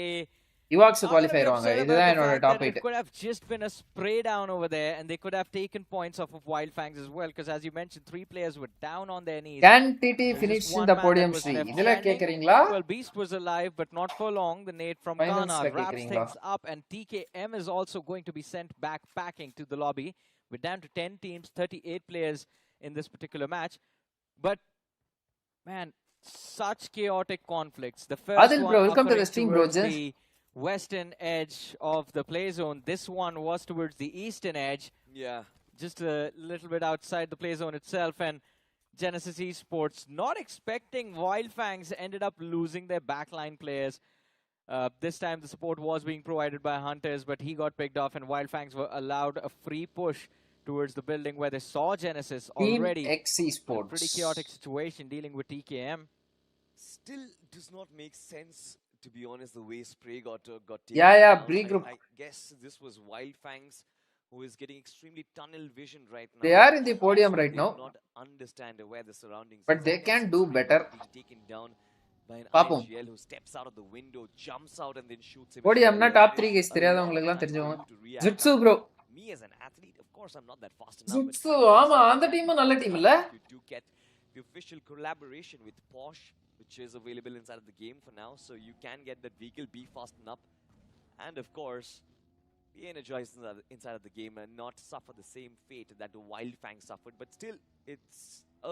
they UX are qualify a bit ஆயிருவாங்க upset இதுதான் about the என்னோட fact top that 8 it could have just been a spray down over there, and they could have taken points off of Wildfangs as well, because as you mentioned, 3 players were down on their knees. can TT There's finish just in one the man podium that was tree left இதெல்லாம் standing. கேக்குறீங்களா Well, Beast was alive, but not for long. The nade from Finals Kana la wraps கேக்குறீங்களா? things up, and TKM is also going to be sent back packing to the lobby. We're down to 10 teams, 38 players in this particular match. But, man, such chaotic conflicts. The first Adil one bro, welcome to the occurring stream, bro. towards the western edge of the play zone. This one was towards the eastern edge, Yeah. just a little bit outside the play zone itself. And Genesis Esports, not expecting Wildfangs, ended up losing their backline players. This time the support was being provided by Hunters, but he got picked off, and Wildfangs were allowed a free push towards the building where they saw Genesis Team already. X A Esports pretty chaotic situation dealing with TKM. Still does not make sense, to be honest, the way Spray got taken Yeah, down. B group. I guess this was Wildfangs who is getting extremely tunnel vision right now. They are in the podium right They now, do not understand where the surroundings but is. they I can guess do Spray better. got being taken down by an பாப்போம். IGL who steps out of the window, jumps out and then shoots him. podiumனா There top is 3 guys a தெரியாதவங்களுக்கு lot எல்லாம் of time for தெரிஞ்சவங்க him to react. Jutsu bro Me as an athlete, of course, I'm not that fast enough. but jutsu ஆமா அந்த team நல்ல team இல்ல you do get the official collaboration with Posh, which is available inside of the game for now, so you can get that vehicle, be fast enough, and of course, be energized inside of the game and not suffer the same fate that the Wildfangs suffered. But still, it's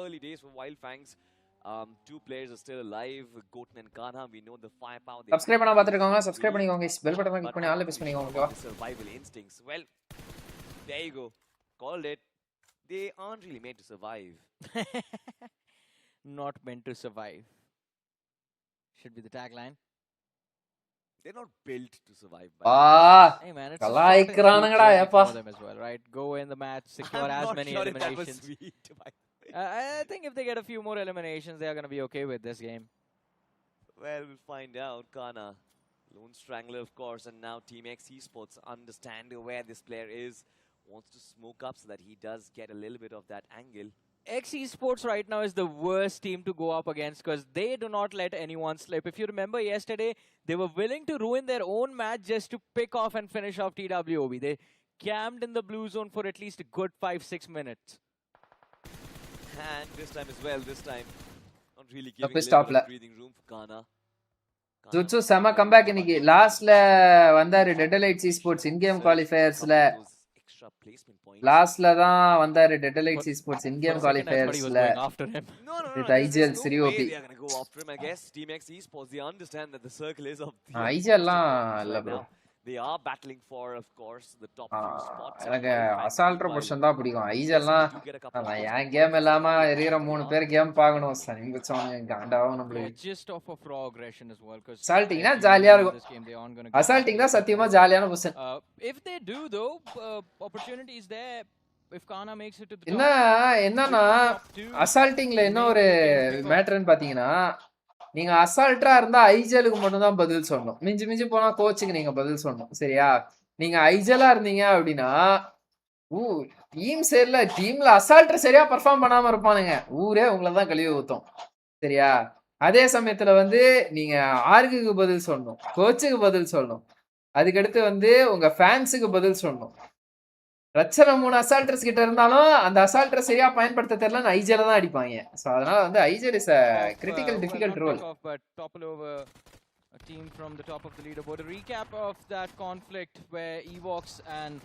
early days for Wildfangs. 2 players are still alive, Goten and Kana. We know the firepower. Subscribe பண்ணா பாத்துக்கோங்க subscribe பண்ணிக்கோங்க guys bell பட்டனை click பண்ணி ஆல்ல press பண்ணிக்கோங்க ஓகேவா The survival instincts. Well, there you go. Called it. They aren't really made to survive. Not meant to survive. Should be the tagline. They're not built to survive. Ah Hey man, it's a கலாய்க்கறானுங்கடா short and ஏப்பா sweet journey for them as well, right? Go in the match, secure I'm as not many sure if that was eliminations. sweet, by the way. I think if they get a few more eliminations, they are going to be okay with this game. Well, we'll find out. Kana, Lone Strangler, of course, and now Team X Esports understand where this player is. Wants to smoke up so that he does get a little bit of that angle. X Esports right now is the worst team to go up against because they do not let anyone slip. If you remember yesterday, they were willing to ruin their own match just to pick off and finish off TWOB. They camped in the blue zone for at least a good 5-6 minutes. And this time as well, not really giving a Toughest little bit stopla. of breathing room for Kana. ஜுட்சு செம comeback இன்னைக்கு லாஸ்ட்ல வந்தாரு டெட்டலைட்ஸ் esports in game குவாலிஃபயர்ஸ்ல Extra placement points. லாஸ்ட்ல தான் வந்தாரு டெட்டலைட்ஸ் esports in game For a second, I thought he was குவாலிஃபயர்ஸ்ல going after him. No, With there's IGL no Siri way OP. they are going to go after him, I guess. Team X Esports, they understand that the circle is of the IGL லாம் இல்ல right bro now. They are battling for, of course, the top few spots. எனக்கு அசால்ட்ரா position தான் பிடிக்கும். ஐஜெல்லாம் என் game இல்லாம இருக்கிற 3 பேர் game பார்க்கணும். சனிச்சவங்க காண்டாவும் நம்மளுக்கு. Just off of raw aggression as well, because அசால்ட்டிங்னா ஜாலியா இருக்கும். அசால்ட்டிங் தான் சத்தியமா ஜாலியான position. If they do though, opportunity is there. If Kana makes it to the என்னன்னா அசால்ட்டிங்ல என்ன ஒரு மேட்டர்னு பாத்தீங்கன்னா, நீங்க அசால்ட்டா இருந்தா ஐஜலுக்கு மட்டும் தான் பதில் சொல்லணும். மிஞ்சி மிஞ்சி போனா கோச்சுக்கு நீங்க பதில் சொல்லணும். சரியா? நீங்க ஐஜலா இருந்தீங்க அப்படின்னா டீம் சரியில்ல, டீம்ல அசால்ட்டர் சரியா பெர்ஃபார்ம் பண்ணாம இருப்பானுங்க, ஊரே உங்களை தான் கழுவி ஊத்தும். சரியா? அதே சமயத்துல வந்து நீங்க ஆர்குக்கு பதில் சொல்லணும், கோச்சுக்கு பதில் சொல்லணும், அதுக்கடுத்து வந்து உங்க ஃபேன்ஸுக்கு பதில் சொல்லணும். பிரச்சனை 3 அசால்டர்ஸ் கிட்ட இருந்தாலும் அந்த அசால்டரை சரியா பயன்படுத்த தெரியலன்னு ஐஜல தான் அடிப்பாங்க. சோ அதனால வந்து ஐஜல் is a critical difficult role. But topple over a team from the top of the leaderboard. A recap of that conflict where Evox and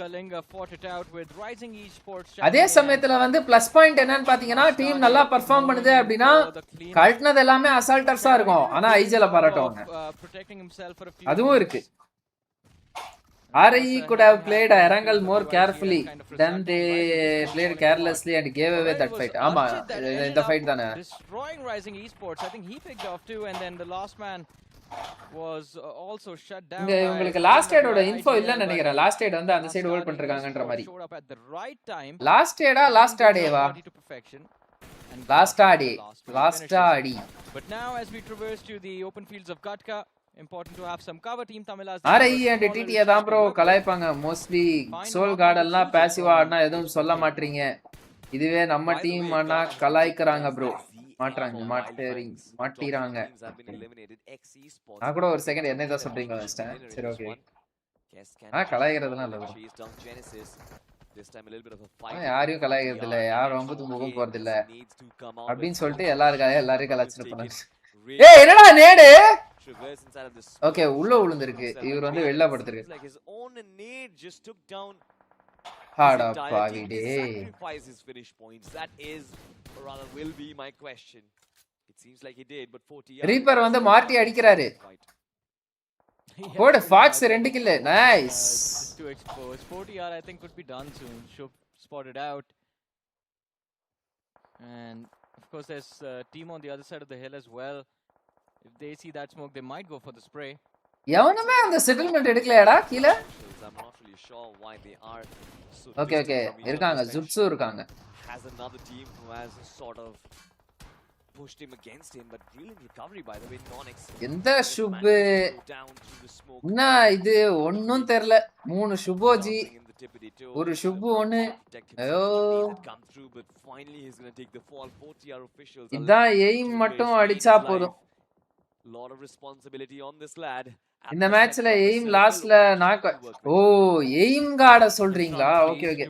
Kalinga fought it out with Rising Esports. அதே சமயத்துல வந்து plus point என்னன்னு பாத்தீங்கன்னா, team நல்லா perform பண்ணுது அப்படின்னா கல்ட்னது எல்லாமே அசால்டர்ஸா இருக்கும், ஆனா ஐஜல பாராட்டுவாங்க. அதுவும் இருக்கு. RIE could have played Erangel more carefully than they played carelessly and gave away that fight. ஆமா, இந்த ஃபைட் தானே. Destroying Rising Esports. I think he picked off too, and then the last man was also shut down. இங்க உங்களுக்கு last எய்டோட info இல்லன்னு நினைக்கிறேன். Last eight வந்து அந்த side hold பண்ணிருக்காங்கன்ற மாதிரி. லாஸ்ட் எய்டா லாஸ்ட் ஆடேவா? லாஸ்ட் ஆடி. But now as we traverse to the open fields of Gatka, important to have some cover. Team Tamilas RIE and TT தான் ப்ரோ கலாய்ப்பாங்க மோஸ்ட்லி. சோல் கார்டெல்லாம் பாசிவா ஆடுனா எதுவும் சொல்ல மாட்டீங்க, இதுவே நம்ம டீம் ஆனா கலாய்க்கறாங்க ப்ரோ. மாட்டிறாங்க. நான் கூட ஒரு செகண்ட் என்ன தான் சொல்றீங்க நினைச்சேன். சரி ஓகே. கலாய்க்கிறதுலாம் இல்ல ப்ரோ. யாரையும் கலாய்க்கிறது இல்ல, யாரும் ரொம்ப முகம் போறது இல்ல அப்படின்னு சொல்லிட்டு எல்லாரையும் கலாய்ச்சிட்டு போனாங்க. ஏய் என்னடா நேடு? ஓகே உள்ள விழுந்திருக்கு, இவர் வந்து வெளில படுத்துருக்கு. ஹாடா பாவிடே. ரீப்பர் வந்து மார்ட்டி அடிக்கிறாரு. போடு Fox 2 kill. Nice. To expose 40R I think could be done soon. Should spot it out. And of course there's a team on the other side of the hill as well. If they see that smoke they might go for the spray. எவனுமே அந்த settlement எடுக்கலையாடா கீழ? Okay okay இருக்காங்க, jutsu இருக்காங்க. Has another team who has sort of pushed him against him, but brilliant recovery by the way. Nonix எந்த ஷுப் என்ன இது ஒண்ணும் தெரியல. 3 ஷுபோஜி ஒரு ஷுப் ஒன்னு. ஐயோ இதான் எய்ம் மட்டும் அடிச்சா போதும். lot of responsibility on this lad. இந்த மேட்ச்ல எய்ம் லாஸ்ட்ல நாக். ஓ எய்ம் கார்ட சொல்றீங்களா? Okay okay.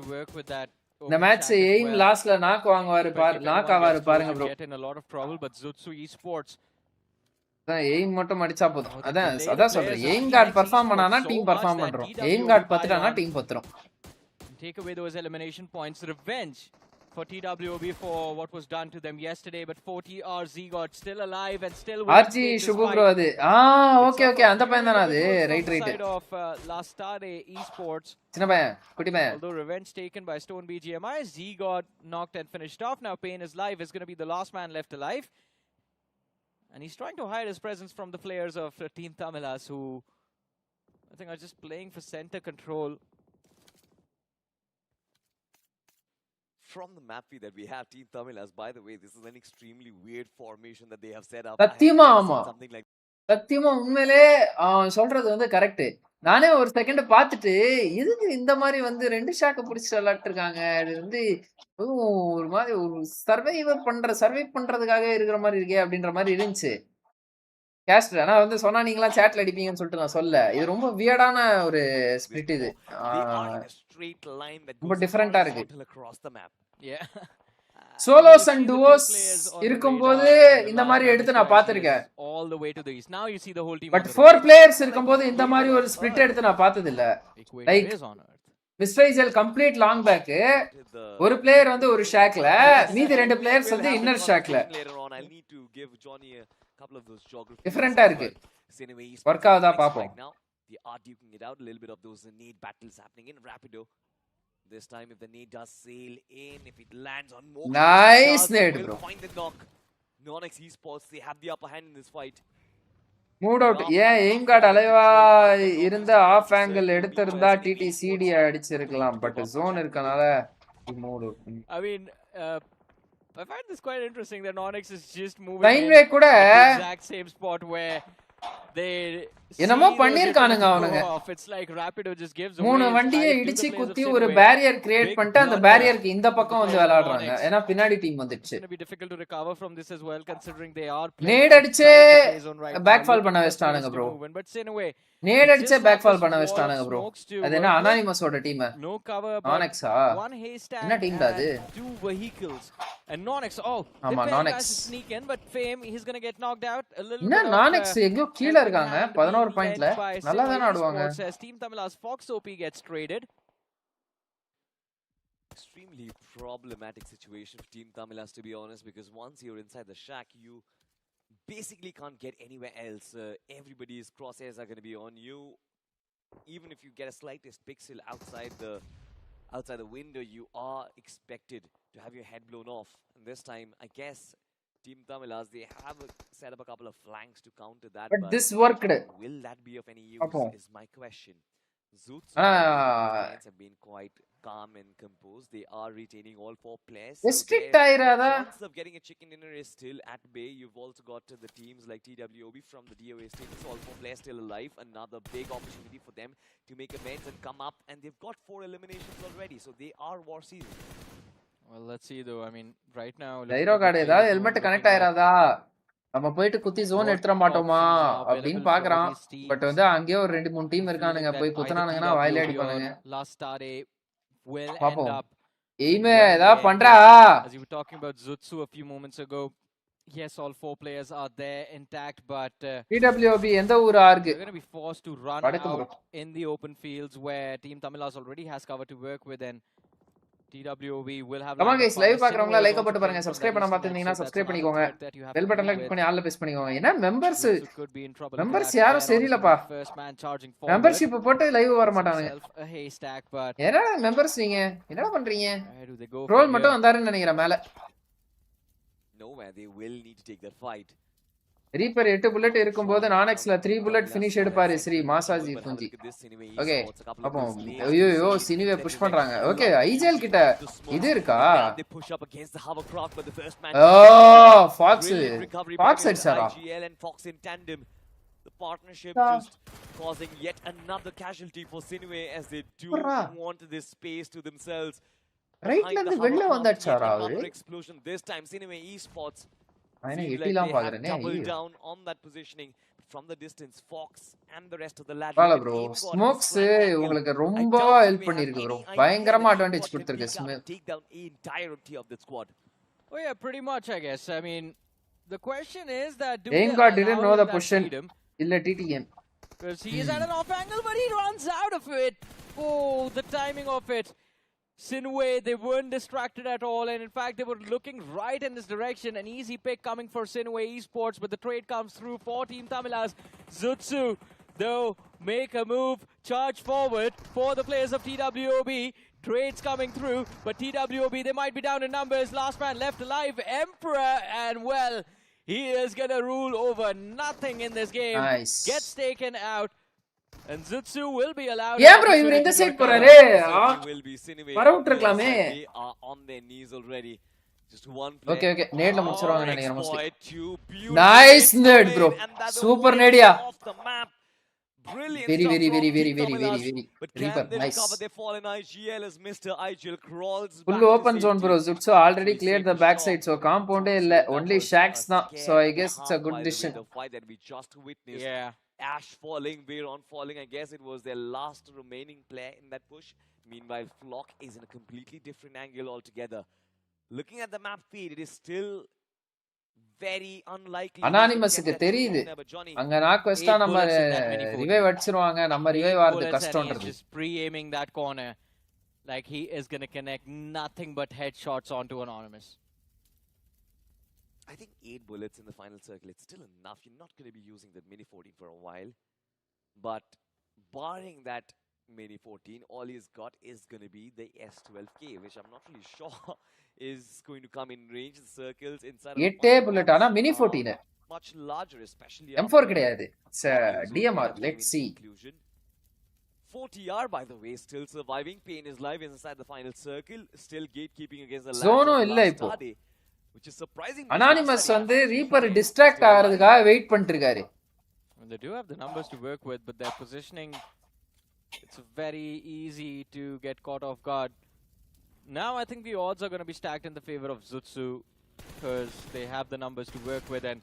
இந்த மேட்ச் எய்ம் லாஸ்ட்ல நாக் வாங்குவாரு பாரு, நாக் ஆவாரு பாருங்க ப்ரோ. எய்ம் மட்டும் அடிச்சா போதும். அதான் சொல்றேன், எய்ம் கார்டு பெர்ஃபார்ம் பண்ணானா டீம் பெர்ஃபார்ம் பண்றோம், எய்ம் கார்டு பத்துட்டானா டீம் பத்துறோம். Take away those elimination points. Revenge for TWOB for what was done to them yesterday, but 40R Zygot still alive and still RG Shubhu bro adu okay okay andha payan dana adu right side of Lastade Esports chinna payan kutti payan. Although revenge taken by Stone BGMI, Zygot knocked and finished off. Now Pain is live, is going to be the last man left alive, and he's trying to hide his presence from the players of Team Tamilas, who I think are just playing for center control. From the map feed that we have, Team Tamilas, by the way, this is an extremely weird formation that they have set up. சத்தியமா ஆமா, சத்தியமா உண்மையிலே சொல்றது வந்து correct. நானே ஒரு second பார்த்துட்டு எதுக்கு இந்த மாதிரி வந்து 2 ஷாக்க பிடிச்சிட்டு விளையாட்டு இருக்காங்க, இது வந்து ஒரு மாதிரி ஒரு சர்வை பண்றதுக்காக இருக்கிற மாதிரி இருக்கே அப்படின்ற மாதிரி இருந்துச்சு கேஸ்டர். ஆனா வந்து சொன்னா நீங்களாம் சேட்ல அடிப்பீங்கன்னு சொல்லிட்டு நான் சொல்ல, இது ரொம்ப வியர்டான ஒரு ஸ்பிரிட். இது ரொம்ப டிஃபரெண்டா இருக்கு. சோலோஸ் அண்ட் டுவோஸ் இருக்கும்போது இந்த மாதிரி எடுத்து நான் பார்த்திருக்கேன், பட் 4 பிளேயர்ஸ் இருக்கும்போது இந்த மாதிரி ஒரு ஸ்பிளிட் எடுத்து நான் பார்த்தது இல்ல. லைக் மிஸ்வைசல் கம்ப்ளீட் லாங் பேக், ஒரு பிளேயர் வந்து ஒரு ஷாக்ல, மீதி 2 பிளேயர்ஸ் வந்து இன்னர் ஷாக்ல. டிஃபரெண்டா இருக்கு, ஒர்க் ஆகுதா பாப்போம். They are duking it out. A little bit of those nade battles happening in Rapido. This time, if the nade does sail in, if it lands on more, Nice nade, will bro. find the knock. Nonix Esports, they have the upper hand in this fight. Mood out ஏன் aim card அலைவா இருந்த of angle எடுத்திருந்தா DD CD அடிச்சிருக்கலாம் but zone இருக்கனால mood I mean, I find this quite interesting that Nonix is just moving Steinway in கூட at the exact same spot where they என்னமோ see those பண்ணிருக்கானுங்க utilities அவனுங்க. go off. It's like Rapido just gives மூணு away வண்டியை his இடிச்சு players of குத்தி Sinway. ஒரு barrier create Big பண்ணிட்டு அந்த blunder பேரியருக்கு இந்த from பக்கம் the வந்து player of விளையாடுறாங்க Nonix. ஏன்னா பின்னாடி டீம் It's வந்துடுச்சு going to be difficult to recover from this as well, considering they are nade playing அடிச்சு outside the play zone right now, back fall looking பண்ண for வச்சிட்டானுங்க players bro to move in. But Sinway, nade they அடிச்சே just back have fall this பண்ண wall of வச்சிட்டானுங்க bro smokes to அது என்ன work with. அனானிமஸோட team No cover, but நானெக்ஸா one haystack என்ன டீம் அது and 2 vehicles. And Nonix, ஆமா Dipen tries Nonix to sneak in, but Fame, he's going to get knocked out. A little என்ன bit of நானெக்ஸ் எங்கேயோ கீழ helping இருக்காங்க hand 11 being பாயிண்ட்ல lent by நல்லா Sinway தானே ஆடுவாங்க Esports as Team Tamila's Fox OP gets traded. Extremely problematic situation for Team Tamilas, to be honest, because once you're inside the shack, you basically can't get anywhere else. Everybody's crosshairs are going to be on you. Even if you get a slightest pixel outside the window, you are expected to have your head blown off. And this time, I guess Team Tamilas, they have set up a couple of flanks to counter that. But this worked Will that be of any use? அப்போ Is my question. Zoots have been quite calm and composed. They are retaining all 4 players. So restrict their ஆயிராதா chance of getting a chicken dinner is still at bay. You've also got the teams like TWOB from the DOA status. All 4 players still alive. Another big opportunity for them to make amends and come up. And they've got 4 eliminations already. So they are war season. Well, let's see though. I mean, right now, Tyrol card ஏதாவது helmet connect ஆயிராதா நம்ம போயிட்டு குத்தி zone எடுத்துற மாட்டோமா அப்படின்னு பாக்குறான் but வந்து அங்கேயே ஒரு 2-3 டீம் இருக்கானுங்க போய் குத்துனானுங்கன்னா வாயிலே அடிப்பானுங்க last start will end பாப்போம் up எய்மே ஏதாவது பண்றா as you were talking about Zutsu a few moments ago. Yes, all 4 players are there intact, but TWOB எந்த ஊர் ஆர்கு they're going to be forced to run out in the open fields where Team Tamilas already has cover to work with, and TWOB will have come on guys live பாக்குறவங்க like போட்டு பாருங்க subscribe பண்ண பாத்தீங்கன்னா subscribe பண்ணிக்கோங்க bell பட்டன்ல click பண்ணி ஆல்ல press பண்ணிக்கோங்க என்ன members யாரும் சரியில்லப்பா மெம்பர்ஷிப் போட்டு லைவ் வர மாட்டானுங்க என்ன மெம்பர்ஸ் நீங்க என்ன பண்றீங்க ரோல் மட்டும் வந்தாருன்னு நினைக்கிறேன் மேல Nowhere, they will need to take that fight. Reaper 8 bullet இருக்கும்போது நானெக்ஸ்ல 3 புல்லட் ஃபினிஷ் எடுப்பாரு ஸ்ரீ மாசாஜி குஞ்சி ஓகே அப்போ ஐயோ சினிவே புஷ் பண்றாங்க ஓகே ஐஜிஎல் கிட்ட இது இருக்கா ஓ Fox அடிச்சாரா The partnership just causing yet another casualty for Sinway as they do want this space to themselves. ரைட்ல இருந்து வெளிய வந்தாச்சாரா அவரு Explosion this time Sinway Esports Aina எட்டிலாம் பாக்குறேனே double down on that positioning from the distance. Fox and the rest of the lads வால bro smokes உங்களுக்கு ரொம்ப help பண்ணிருக்கு bro பயங்கரமா advantage கொடுத்திருக்கு smoke take down the entirety of the squad. Oh yeah, pretty much I guess. I mean, the question is that do Aim God didn't know the position illa TTM because he is at an off angle but he runs out of it. Oh, the timing of it. Sinway, they weren't distracted at all, and in fact they were looking right in this direction. An easy pick coming for Sinway Esports, but the trade comes through for Team Tamilas. Zutsu though make a move, charge forward for the players of TWOB. Trades coming through, but TWOB, they might be down in numbers. Last man left alive, Emperor, and well, he is gonna rule over nothing in this game. Nice. Gets taken out. And Zutsu will be allowed. Yeah bro, இவர் இந்த side போறாரு வரவுட்றலாமே They are on their knees already. Just one play. Okay நேட்ல முடிச்சறாங்க நினைக்கிறேன் mostly nice nade bro super நேடியா Brilliant. Very But Reaper, can they nice. recover their fallen IGL as Mr. IGL crawls full back open to zone safety? bro Zutsu already cleared the backside so compound illa only shacks na so I guess it's a good decision. The fight that we just witnessed. Yeah. Ash falling, Veron falling. I guess it was their last remaining player in that push. Meanwhile, Flock is in a completely different angle altogether. Looking at the map feed, it is still very unlikely. Anonymous க்கு தெரியுது அங்க knock Vesta நம்ம revive அடிச்சிருவாங்க நம்ம revive ஆறது கஷ்டம்ன்றது just pre-aiming that corner like he is going to connect nothing but headshots onto Anonymous. I think 8 bullets in the final circle, it's still enough. You're not going to be using that mini 14 for a while. But barring that Mini 14, all he's got is going to be the S12K, which I'm not really sure is going to come in range. The circles inside of the 8 final bullet box ஆனா mini are 14 much larger, especially M4 after கிடையாது. It's a Podium zone DMR. range came Let's in see. conclusion. 4TR, by the way, still surviving. Pain is live inside the final circle, still gatekeeping against the Zone lads of இல்ல இப்போ. Lastade, which is surprising. Anonymous வந்து reaper distract ஆகிறதுக்காக wait பண்ணிட்டு இருக்காரு. They do have the numbers to work with, but their positioning, it's very easy to get caught off guard. Now I think the odds are going to be stacked in the favor of Zutsu because they have the numbers to work with, and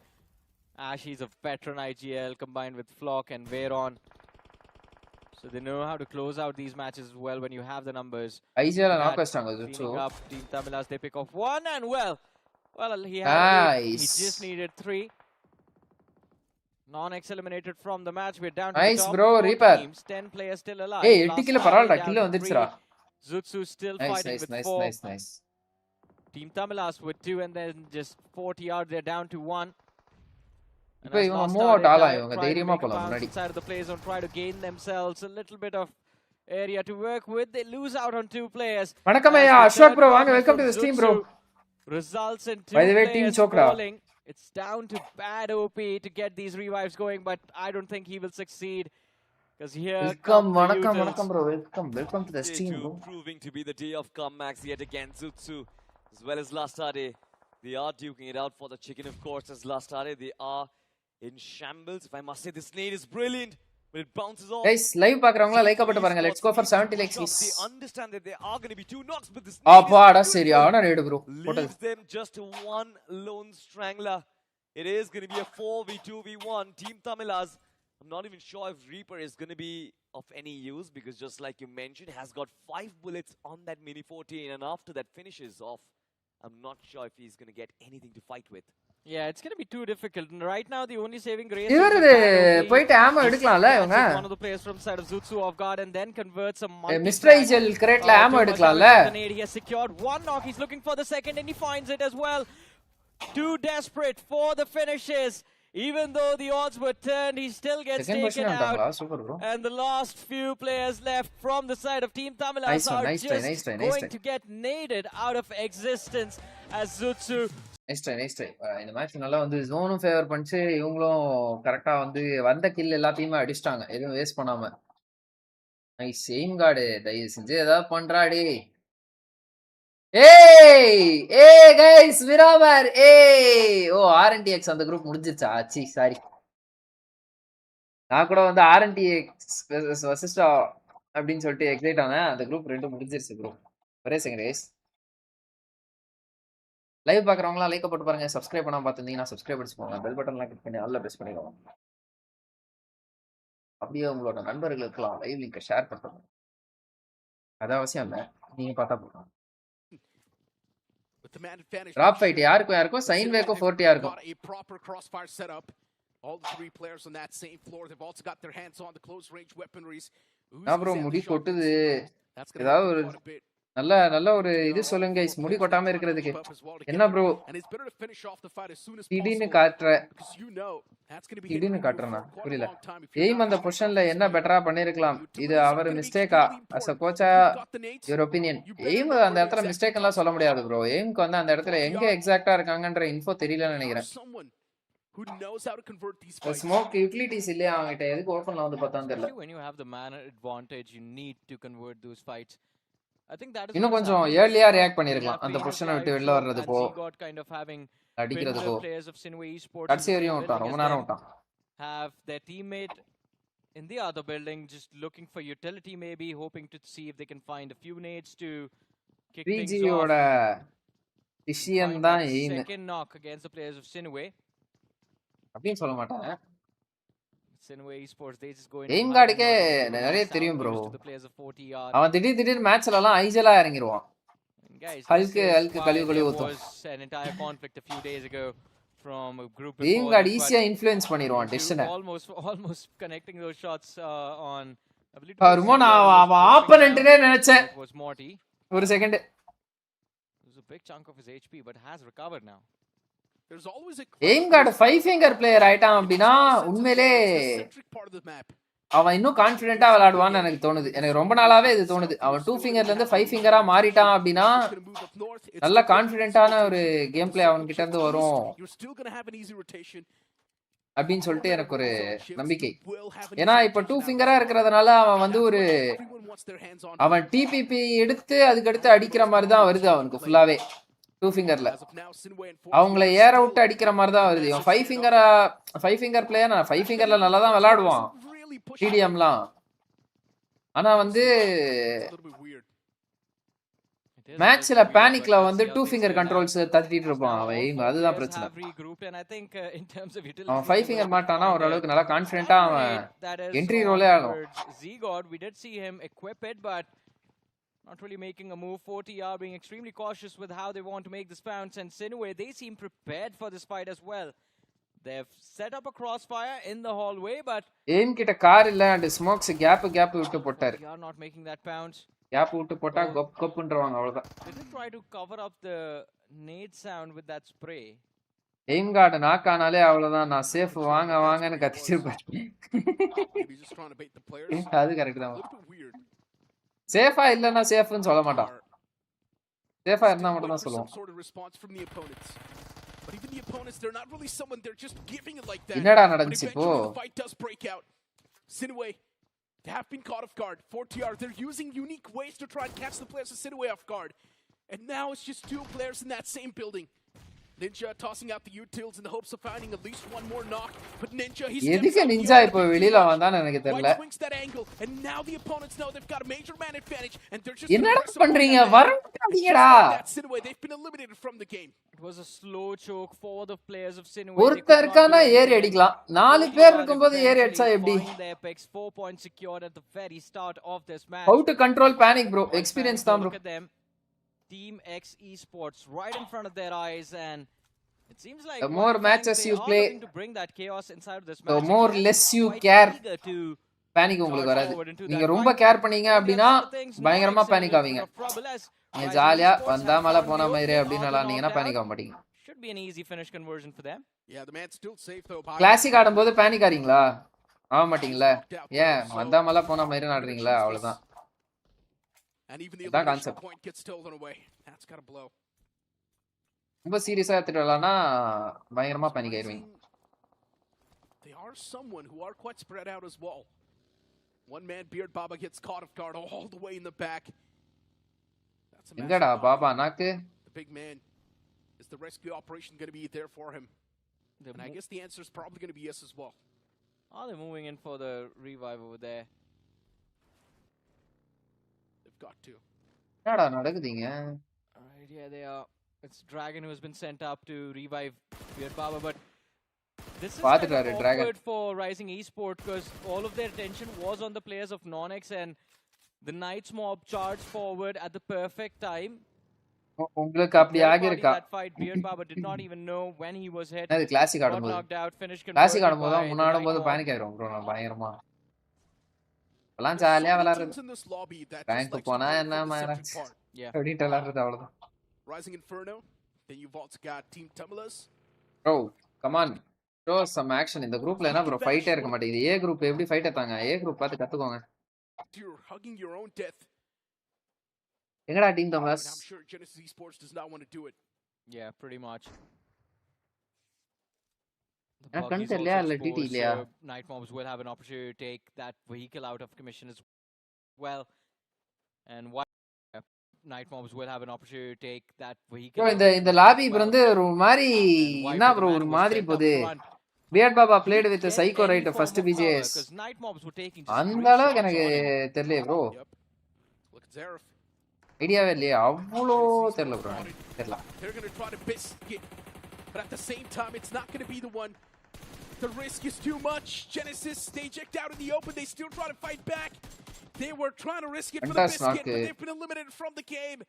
Ashi's a veteran IGL combined with Flock and Veyron. So they know how to close out these matches as well when you have the numbers. IGL knock வச்சிட்டாங்க Zutsu. Cleaning up Team Tamilas, they pick off one, and well, he had Nice. he just needed 3. Non-X eliminated from the match. We're down to Nice, the top bro. 4 Reaper. teams. 10 players still alive. ஏய் 8 கில்ல பரவாயில்லை down கில்ல to வந்துருச்சுடா. 3. Zutsu still Nice fighting nice with nice 4. nice nice. Team Tamilas with 2, and then just 40 they're down to 1. இப்போ இவங்க move out ஆகலாம், இவங்க தைரியமா போலாம் முன்னாடி. Inside of the play zone, try to gain themselves a little bit of area to work with. They lose out on 2 players. வணக்கம் ஐயா Ashok bro, வாங்க welcome to the stream bro. Results in 2 By the way, team players Chokra. falling. It's down to bad OP to get these revives going, but I don't think he will succeed. Because here welcome come the வணக்கம் Utils. வணக்கம் bro, welcome to the Day stream 2 bro. proving to be the day of comebacks yet again. Zutsu as well as Lastade, they are duking it out for the chicken, of course. As Lastade, they are in shambles. If I must say, this nade is brilliant, but it bounces off. Guys, live பார்க்கறவங்க like போட்டு பாருங்க. Let's go for 70 likes. They understand that there are going to be 2 knocks, but this அப்பாடா சரியான rate bro. leaves them just one lone strangler. It is going to be a 4v2v1. Team Tamilas, I'm not even sure if Reaper is going to be of any use, because just like you mentioned, has got 5 bullets on that Mini 14, and after that finishes off, I'm not sure if he's going to get anything to fight with. Yeah, it's going to be too difficult. And right now, the only saving grace இவரு போயிட்டு ஆமோ எடுக்கலாம்ல இவங்க. one of the players from side of Zutsu off guard and then converts a mister IGL கிரேட்ல ammo எடுக்கலாம்ல. He has secured 1 knock. He's looking for the second, and he finds it as well. Too desperate for the finishes. Even though the odds were turned, he still gets taken out. Super bro. And the last few players left from the side of Team Tamilas Nice one, are nice just try. going to get naded out of existence as Zutsu. Nice try. இந்த match நல்லா வந்து ஜோனும் favour பண்ணிச்சு, இவங்களும் கரெக்டா வந்து வந்த kill எல்லாத்தையுமே அடிச்சிட்டாங்க, எதுவும் வேஸ்ட் பண்ணாம. நைஸ் எய்ம் கார்டு, தயவு செஞ்சு ஏதாவது பண்றாடி. ஏய் கைஸ் விராமர் ஓ RNTX அந்த குரூப் முடிஞ்சிருச்சா? சி சாரி, நான் கூட வந்து RNTX வசிஸ்டா அப்படின்னு சொல்லிட்டு எக்ஸைட் ஆனேன். அந்த குரூப் 2 முடிஞ்சிருச்சு ப்ரோ. ஒரே செகண்ட் கைஸ். லைவ் பார்க்குறவங்களாம் லைக் போட்டு பாருங்க. சப்ஸ்கிரைப் பண்ணாம பார்த்துருந்தீங்கன்னா சப்ஸ்கிரைப் அடிச்சுக்கோங்க. பெல் பட்டன்லாம் கிளிக் பண்ணி ஆல்ல ப்ரெஸ் பண்ணிக்கோங்க. அப்படியே உங்களோட நண்பர்களுக்கெல்லாம் லைவ் லிங்கை ஷேர் பண்ணுங்க. அது அவசியம் இல்லை, நீங்க பார்த்தா போதும். டிராப் ஃபைட் யாருக்கும் சைன் வேக்கோ 40 யாருக்கும். A proper crossfire setup. All the 3 players on that same floor, they've also got their hands on the close range weaponries. நான் ப்ரோ முடி கொட்டுது, ஏதாவது ஒரு நல்ல ஒரு இது சொல்லுங்க கைஸ், முடி கொட்டாம இருக்கிறதுக்கு. என்ன ப்ரோ திடீர்னு காட்டுறேன்னா புரியல. எய்ம் அந்த பொசிஷன்ல என்ன பெட்டரா பண்ணிருக்கலாம், இது அவர் மிஸ்டேக்கா? அஸ் அ கோச்சா யுவர் ஒபினியன். எய்ம் அந்த இடத்துல மிஸ்டேக் எல்லாம் சொல்ல முடியாது ப்ரோ. எய்ம்க்கு வந்து அந்த இடத்துல எங்க எக்ஸாக்ட்டா இருக்காங்கன்ற இன்ஃபோ தெரியலன்னு நினைக்கிறேன். ஸ்மோக் யூட்டிலிட்டிஸ் இல்லையா அவங்கிட்ட, எதுக்கு ஓபன்ல வந்து பார்த்தா தெரியல. When you have the man advantage, you need to convert those fights. I think that is இன்னும் கொஞ்சம் ஏர்லியா ரியாக்ட் பண்ணிருக்கலாம் அந்த பொசிஷனை விட்டு வெளில வர்றதுக்கோ அடிக்கிறதுக்கோ. கடைசி வரையும் விட்டான், ரொம்ப நேரம் விட்டான். Have their teammate in the other building just looking for utility, maybe hoping to see if they can find a few nades to kick things off. ஓட விஷயம் தான் aim. Second knock against the players of Sinway. அப்படின்னு சொல்ல மாட்டாங்க. Sinway ESPORTS, they just go aim கார்டுக்கே நிறைய தெரியும் bro. அவன் திடீர் மேட்ச்ல எல்லாம் ஐஜலா இறங்கிடுவான். ஹல்க்கு கழிவு ஊத்தும். எய்ம் கார்டு ஈஸியா இன்ஃப்ளூயன்ஸ் பண்ணிடுவான் டிசிஷனை. Almost connecting those shots on நான் அவன் ஆப்பனன்ட்னே நினைச்சேன் ஒரு second. There's a big chunk of his HP but has recovered now. Aim card 5 finger player ஆயிட்டான் அப்படினா உண்மையிலே அவன் இன்னும் கான்ஃபிடென்ட்டா விளையாடுவான்னு எனக்கு தோணுது. எனக்கு ரொம்ப நாளாவே இது தோணுது. அவன் 2 ஃபிங்கர்ல இருந்து 5 ஃபிங்கரா மாறிட்டான் அப்படின்னா நல்ல கான்ஃபிடென்ட்டான ஒரு கேம் பிளே அவன்கிட்ட இருந்து வரும் அப்படின்னு சொல்லிட்டு எனக்கு ஒரு நம்பிக்கை. ஏன்னா இப்ப 2 ஃபிங்கரா இருக்கிறதுனால அவன் வந்து ஒரு அவன் டிபிபி எடுத்து அதுக்கடுத்து அடிக்கிற மாதிரி தான் வருது அவனுக்கு ஃபுல்லாவே 2 ஃபிங்கர்ல. அவங்கள ஏற விட்டு அடிக்கிற மாதிரி தான் வருது. இவன் 5 ஃபிங்கர் பிளேயர். 5 ஃபிங்கர்ல நல்லா தான் விளையாடுவான் டிடிஎம்லாம். ஆனா வந்து மேட்ச்ல பேனிக்ல வந்து 2 ஃபிங்கர் கண்ட்ரோல்ஸ் தட்டிட்டு இருப்பான் அவன். அதுதான் பிரச்சனை. அவன் 5 ஃபிங்கர் மாட்டானா ஓரளவுக்கு நல்லா கான்ஃபிடென்ட்டா அவன் என்ட்ரி ரோலே ஆகும். Not really making a move. 40R being extremely cautious with how they want to make this bounce, and Sinue, they seem prepared for this fight as well. They've set up a crossfire in the hallway, but aim கிட்ட கார் இல்ல and smokes gap விட்டு போட்டாரு. they are not making that bounce. Gap விட்டு போட்டா கொப்புன்றவாங்க அவ்வளவுதான். They did try to cover up the nade sound with that spray. aim guard knock ஆனாலே அவ்வளவுதான். நான் சேஃப் வாங்கன்னு கத்திட்டு இருப்பேன். அது கரெக்ட் தான். சேஃபா இல்லனா சேஃப்னு சொல்ல மாட்டான். சேஃபா இருந்தா மட்டும் தான் சொல்லுவான். But even the opponents, they're not really someone, they're just giving it like that. என்னடா நடந்துச்சு இப்போ? The fight does break out. Sinue, they have been caught off guard. 4TR, they're using unique ways to try and catch the players of Sinue off guard. And now it's just 2 players in that same building. Ninja tossing out the utils in the hopes of finding at least one more knock. But Ninja, he's எதுக்கு ninja இப்போ வெளியில வந்தான்னு எனக்கு தெரியல. Swings that angle, and now the opponents know they've got a major man advantage, and they're just என்னடா பண்றீங்க? வரட்டீங்கடா. Sinue, they've been eliminated from the game. It was a slow choke for the players of Sinue. ஒருத்தர் இருக்கானா ஏறி அடிக்கலாம். 4 பேர் இருக்கும்போது ஏறி அடிச்சா எப்படி? 4 points secured at the very start of this match. How to control panic bro? Experience தான் bro. Team X esports right in front of their eyes, and it seems like the more matches you play, to bring that chaos inside of this match, the more less you care. Panic உங்களுக்கு வராது. நீங்க ரொம்ப care பண்ணீங்க அப்படினா பயங்கரமா panic ஆவீங்க. நீங்க ஜாலியா வந்தா மல போனா மாதிரி அப்படினா விளையாடுனீங்கன்னா panic ஆக மாட்டீங்க. Should be an easy finish conversion for them. Yeah, the man's still safe though. Classic ஆடும்போது panic ஆறீங்களா? ஆக மாட்டீங்களா? ஏன் வந்தா மல போனா மாதிரி விளையாடுறீங்களா? அவ்வளவுதான். And even the elimination point gets stolen away. That's got to blow. ரொம்ப சீரியஸா எடுத்துட்டலாம்னா பயங்கரமா panic ஆயிருவீங்க. They are someone who are quite spread out as well. One man Beard Baba gets caught off guard all the way in the back. That's a எங்கடா பாபா நாக்கு? The big man. Is the rescue operation going to be there for him? And I guess the answer is probably going to be yes as well. Are they moving in for the revive over there? They've got to. என்னடா நடக்குதுங்க? Alright, yeah, they are. It's Dragon who has been sent up to revive Beard Baba, but this is kind of awkward for Rising Esport because all of their attention was on the players of Non-X, and the Knights mob charged forward at the perfect time. உங்களுக்கு அப்படி ஆகிருக்கா? That fight, Beard Baba did not even know when he was hit. அது classic ஆடும்போது. Classic ஆடும்போது முன்னாடும்போது panic ஆயிரும் bro நான் பயங்கரமா. எல்லாம் ஜாலியா விளையாடுறது. ரேங்க் போனா என்ன மேரேஜ்? அப்படிட்டு விளையாடுறது அவ்வளவுதான். Rising Inferno, then you've also got Team Tumulus. Bro, come on. Show some action. இந்த குரூப்ல என்ன bro ஃபைட்டே இருக்க மாட்டேங்குது. ஏ குரூப் எப்படி ஃபைட் எடுத்தாங்க? ஏ குரூப் பார்த்து கத்துக்கோங்க. You're hugging your own death. எங்கடா team தமஸ்? I'm sure Genesis Esports does not want to do it. Yeah, pretty much. கண் தெரியலையா இல்ல டிடி இல்லையா? Night Mobs will have an opportunity to take that vehicle out of commission as well. And why Night Mobs will have an opportunity to take that vehicle. இந்த lobby வந்து ஒரு மாதிரி என்ன bro ஒரு மாதிரி போகுது. Beard Baba played with a psycho right first BGIS. அந்த அளவுக்கு எனக்கு தெரியல bro. Look at Zarif. ஐடியாவே இல்லையா? அவ்வளோ தெரியல bro. தெரியல. They're going to try to biscuit, but at the same time it's not going to be the one. The risk is too much. Genesis, they eject out in the open. They still try to fight back. They were trying to risk it for the biscuit, but they've been eliminated from the game.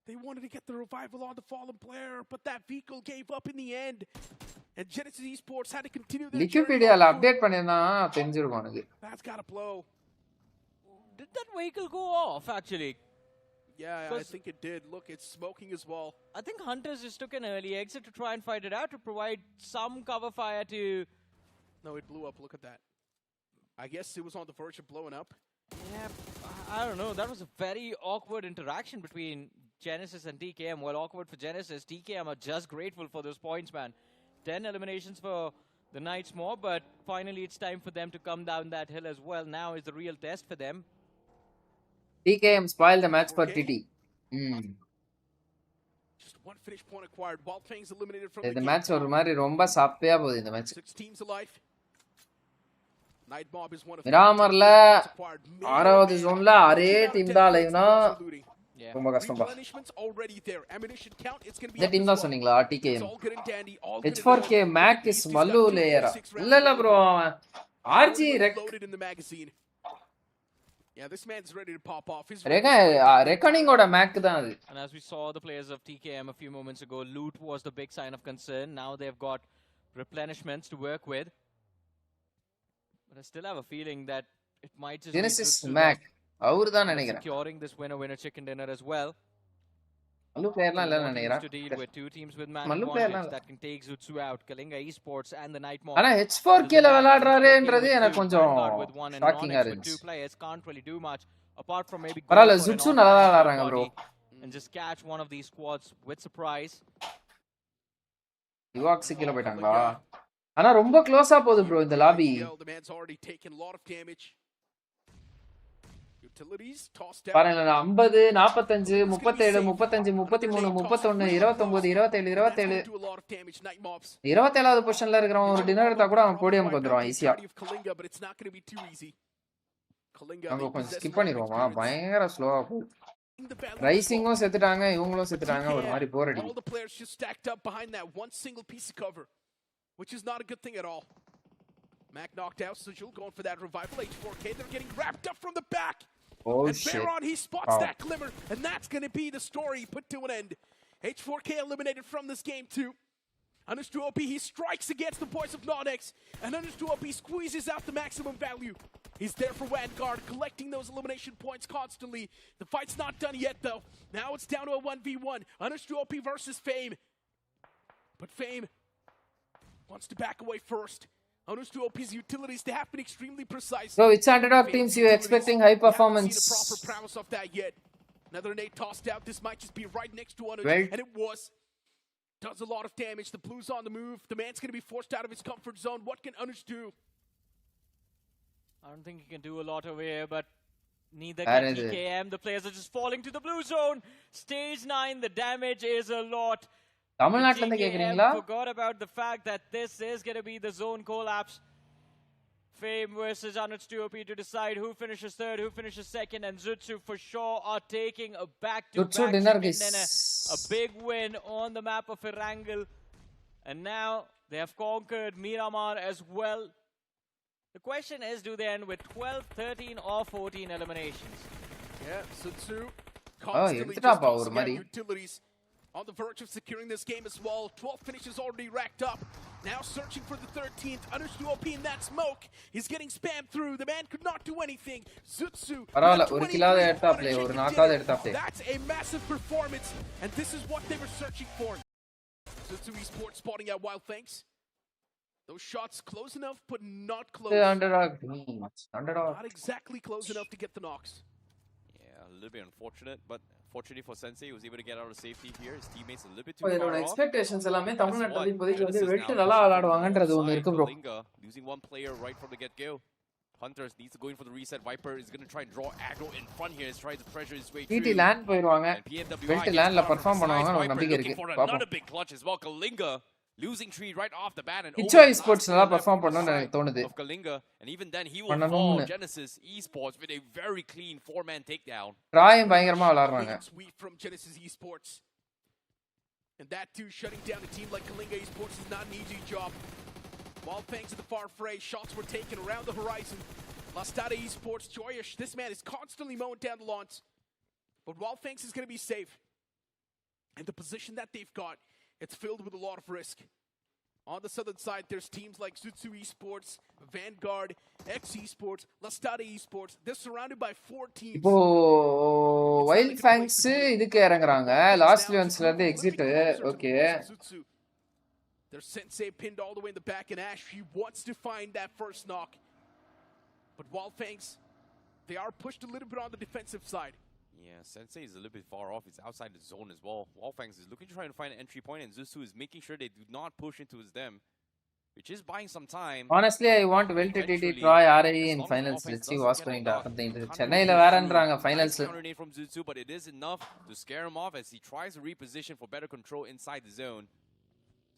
They wanted to get the revival on the fallen player, but that vehicle gave up in the end. And Genesis Esports had to continue their Wikipedia-ல update பண்ணினா தெரிஞ்சிருக்கும் எனக்கு. That's got to blow. Did that vehicle go off actually? Yeah, I think it did. Look, it's smoking as well. I think Hunters just took an early exit to try and fight it out to provide some cover fire to... No, it blew up. Look at that. I guess it was on the verge of blowing up. Yeah, I don't know. That was a very awkward interaction between Genesis and TKM. Well, awkward for Genesis. TKM are just grateful for those points, man. 10 eliminations for the Knights more, but finally it's time for them to come down that hill as well. Now is the real test for them. TKM spoiled the match for TT. Just one finish point acquired. Wildfangs eliminated from இந்த the match ஒரு மாதிரி ரொம்ப சாப்பியா போகுது இந்த match. 6 teams alive. Night Mob is one of மிராமர்ல ஆறாவது ஜோன்ல array team தான் லைவ்னா ரொம்ப கஷ்டம்பா. இந்த டீம் தான் சொன்னீங்களா TKM? H4K Mac is மல்லு லேயரா? இல்ல bro, RG loaded in the magazine. Yeah, this man's ready to pop off. His reckoning oda Mac தான் அது. And as we saw the players of TKM a few moments ago, loot was the big sign of concern. Now they've got replenishments to work with. But I still have a feeling that it might just Genesis Mac அவரு தான் நினைக்கிறேன். Securing this winner chicken dinner as well. மல்லு பிளேயர்லாம் இல்ல நினைக்கிறேன். To deal with two teams with man advantage that can take Zutsu out. Kalinga Esports and the Night Mob. ஆனா H4K ல விளையாடுறாரேன்றது எனக்கு கொஞ்சம் ஷாக்கிங்கா இருந்துச்சு. Two players can't really do much apart from maybe பரவாயில்ல, Zutsu நல்லா விளையாடுறாங்க bro. And just catch one of these squads with surprise. யுவாக்ஸ் கீழ போய்ட்டாங்களா? ஆனா ரொம்ப க்ளோஸா போகுது bro இந்த lobby. The man's already taken a lot of damage. Utilities tossed out. பாருங்க 50 45 37 35 33 31 29 27 27 27வது பொசிஷன்ல இருக்கறவன் ஒரு டின்னர் எடுத்தா கூட அவன் போடியம்க்கு வந்துருவான் ஈஸியா. நம்ம கொஞ்சம் ஸ்கிப் பண்ணிடுவோமா? பயங்கர ஸ்லோவா போகுது. ரைசிங்கும் செத்துட்டாங்க, இவங்களும் செத்துட்டாங்க, ஒரு மாதிரி போர் அடி. All the players just stacked up behind that one single piece of cover, which is not a good thing at all. Mac knocked out, Sigil going for that revival. H4K, they're getting wrapped up from the back. Oh and shit. Baron, he spots that glimmer, and that's going to be the story put to an end. H4K eliminated from this game too. Understood OP, he strikes against the boys of Nodex, and Understood OP squeezes out the maximum value. He's there for Vanguard, collecting those elimination points constantly. The fight's not done yet though. Now it's down to a 1v1. Understood OP versus Fame. But Fame wants to back away first. Understood OP's utilities, they have been extremely precise. So which underdog teams you expecting high performance? Haven't seen a proper prowess of that yet. Another nade tossed out. This might just be right next to Understood, well, and it was. Does a lot of damage. The Blues on the move. The man's going to be forced out of his comfort zone. What can Understood do? I don't think he can do a lot over here, but neither can TKM. The players are just falling to the blue zone. Stage 9, the damage is a lot. தமிழ்நாட்டுல இருந்து கேக்குறீங்களா? Forgot about the fact that this is going to be the zone collapse. Fame versus Understood OP to decide who finishes third, who finishes second, and Zutsu for sure are taking a back-to-back and a big win on the map of Erangel. And now they have conquered Miramar as well. The question is, do they end with 12, 13 or 14 eliminations? Yeah, Zutsu constantly just tossing out utilities. On the verge of securing this game as well. 12 finishes already racked up. Now searching for the 13th. Understood OP in that smoke. He's getting spammed through. The man could not do anything. Zutsu. That's a massive performance. And this is what they were searching for. Zutsu Esports spotting out Wild Thanks. Those shots close enough, but not close. Underdog. Not exactly close enough to get the knocks. Yeah, a little bit unfortunate, but fortunately for Sensei, he was able to get out of safety here. His teammates a little bit too far off. Expectations எல்லாமே தமிழ்நாட்டுல இப்போதைக்கு வந்து வெட்டு நல்லா விளையாடுவாங்கன்றது ஒன்னு இருக்கு bro. Losing one player right from the get-go. Hunters needs to go in for the reset. Viper is going to try and draw aggro in front here. He's trying to pressure his way through. TT land போயிடுவாங்க. வெட்டு landல perform பண்ணுவாங்க, ஒரு நம்பிக்கை இருக்கு. பாப்போம். Another big clutch as well. Kalinga losing tree right off the bat, and ESPORTS நல்லா perform பண்ணனும்னு எனக்கு தோணுது. Of Kalinga, and even then he will fall Genesis Esports with a very clean 4-man takedown. ராயும் பயங்கரமா விளையாடுறாங்க. Sweep from Genesis Esports. And that too, shutting down a team like Kalinga Esports is not an easy job. Wild Fangs in the far fray, shots were taken around the horizon. Lastada Esports, Joyish, this man is constantly mowing down the lawns. But Wild Fangs is going to be safe. And the position that they've got, it's filled with a lot of risk. On the southern side, there's teams like Zutsu Esports, Vanguard, X Esports, Lastada Esports. They're surrounded by 4 teams. இப்போ Wild Fangs இதுக்கு இறங்குறாங்க. Last லியன்ஸ்ல இருந்து exit. Okay. Their sensei pinned all the way in the back, and Ash, he wants to find that first knock. But Wildfangs, they are pushed a little bit on the defensive side. Yeah, Sensei is a little bit far off. It's outside the zone as well. Wallfangs is looking to try to find an entry point, and Zusu is making sure they do not push into his them, which is buying some time. Honestly, I want Will to TT try RIE in finals. Let's see what's going to happen. சென்னையில வேறன்றாங்க finals. Counter from Zuzu, but it is enough to scare him off as he tries to reposition for better control inside the zone.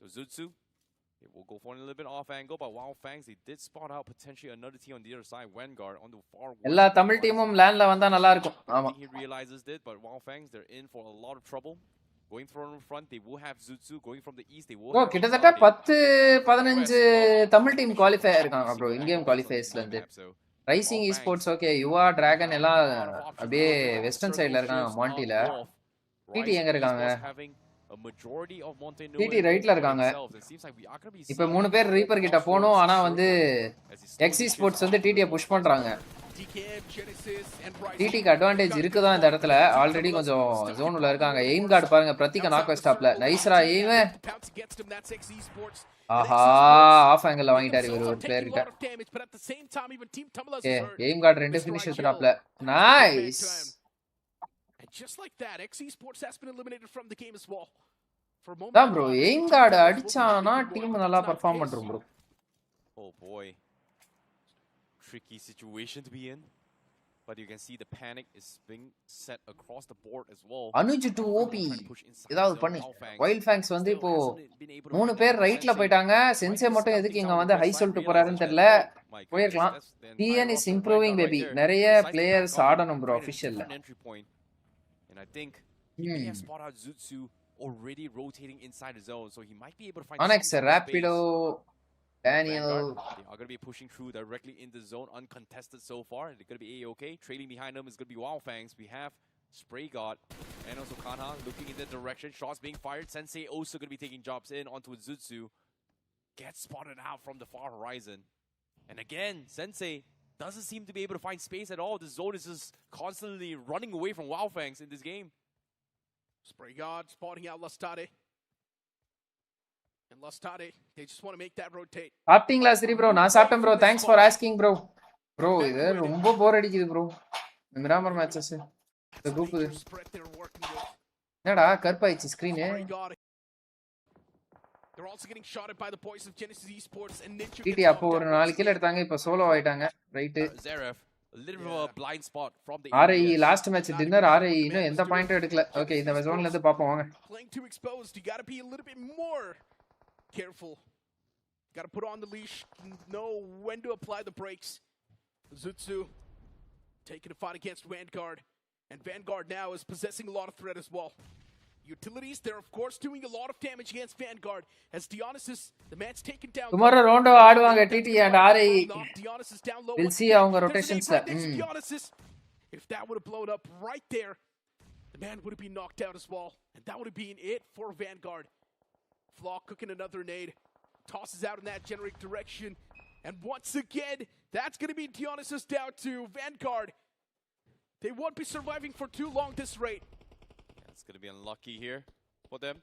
So Zuzu, it will go for a little bit off angle, but Wildfangs, they did spot out potentially another team on the other side, Vanguard on the far west. எல்லா தமிழ் டீமும் லேண்ட்ல வந்தா நல்லா இருக்கும். ஆமா. He realizes it, but Wildfangs, they're in for a lot of trouble. Going from front, they will have Zutsu. Going from the east, they will have கிட்டத்தட்ட 10-15 Tamil team qualify ஆயிருக்காங்க bro இன் game குவாலிஃபைஸ்ல இருந்து. Rising esports okay, யுவா dragon எல்லாம் அப்படியே western சைடுல இருக்காங்க மாண்டில. DD எங்க இருக்காங்க? DD ரைட்ல இருக்காங்க. இப்போ 3 பேர் ரீப்பர் கிட்ட போணும், ஆனா வந்து எக்ஸ் esports வந்து டிடியை புஷ் பண்றாங்க. டிடிக்கு அட்வான்டேஜ் இருக்குதா இந்த இடத்துல? ஆல்ரெடி கொஞ்சம் ஜோன் உள்ள இருக்காங்க. எய்ம் கார்டு பாருங்க, பிரத்திகா நாக் ஸ்டாப்ல நைஸ்ரா எய்ம். ஆஹா, ஆஃப் ஆங்கிள் வாங்கிட்டாரு இவர் ஒரு பிளேயர் கிட்ட. ஓகே, எய்ம் கார்டு 2 ஃபினிஷ் எடுத்துறாப்ல. Nice. Just like that, ESPORTS has been eliminated from the game as well. For a moment. தான் ப்ரோ, எய்ம் கார்டு அடிச்சானா டீம் நல்லா பெர்ஃபார்ம் பண்றோம் bro. Oh boy. Tricky situation to be in. But you can see the panic is being set across the board as well. Anuj டு OP ஏதாவது பண்ணு. Wild fangs வந்து இப்போ 3 பேர் ரைட்ல போயிட்டாங்க. சென்சே மட்டும் எதுக்கு இங்க வந்து ஹை சொல்லிட்டு போறாருன்னு தெரியல. போயிருக்கலாம். TN is improving baby. நிறைய பிளேயர்ஸ் ஆடணும் bro ஆபீஷியல்ல. And I think he may have spotted out Zutsu already rotating inside the zone, so he might be able to find Onyx, Rapido, Daniel. They are going to be pushing through directly in the zone, uncontested so far. They're going to be A-OK. Trailing behind them is going to be Wildfangs. We have Spray God and also Kanha looking in that direction. Shots being fired. Sensei also going to be taking jobs in onto Zutsu. Gets spotted out from the far horizon. And again, Sensei doesn't seem to be able to find space at all. The zone is just constantly running away from Wildfangs in this game. Spray God spotting out Lastade. And Lastade, they just want to make that rotate. சாப்பிட்டீங்களா சரி bro? நான் சாப்பிட்டேன் bro. Thanks for asking bro. Bro இது ரொம்ப போர் அடிக்குது bro. Miramar matches இந்த group என்னடா கர்ப்பாயிச்சு screen. They're also getting shotted by the boys of Genesis Esports and Ninja. டிடி அப்போ ஒரு 4 கில் எடுத்தாங்க, இப்போ சோலோ ஆயிட்டாங்க. Right. Zaref, a little bit of a blind spot from the RIE last match dinner RIE இன்னும் எந்த பாயிண்டும் எடுக்கல. Okay, இந்த ஜோன்ல இருந்து பாப்போம் வாங்க. Playing too exposed, you got to be a little bit more careful. Got to put on the leash, know when to apply the brakes. Zutsu taking a fight against Vanguard, and Vanguard now is possessing a lot of threat as well. Utilities, they're of course doing a lot of damage against Vanguard as Dionysus, the man's taken down. Tomorrow round ஆடுவாங்க TT and RIE. We'll see அவங்க rotations. Dionysus, if that would have blown up right there, the man would have been knocked out as well, and that would have been it for Vanguard. Flock cooking another nade, tosses out in that generic direction, and once again, that's going to be Dionysus down to Vanguard. They won't be surviving for too long this rate. It's going to be unlucky here for them.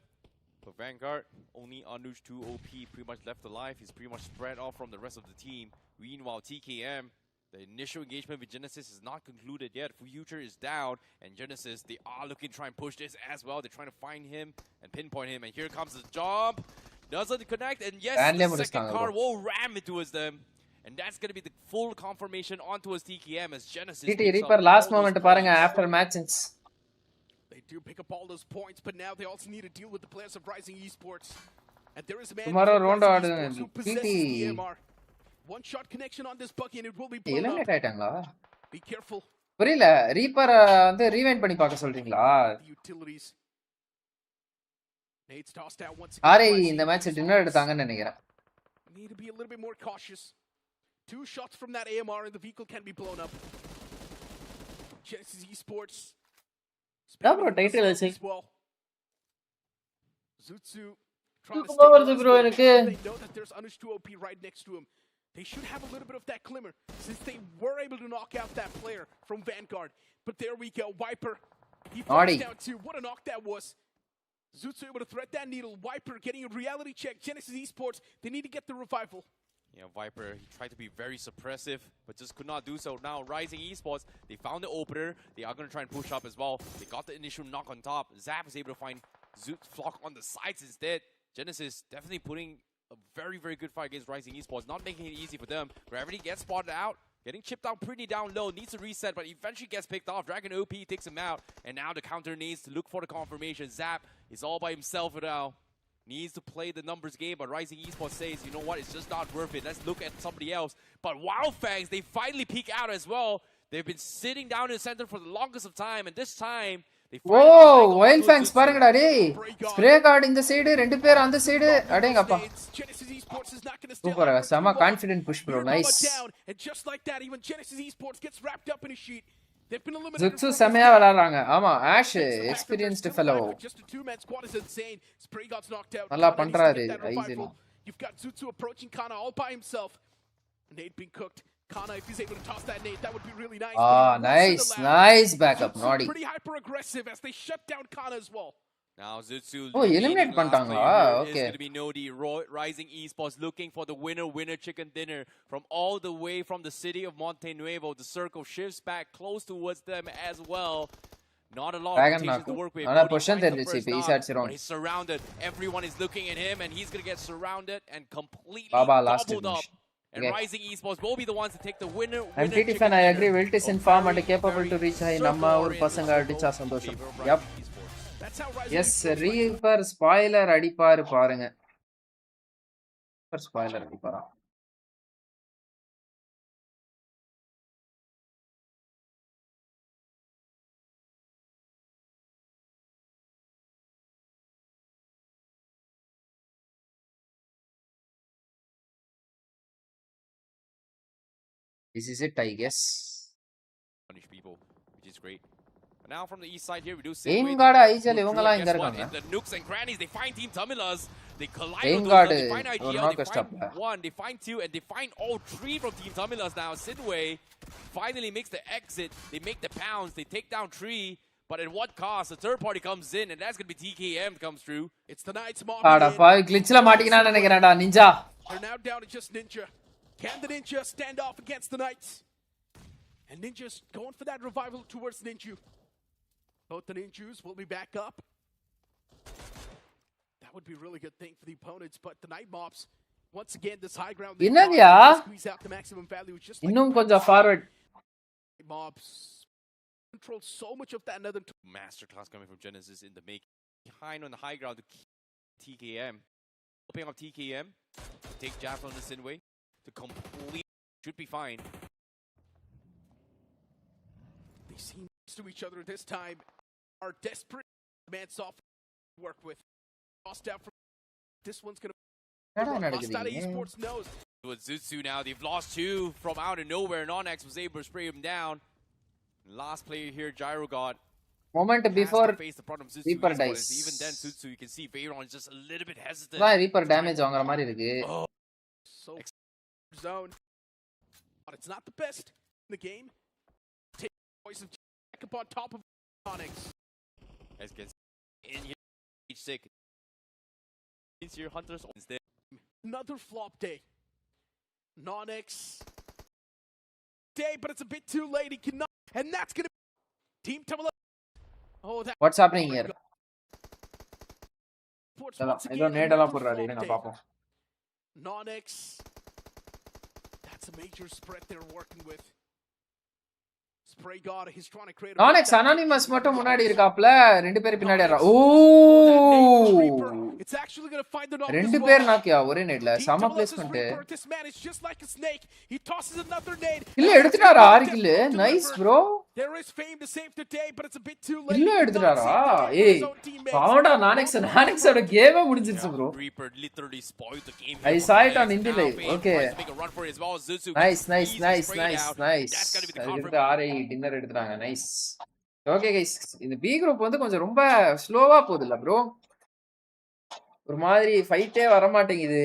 For Vanguard, only Anuj 2 OP pretty much left alive. He's pretty much spread off from the rest of the team. Meanwhile, TKM, the initial engagement with Genesis is not concluded yet. Future is down, and Genesis, they are looking to try and push this as well. They're trying to find him and pinpoint him, and here comes the jump. Doesn't connect, and yes, the second car will ram it towards them. And that's going to be the full confirmation onto his TKM as Genesis. TT Reaper last moment பாருங்க after matches. They do pick up all those points, but now they also need to deal with the players of Rising Esports. And there is a man Tomorrow round who possesses the AMR. One shot connection on this bucket and it will be blown up. eliminate ஆயிட்டாங்களா? Be careful. புரியல, reaper வந்து rewind பண்ணி பார்க்க சொல்றீங்களா? Utilities. Nate's tossed out once RIE இந்த match dinner எடுத்தாங்கன்னு நினைக்கிறேன். Need to be a little bit more cautious. 2 shots from that AMR and the vehicle can be blown up. Genesis Esports. bro title வச்சு Zutsu bro எனக்கு they know that there's Anush 2 OP right next to him. They should have a little bit of that glimmer since they were able to knock out that player from Vanguard. But there we go, Viper. He falls down too. What a knock that was. Zutsu able to thread that needle. Viper getting a reality check. Genesis Esports, they need to get the revival. You know, Viper, he tried to be very suppressive, but just could not do so. Now, Rising Esports, they found the opener. They are going to try and push up as well. They got the initial knock on top. Zap is able to find Zoot Flock on the sides instead. Genesis definitely putting a very, very good fight against Rising Esports, not making it easy for them. Gravity gets spotted out, getting chipped out pretty down low, needs to reset, but eventually gets picked off. Dragon OP takes him out, and now the counter needs to look for the confirmation. Zap is all by himself now. Needs to play the numbers game, but Rising Esports says, you know what, it's just not worth it. Let's look at somebody else. But Wildfangs, they finally peek out as well. They've been sitting down in the center for the longest of time, and this time, they finally Whoa, Wildfangs பாருங்கடா டேய். Spray card இந்த side, ரெண்டு பேர் அந்த side. அடேங்கப்பா. Super, செம confident push bro. Nice. And just like that, even Genesis Esports gets wrapped up in a sheet. They've been eliminated. Zutsu செமையா விளையாடுறாங்க. ஆமா, ash experienced fellow. Just a two-man squad is insane. Spray God's knocked out. நல்லா பண்றாரு Ryzen. You've got Zutsu approaching Kana all by himself. Nade being cooked. Kana, if he's able to toss that nade, that would be really nice. Ah, nice backup, Naughty. Pretty hyper aggressive as they shut down Kana as well. Now Zutsu eliminate பண்ணிட்டாங்களா? Okay. It's going to be Nodi. Rising Esports looking for the winner chicken dinner from all the way from the city of Monte Nuevo. The circle shifts back close towards them as well. Not a lot of rotations to work with. He's surrounded. Everyone is looking at him, and he's going to get surrounded and completely gobbled up. And Rising Esports will be the ones to take the winner. I'm TT fan. I agree. Wilt is informed and capable to reach high. Namma or pasanga adicha sandosham. Yep. Yes, Reaper spoiler அடிப்பாரு பாருங்க. Spoiler அடிப்பாரா? This is it, I guess. Punish people, which is great. But now from the east side here, we do see Aim guard ஐஜல் இவங்கலாம் இங்க இருக்காங்க. The nooks and crannies, they find Team Tamilas. They collide Aim with guard those, they find IGL, they stop find one, they find two, and they find all three from Team Tamilas now. Sidway finally makes the exit. They make the pounds. They take down three. But at what cost? The third party comes in, and that's going to be TKM comes through. It's the Knights mob. ஆடா பாய் glitchல மாட்டிக்கினா நினைக்கிறேன்டா ninja. They're now down to just Ninja. Can the Ninja stand off against the Knights? And Ninja's going for that revival towards Ninju. Both the Ninjus will be back up. That would be a really good thing for the opponents, but the Night Mobs, once again, this high ground, they squeeze out the maximum value. Just இன்னும் கொஞ்சம் forward. Mobs control so much of that. Another masterclass coming from Genesis in the make. Behind on the high ground to TKM. Opening up TKM. Take jab on the Sinway. To complete. Should be fine. They seem to each other this time. Are desperate. Man soft work with. Lost out from. This one's going to. Lost out of esports knows. With Zutsu now, they've lost two from out of nowhere. Nonex was able to spray him down. Last player here, Gyro God. Moment before Reaper dies. Even then, Zutsu, you can see Veyron is just a little bit hesitant. Reaper damage வாங்குற மாதிரி இருக்கு. So zone. But it's not the best in the game. Take voice of Jack up on top of Onyx. As gets in here, each sick. Here, Hunters instead. Another flop day. Nonix day, but it's a bit too late. He cannot, and that's gonna be Team Tamala. Oh, that. What's happening here? I don't need a lot for that. Nonix. That's a major spread they're working with. Spray God, he's trying to create a Onyx Anonymous மட்டும் முன்னாடி இருக்காப்ல ரெண்டு பேர் பின்னாடி வரா. ஓ It's actually going to find the knock. ரெண்டு பேர் நாக்கியா ஒரே நேட்ல சம placement. This man is just like a snake. He tosses another nade. இல்ல எடுத்துட்டாரா 6 kill. Nice bro. There is fame to save today, but it's a bit too late. இல்ல எடுத்துட்டாரா? ஏய் பாவடா நானெக்ஸோட கேமே முடிஞ்சிருச்சு bro. Reaper literally spoiled the game. I saw it on Insta live. Okay. Nice. அதுக்கு RIE dinner எடுத்துட்டாங்க. Nice. Okay guys, இந்த B group வந்து கொஞ்சம் ரொம்ப ஸ்லோவா போகுதுல bro. ஒரு மாதிரி ஃபைட்டே வர மாட்டேங்குது.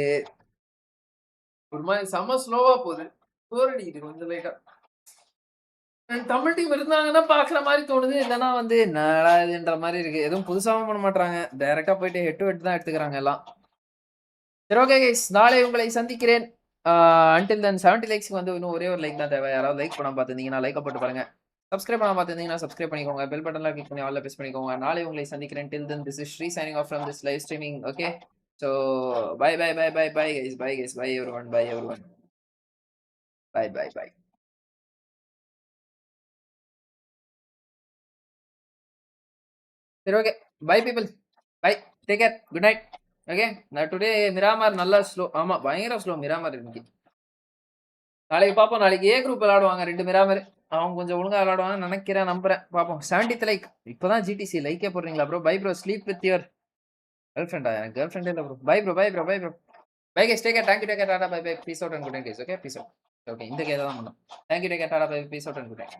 ஒரு மாதிரி செம ஸ்லோவா போகுது. போர் அடிக்குது கொஞ்சம் லைட்டா. தமிழ் டீம் இருந்தாங்கன்னா பாக்குற மாதிரி தோணுது. இல்லைன்னா வந்து என்னடா இதுன்ற மாதிரி இருக்கு. எதுவும் புதுசாவும் பண்ண மாட்டாங்க. டைரக்டா போயிட்டு ஹெட் டு ஹெட் தான் எடுத்துக்கிறாங்க எல்லாம். சரி ஓகே गाइस, நாளை உங்களை சந்திக்கிறேன். அன்டில் தென் 70 லைக்ஸ்க்கு வந்து இன்னும் ஒரே ஒரு லைக் தான் தேவை. யாராவது லைக் பண்ணாம பார்த்துருந்தீங்கன்னா லைக்கை போட்டு பாருங்க. சப்ஸ்கிரைப் பண்ணாம பார்த்துருந்தீங்கன்னா சப்ஸ்கிரைப் பண்ணிக்கோங்க. பெல் பட்டன்ல கிளிக் பண்ணி ஆல்ல பிரஸ் பண்ணிக்கோங்க. நாளை உங்களை சந்திக்கிறேன். Till then this is Sri signing off from this live streaming. Okay, so bye bye bye bye bye guys, bye guys, bye everyone, bye everyone, bye bye bye. சரி, okay, bye people, bye, take care, good night. Okay, நான் today Miramar நல்லா slow. ஆமா, பயங்கர slow மிராமார் இன்னைக்கு. நாளைக்கு பார்ப்போம். நாளைக்கு ஏ group விளையாடுவாங்க 2 மிராமர். அவங்க கொஞ்சம் ஒழுங்கா விளையாடுவாங்கன்னு நினைக்கிறேன், நம்புறேன். பார்ப்போம். 70th like. இப்போதான் ஜிடிசி லைக்கே போடுறீங்களா bro? Bye bro, sleep with your girl ஃப்ரெண்டா? எனக்கு கேர்ள் ஃப்ரெண்டே இல்லை bro. Bye bro, bye bro, bye bro, bye guys, take care, thank you, take care, tata, bye bye, peace out and good night guys. Okay, peace out. Okay, இந்த case தான் பண்ணோம். Thank you, take care, tata, bye, peace out and good night.